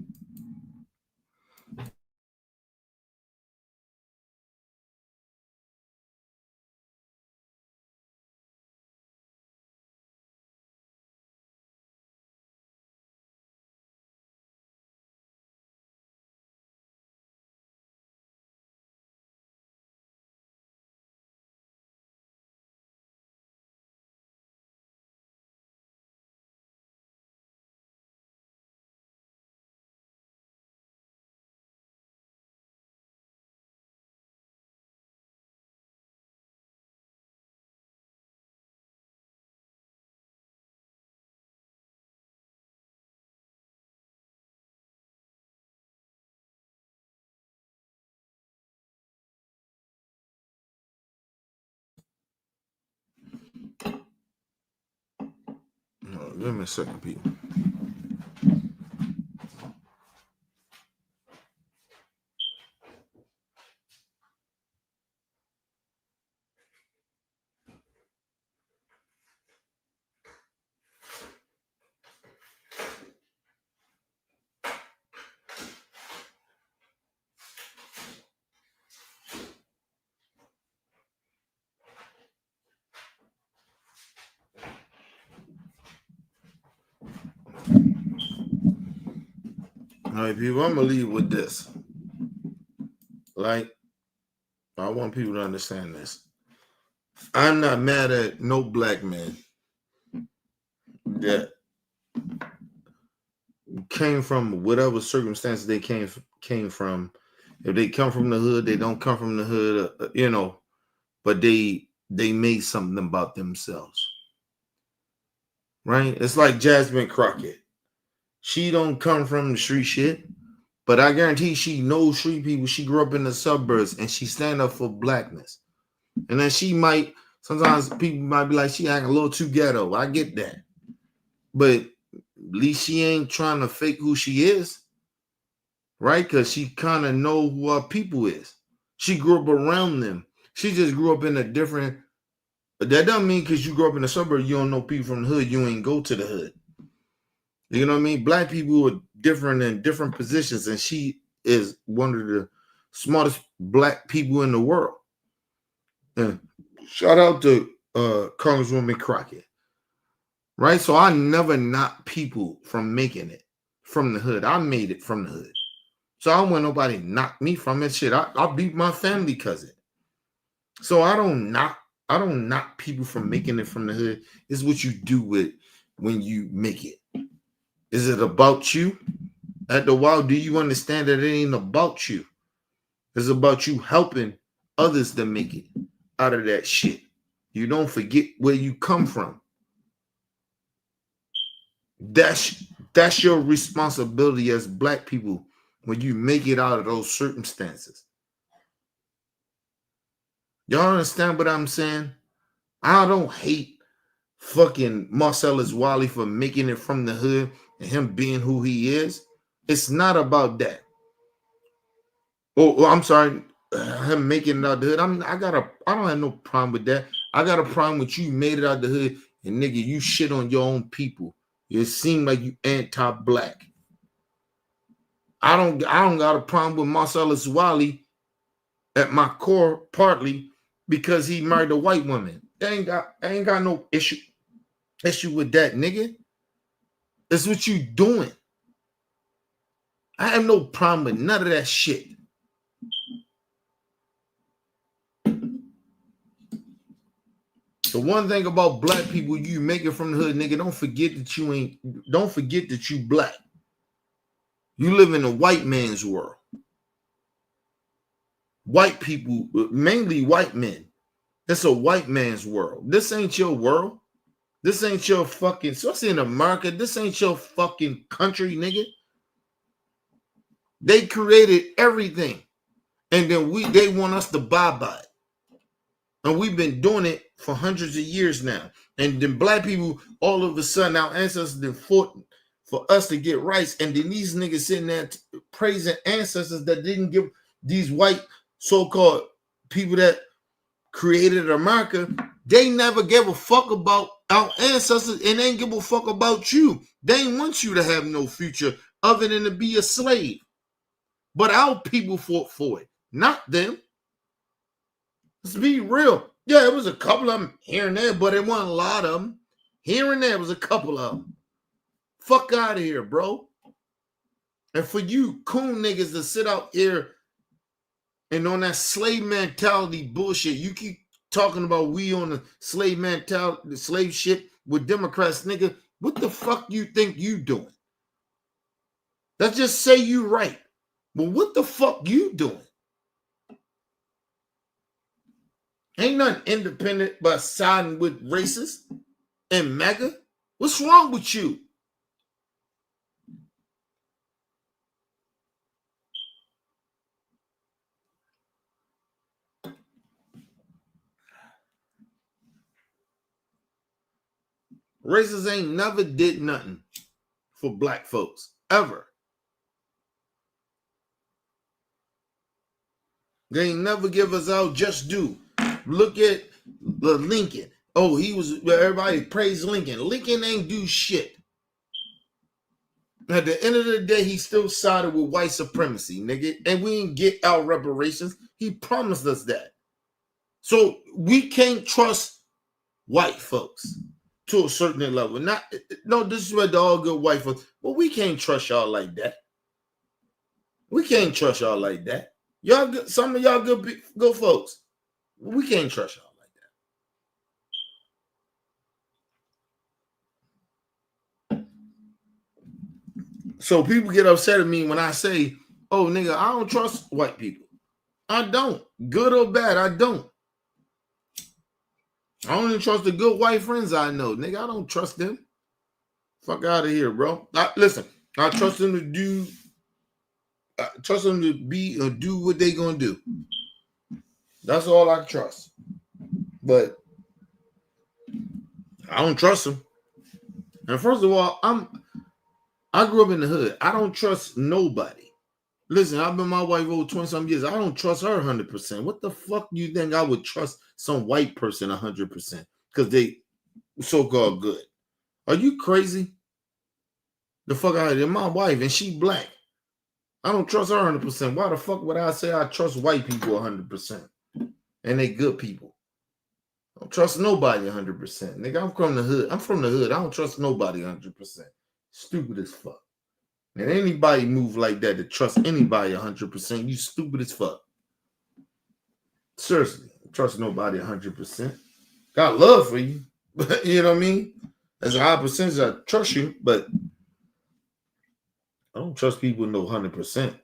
Give me a second, people. All right, people, I'm gonna leave with this. Like, I want people to understand this. I'm not mad at no black man that came from whatever circumstances they came from. If they come from the hood, they don't come from the hood, you know, but they made something about themselves. Right? It's like Jasmine Crockett. She don't come from the street shit, but I guarantee she knows street people. She grew up in the suburbs and she stand up for blackness. And then she might, sometimes people might be like, she acting a little too ghetto. I get that. But at least she ain't trying to fake who she is. Right? Because she kind of know who her people is. She grew up around them. She just grew up in a different, that doesn't mean because you grew up in the suburb, you don't know people from the hood, you ain't go to the hood. You know what I mean? Black people are different in different positions, and she is one of the smartest black people in the world. And shout out to Congresswoman Crockett. Right? So I never knock people from making it from the hood. I made it from the hood. So I don't want nobody knock me from it. Shit, I beat my family cousin. So I don't knock people from making it from the hood. It's what you do with when you make it. Is it about you? After a while, do you understand that it ain't about you? It's about you helping others to make it out of that shit. You don't forget where you come from. That's your responsibility as black people when you make it out of those circumstances. Y'all understand what I'm saying? I don't hate fucking Marcellus Wiley for making it from the hood and him being who he is. It's not about that. Oh, I'm sorry, him making it out the hood. I don't have no problem with that. I got a problem with you made it out the hood and nigga, you shit on your own people. It seemed like you anti-black. I don't got a problem with Marcellus Wiley at my core, partly because he married a white woman. I ain't got no issue with that, nigga. That's what you doing. I have no problem with none of that shit. The one thing about black people, you make it from the hood, nigga, don't forget that you black. You live in a white man's world. White people, mainly white men. It's a white man's world. This ain't your world. This ain't your fucking, especially in America, this ain't your fucking country, nigga. They created everything. And then they want us to buy by it. And we've been doing it for hundreds of years now. And then black people, all of a sudden, our ancestors then fought for us to get rights. And then these niggas sitting there praising ancestors that didn't give these white so-called people that created America. They never gave a fuck about our ancestors and they ain't give a fuck about you. They ain't want you to have no future other than to be a slave. But our people fought for it, not them. Let's be real. Yeah, it was a couple of them here and there, but it wasn't a lot of them. Here and there was a couple of them. Fuck out of here, bro. And for you coon niggas to sit out here and on that slave mentality bullshit, you keep talking about we on the slave mentality, the slave shit with Democrats, nigga. What the fuck you think you doing? Let's just say you right. But what the fuck you doing? Ain't nothing independent but siding with racists and MAGA. What's wrong with you? Racists ain't never did nothing for black folks, ever. They ain't never give us our just due. Look at the Lincoln. Oh, he was, everybody praised Lincoln. Lincoln ain't do shit. At the end of the day, he still sided with white supremacy, nigga. And we didn't get our reparations. He promised us that. So we can't trust white folks to a certain level. Not, no disrespect to all good white folks, but we can't trust y'all like that. We can't trust y'all like that. Y'all good, some of y'all good folks. We can't trust y'all like that. So people get upset at me when I say, oh, nigga, I don't trust white people. I don't. Good or bad, I don't. I only trust the good white friends I know. Nigga, I don't trust them. Fuck out of here, bro. Listen, I trust them to do, be or do what they gonna do. That's all I trust. But I don't trust them. And first of all, I grew up in the hood. I don't trust nobody. Listen, I've been my wife over 20-some years. I don't trust her 100%. What the fuck do you think I would trust some white person 100%? Because they so-called good. Are you crazy? The fuck out of here. My wife, and she black. I don't trust her 100%. Why the fuck would I say I trust white people 100%? And they good people. I don't trust nobody 100%. Nigga, I'm from the hood. I don't trust nobody 100%. Stupid as fuck. And anybody move like that to trust anybody 100%, you stupid as fuck. Seriously, trust nobody 100%. Got love for you, but you know what I mean? As a high percentage, I trust you, but I don't trust people no 100%.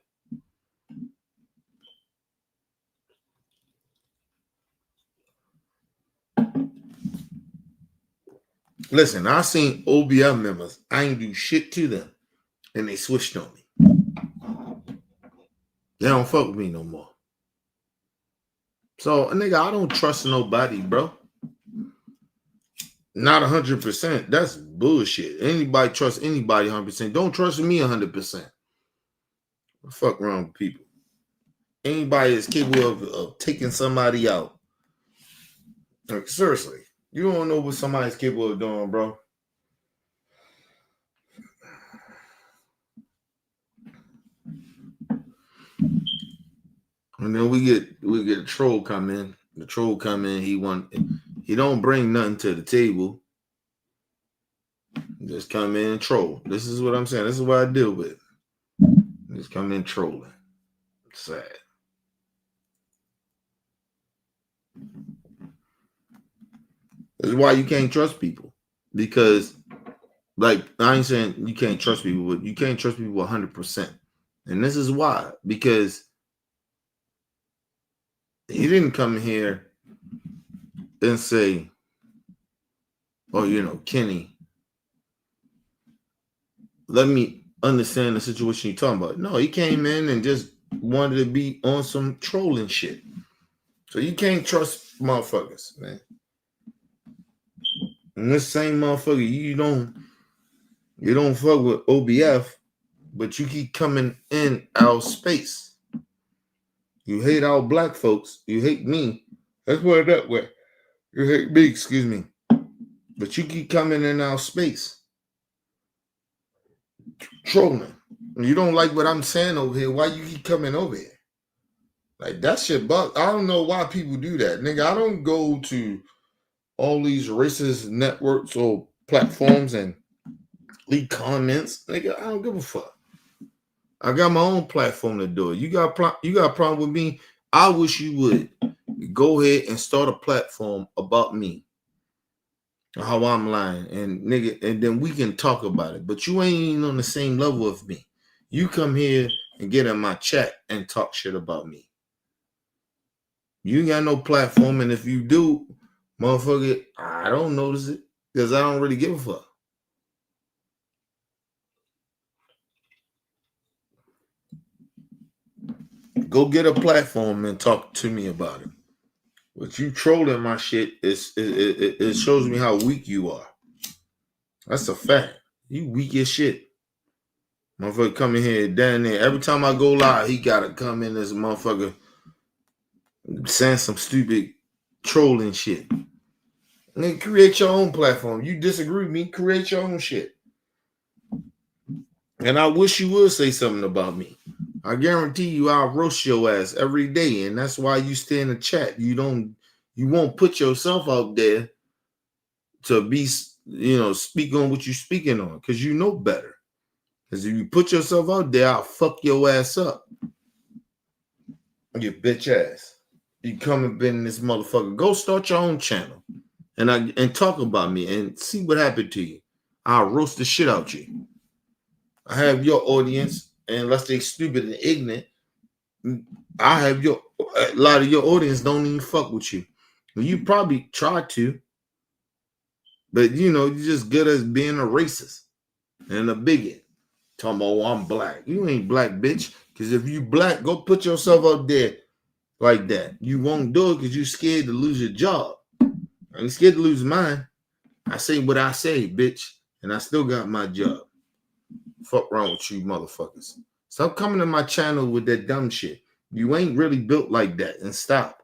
Listen, I seen OBM members. I ain't do shit to them. And they switched on me. They don't fuck with me no more. So, nigga, I don't trust nobody, bro. Not 100%. That's bullshit. Anybody trust anybody 100%. Don't trust me 100%. What the fuck wrong with people? Anybody is capable of taking somebody out. Like, seriously. You don't know what somebody's capable of doing, bro. And then we get a troll come in. The troll come in. He don't bring nothing to the table. Just come in and troll. This is what I'm saying. This is what I deal with. Just come in trolling. Sad. This is why you can't trust people. Because, like, I ain't saying you can't trust people, but you can't trust people 100%. And this is why. Because he didn't come here and say, oh, you know, Kenny, let me understand the situation you're talking about. No, he came in and just wanted to be on some trolling shit. So you can't trust motherfuckers, man. And this same motherfucker, you don't fuck with OBF, but you keep coming in our space. You hate our black folks. You hate me. Let's put it that way. You hate me, excuse me. But you keep coming in our space. Trolling. You don't like what I'm saying over here. Why you keep coming over here? Like, that shit bug. I don't know why people do that. Nigga, I don't go to all these racist networks or platforms and leave comments. Nigga, I don't give a fuck. I got my own platform to do it. You got a problem with me? I wish you would go ahead and start a platform about me, how I'm lying, and nigga, and then we can talk about it. But you ain't even on the same level of me. You come here and get in my chat and talk shit about me. You ain't got no platform, and if you do, motherfucker, I don't notice it because I don't really give a fuck. Go get a platform and talk to me about it. But you trolling my shit, it shows me how weak you are. That's a fact. You weak as shit. Motherfucker come in here down there. Every time I go live, he gotta come in as a motherfucker saying some stupid trolling shit. Nigga, create your own platform. You disagree with me, create your own shit. And I wish you would say something about me. I guarantee you I'll roast your ass every day. And that's why you stay in the chat. You won't put yourself out there to be, speak on what you're speaking on, because you know better. Because if you put yourself out there, I'll fuck your ass up. You bitch ass. You come and been in this motherfucker. Go start your own channel and talk about me and see what happened to you. I'll roast the shit out you. I have your audience, and unless they stupid and ignorant, I have a lot of your audience don't even fuck with you. You probably try to, but you're just good as being a racist and a bigot. Talking about, I'm black. You ain't black, bitch. Because if you black, go put yourself out there like that. You won't do it because you're scared to lose your job. I'm scared to lose mine. I say what I say, bitch, and I still got my job. Fuck wrong with you motherfuckers. Stop coming to my channel with that dumb shit. You ain't really built like that, and stop.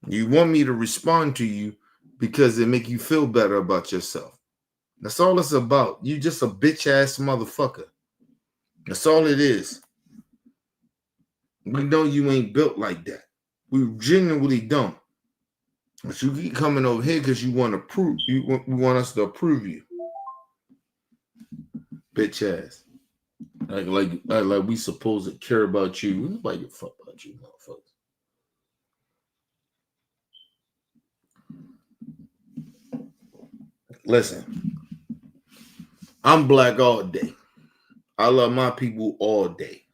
You want me to respond to you because it make you feel better about yourself. That's all it's about. You just a bitch ass motherfucker. That's all it is. We know you ain't built like that. We genuinely don't. But you keep coming over here because you want to prove. You want us to approve you. Bitch ass. Like we supposed to care about you. Nobody give a fuck about you, motherfuckers. Listen, I'm black all day. I love my people all day,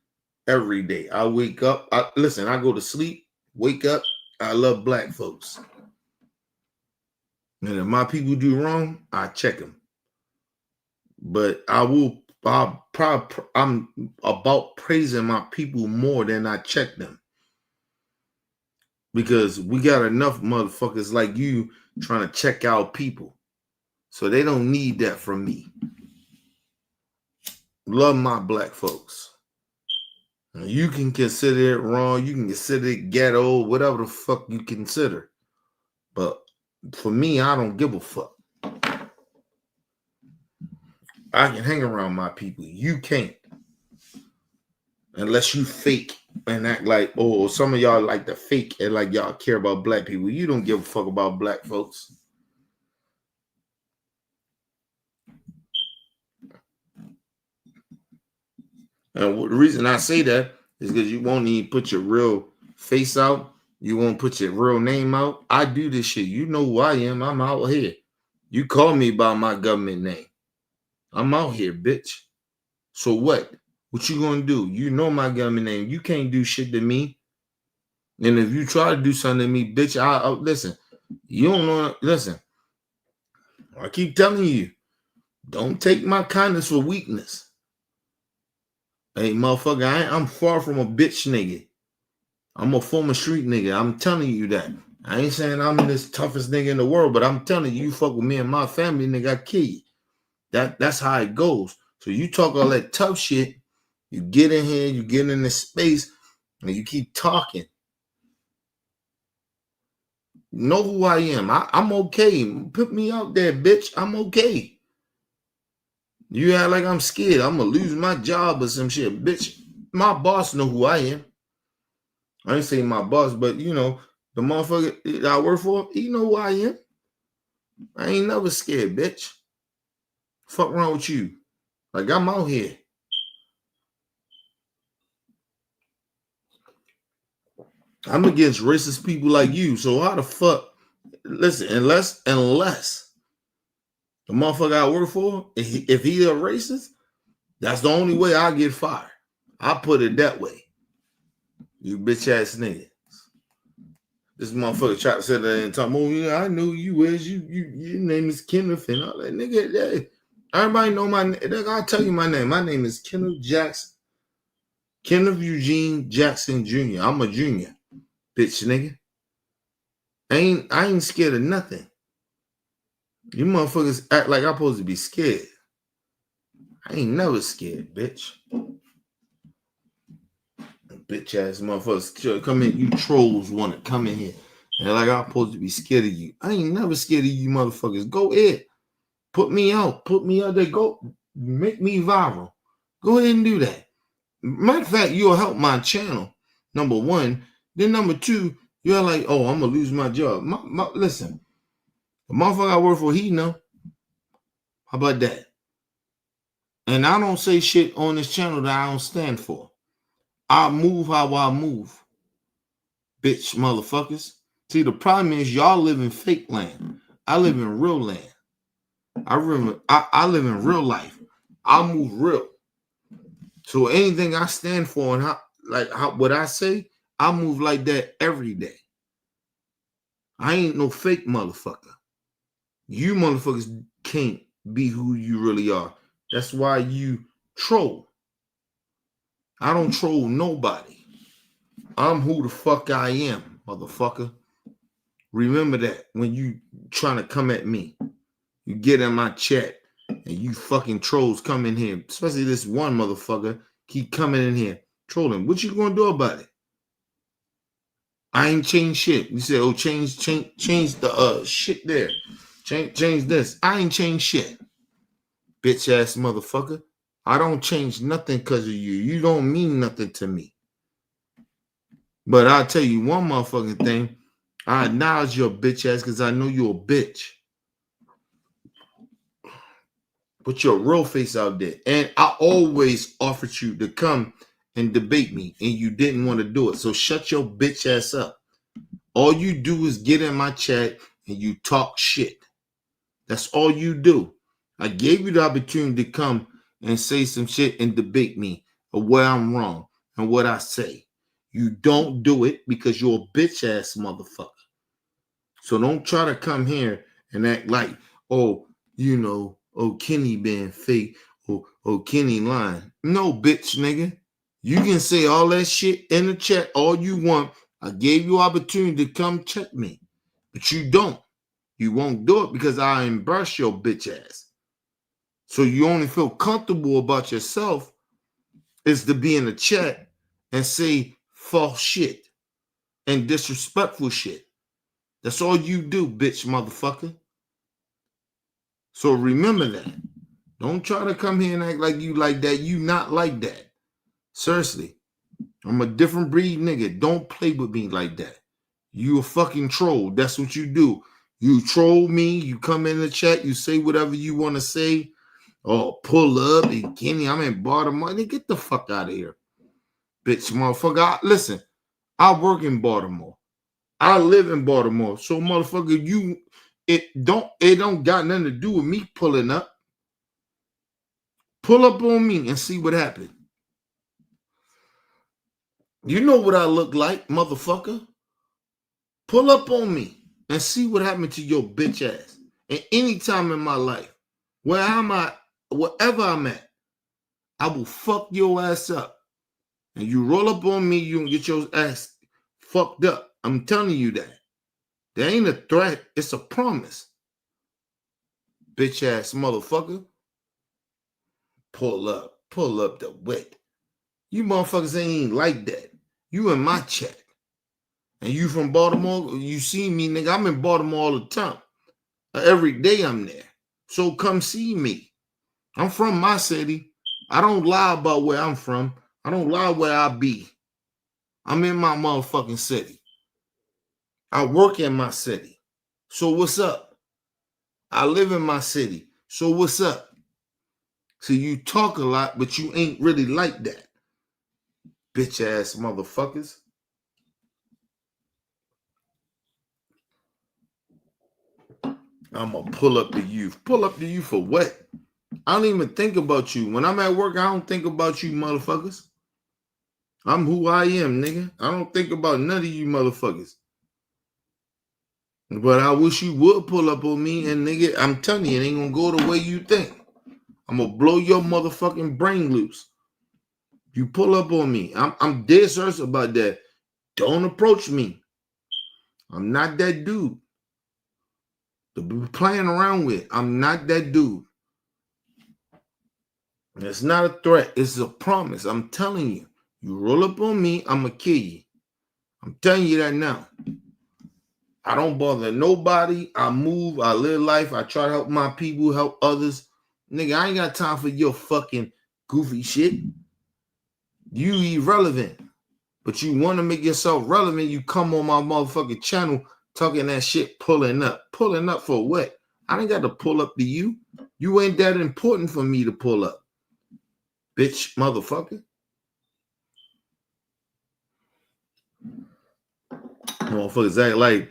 every day. I wake up. I go to sleep, wake up. I love black folks. And if my people do wrong, I check them. But I'm about praising my people more than I check them. Because we got enough motherfuckers like you trying to check out people. So they don't need that from me. Love my black folks. You can consider it wrong. You can consider it ghetto, whatever the fuck you consider. But for me, I don't give a fuck. I can hang around my people. You can't. Unless you fake and act like, oh, some of y'all like to fake and like y'all care about black people. You don't give a fuck about black folks. And the reason I say that is because you won't even put your real face out. You won't put your real name out. I do this shit. You know who I am. I'm out here. You call me by my government name. I'm out here, bitch. So what? What you gonna do? You know my government name. You can't do shit to me. And if you try to do something to me, bitch, I'll listen. You don't know. Listen. I keep telling you, don't take my kindness for weakness. Hey, motherfucker, I'm far from a bitch nigga. I'm a former street nigga. I'm telling you that. I ain't saying I'm this toughest nigga in the world, but I'm telling you, you fuck with me and my family, nigga, I kill you. That's how it goes. So you talk all that tough shit, you get in here, you get in this space, and you keep talking. You know who I am. I'm okay. Put me out there, bitch. I'm okay. You act like I'm scared. I'm going to lose my job or some shit. Bitch, my boss know who I am. I ain't saying my boss, but, the motherfucker that I work for, he know who I am. I ain't never scared, bitch. Fuck wrong with you? Like, I'm out here. I'm against racist people like you. So how the fuck? Listen, unless the motherfucker I work for, if he a racist, that's the only way I get fired. I put it that way. You bitch ass nigga. This motherfucker tried to sit there and talk, oh, yeah, I know you is. Your name is Kenneth and all that. Nigga, hey, everybody know my name. I'll tell you my name. My name is Kenneth Jackson. Kenneth Eugene Jackson Jr. I'm a junior. Bitch nigga. I ain't scared of nothing. You motherfuckers act like I'm supposed to be scared. I ain't never scared, bitch. Bitch ass motherfuckers come in. You trolls want to come in here and like I'm supposed to be scared of you. I ain't never scared of you motherfuckers. Go ahead. Put me out. Put me out there. Go make me viral. Go ahead and do that. Matter of fact, you'll help my channel. Number one. Then number two, you're like, oh, I'm gonna lose my job. Listen, the motherfucker I work for, he know. How about that? And I don't say shit on this channel that I don't stand for. I move how I move. Bitch motherfuckers. See, the problem is y'all live in fake land. I live in real land. I live in real life. I move real. So anything I stand for and what I say, I move like that every day. I ain't no fake motherfucker. You motherfuckers can't be who you really are. That's why you troll. I don't troll nobody. I'm who the fuck I am, motherfucker. Remember that when you trying to come at me. You get in my chat and you fucking trolls come in here, especially this one motherfucker keep coming in here trolling. What you gonna do about it? I ain't changed shit. You said, oh, change the shit there. Change this. I ain't changed shit. Bitch ass motherfucker. I don't change nothing because of you. You don't mean nothing to me. But I'll tell you one motherfucking thing. I acknowledge your bitch ass because I know you're a bitch. Put your real face out there. And I always offered you to come and debate me, and you didn't want to do it. So shut your bitch ass up. All you do is get in my chat and you talk shit. That's all you do. I gave you the opportunity to come and say some shit and debate me of where I'm wrong and what I say. You don't do it because you're a bitch ass motherfucker. So don't try to come here and act like, oh, you know, oh, Kenny being fake, oh, Kenny lying. No, bitch, nigga. You can say all that shit in the chat all you want. I gave you opportunity to come check me, but you don't. You won't do it because I embarrass your bitch ass. So you only feel comfortable about yourself is to be in the chat and say false shit and disrespectful shit. That's all you do, bitch motherfucker. So remember that. Don't try to come here and act like you like that. You not like that. Seriously. I'm a different breed nigga. Don't play with me like that. You a fucking troll. That's what you do. You troll me. You come in the chat. You say whatever you want to say. Oh, pull up. And Kenny, I'm in Baltimore. Get the fuck out of here. Bitch motherfucker. Listen, I work in Baltimore. I live in Baltimore. So motherfucker, it don't got nothing to do with me pulling up. Pull up on me and see what happened. You know what I look like, motherfucker. Pull up on me and see what happened to your bitch ass. At any time in my life, where I'm at, wherever I'm at, I will fuck your ass up. And you roll up on me, you can get your ass fucked up. I'm telling you that. That ain't a threat. It's a promise. Bitch ass motherfucker. Pull up the wet. You motherfuckers ain't even like that. You in my chat. And you from Baltimore, you see me, nigga. I'm in Baltimore all the time. Every day I'm there. So come see me. I'm from my city. I don't lie about where I'm from. I don't lie where I be. I'm in my motherfucking city. I work in my city. So what's up? I live in my city. So what's up? So you talk a lot, but you ain't really like that. Bitch ass motherfuckers. I'm gonna pull up to you. Pull up to you for what? I don't even think about you. When I'm at work, I don't think about you motherfuckers. I'm who I am, nigga. I don't think about none of you motherfuckers. But I wish you would pull up on me, and nigga, I'm telling you, it ain't gonna go the way you think. I'm gonna blow your motherfucking brain loose. You pull up on me. I'm dead serious about that. Don't approach me. I'm not that dude. to be playing around with. I'm not that dude. It's not a threat. It's a promise. I'm telling you. You roll up on me, I'm going to kill you. I'm telling you that now. I don't bother nobody. I move. I live life. I try to help my people, help others. Nigga, I ain't got time for your fucking goofy shit. You irrelevant. But you want to make yourself relevant. You come on my motherfucking channel talking that shit, pulling up. Pulling up for what? I ain't got to pull up to you. You ain't that important for me to pull up. Bitch, motherfucker. Motherfuckers act like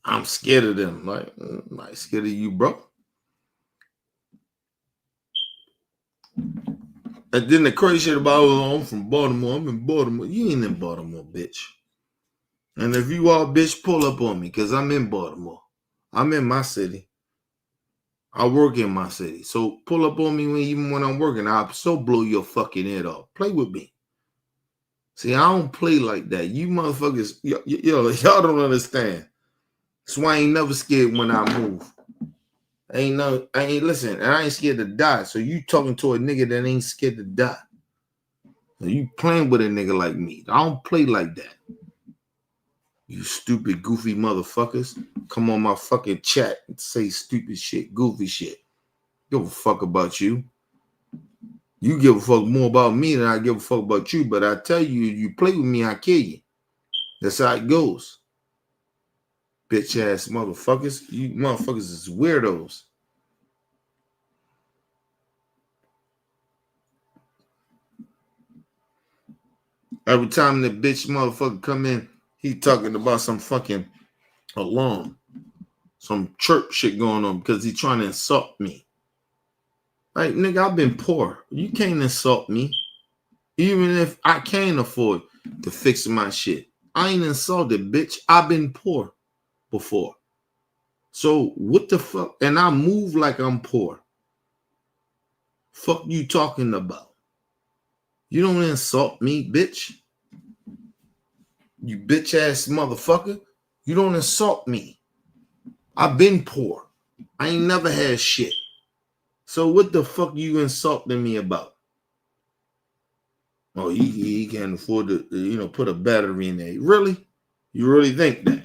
I'm scared of them. Like, I'm not scared of you, bro. And then the crazy shit about, oh, I'm from Baltimore. I'm in Baltimore. You ain't in Baltimore, bitch. And if you are, bitch, pull up on me because I'm in Baltimore. I'm in my city. I work in my city. So pull up on me even when I'm working. I'll so blow your fucking head off. Play with me. See, I don't play like that. You motherfuckers, y'all don't understand. That's why I ain't never scared when I move. Listen, and I ain't scared to die. So you talking to a nigga that ain't scared to die. So you playing with a nigga like me. I don't play like that. You stupid, goofy motherfuckers. Come on my fucking chat and say stupid shit, goofy shit. Give a fuck about you. You give a fuck more about me than I give a fuck about you. But I tell you, you play with me, I kill you. That's how it goes. Bitch ass motherfuckers. You motherfuckers is weirdos. Every time the bitch motherfucker come in, he talking about some fucking alarm. Some chirp shit going on because he trying to insult me. Like, nigga, I've been poor. You can't insult me. Even if I can't afford to fix my shit. I ain't insulted, bitch. I've been poor before. So what the fuck? And I move like I'm poor. Fuck you talking about? You don't insult me, bitch. You bitch ass motherfucker. You don't insult me. I've been poor. I ain't never had shit. So what the fuck you insulting me about? Oh, he can't afford to, put a battery in there. Really? You really think that?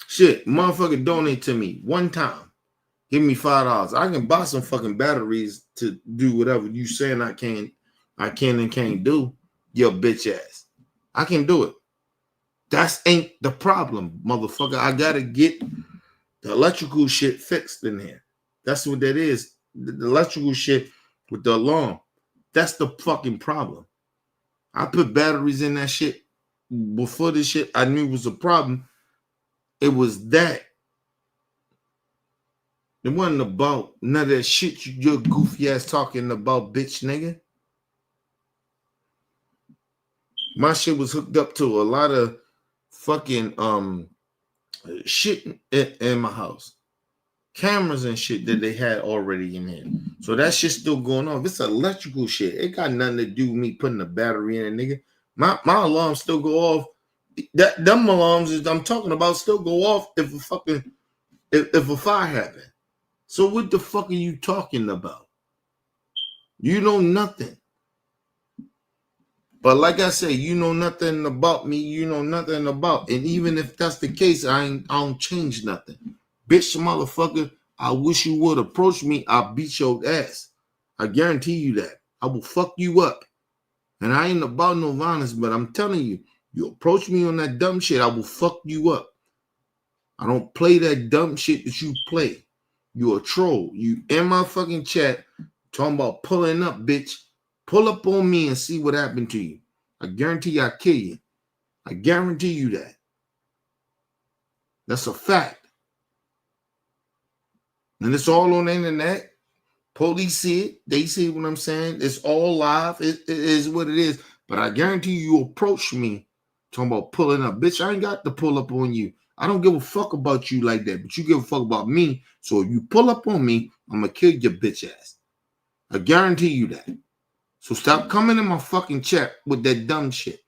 Shit, motherfucker donate to me one time. Give me $5. I can buy some fucking batteries to do whatever you saying I can and can't do. Your bitch ass. I can do it. That ain't the problem, motherfucker. I gotta get the electrical shit fixed in here. That's what that is. The electrical shit with the alarm. That's the fucking problem. I put batteries in that shit before this shit. I knew it was a problem. It was that. It wasn't about none of that shit your goofy ass talking about, bitch nigga. My shit was hooked up to a lot of fucking shit in my house. Cameras and shit that they had already in here. So that shit's still going on. If it's electrical shit, it got nothing to do with me putting a battery in it, nigga. My alarms still go off. Them alarms I'm talking about still go off if a fire happen. So what the fuck are you talking about? You know nothing. But like I said, you know nothing about me. You know nothing about. And even if that's the case, I don't change nothing. Bitch, motherfucker, I wish you would approach me. I'll beat your ass. I guarantee you that. I will fuck you up. And I ain't about no violence, but I'm telling you, you approach me on that dumb shit, I will fuck you up. I don't play that dumb shit that you play. You a troll. You in my fucking chat talking about pulling up, bitch. Pull up on me and see what happened to you. I guarantee you I kill you. I guarantee you that. That's a fact. And it's all on the internet. Police see it. They see what I'm saying. It's all live. It is what it is. But I guarantee you approach me talking about pulling up. Bitch, I ain't got to pull up on you. I don't give a fuck about you like that. But you give a fuck about me. So if you pull up on me, I'm going to kill your bitch ass. I guarantee you that. So stop coming in my fucking chat with that dumb shit.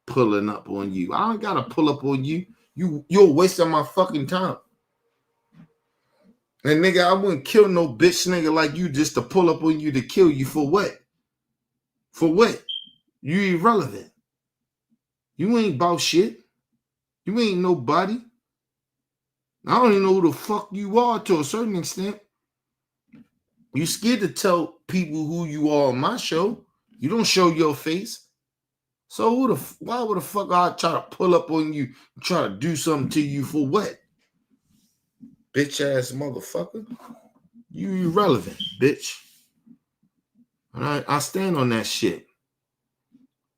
Pulling up on you. I don't got to pull up on you. You're wasting my fucking time. And nigga, I wouldn't kill no bitch nigga like you just to pull up on you to kill you for what? For what? You irrelevant. You ain't about shit. You ain't nobody. I don't even know who the fuck you are to a certain extent. You scared to tell people who you are on my show. You don't show your face. So why would the fuck I try to pull up on you and try to do something to you for what? Bitch ass motherfucker. You irrelevant, bitch. All right, I stand on that shit.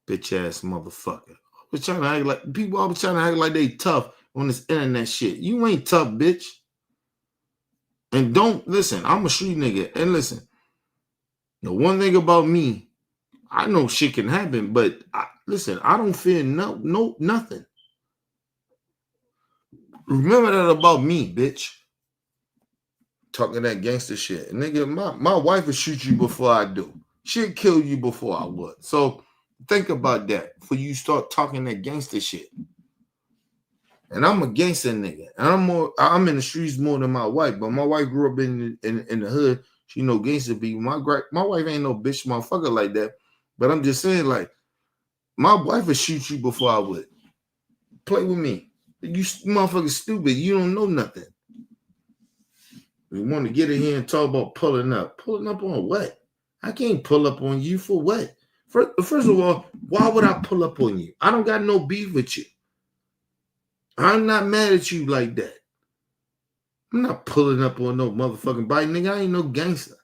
Bitch ass motherfucker. I was trying to act like people always trying to act like they tough on this internet shit. You ain't tough, bitch. And don't listen, I'm a street nigga. And listen, the one thing about me, I know shit can happen, but listen, I don't fear nothing. Remember that about me, bitch. Talking that gangster shit. Nigga, my wife will shoot you before I do. She'll kill you before I would. So think about that before you start talking that gangster shit. And I'm a gangster nigga. And I'm in the streets more than my wife, but my wife grew up in the hood. She know gangster people. My wife ain't no bitch motherfucker like that. But I'm just saying, like, my wife would shoot you before I would. Play with me. You motherfucker stupid. You don't know nothing. We want to get in here and talk about pulling up. Pulling up on what? I can't pull up on you for what? First of all, why would I pull up on you? I don't got no beef with you. I'm not mad at you like that. I'm not pulling up on no motherfucking bite, nigga. I ain't no gangster.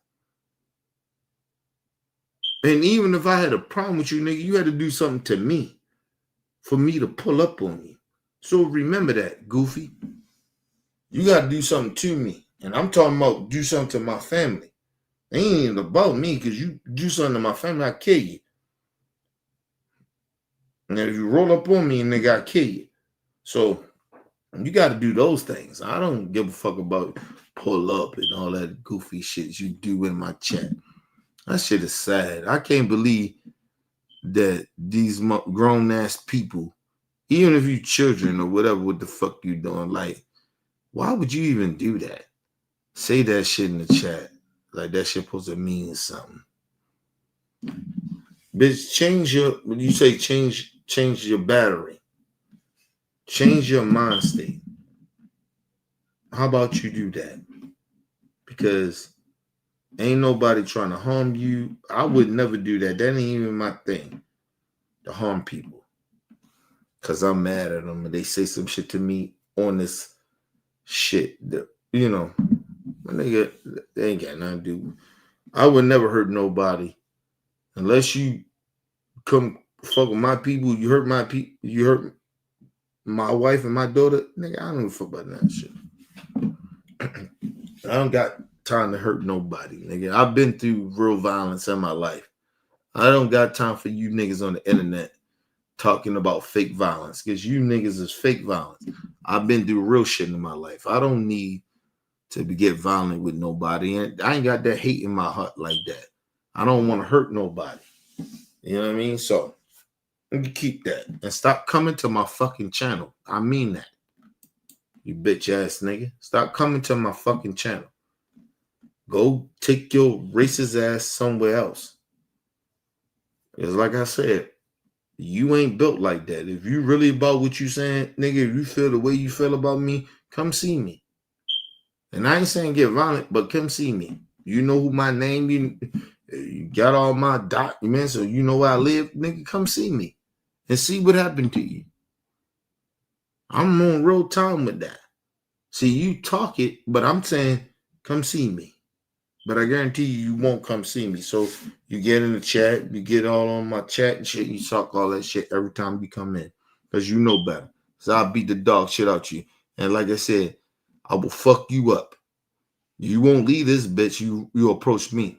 And even if I had a problem with you, nigga, you had to do something to me for me to pull up on you. So remember that, goofy. You got to do something to me. And I'm talking about do something to my family. It ain't even about me, because you do something to my family, I kill you. And if you roll up on me, nigga, I kill you. So you got to do those things. I don't give a fuck about pull up and all that goofy shit you do in my chat. That shit is sad. I can't believe that these grown-ass people, even if you children or whatever, what the fuck you doing, like, why would you even do that? Say that shit in the chat. Like that shit supposed to mean something. Bitch, when you say change your battery. Change your mind state. How about you do that? Because ain't nobody trying to harm you. I would never do that. That ain't even my thing, to harm people. Because I'm mad at them and they say some shit to me on this shit. That, you know, nigga, they ain't got nothing to do. I would never hurt nobody unless you come fuck with my people. You hurt my people. You hurt my wife and my daughter. Nigga, I don't give a fuck about that shit. I don't got time to hurt nobody, nigga. I've been through real violence in my life. I don't got time for you niggas on the internet talking about fake violence, because you niggas is fake violence. I've been through real shit in my life. I don't need to get violent with nobody. And I ain't got that hate in my heart like that. I don't want to hurt nobody. You know what I mean? So you keep that and stop coming to my fucking channel. I mean that. You bitch ass nigga. Stop coming to my fucking channel. Go take your racist ass somewhere else. It's like I said, you ain't built like that. If you really about what you saying, nigga, if you feel the way you feel about me, come see me. And I ain't saying get violent, but come see me. You know who my name, you got all my documents, so you know where I live, nigga, come see me and see what happened to you. I'm on real time with that. See, you talk it, but I'm saying come see me. But I guarantee you won't come see me. So you get in the chat, you get all on my chat and shit, you talk all that shit every time you come in. Because you know better. So I'll beat the dog shit out you. And like I said, I will fuck you up. You won't leave this bitch. You approach me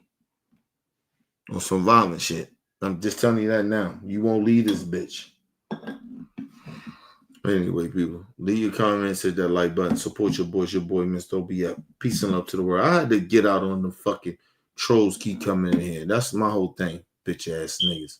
on some violent shit. I'm just telling you that now. You won't leave this bitch. Anyway, people, leave your comments, hit that like button, support your boys, your boy, Mr. OBF. Peace and love to the world. I had to get out on the fucking trolls keep coming in here. That's my whole thing, bitch ass niggas.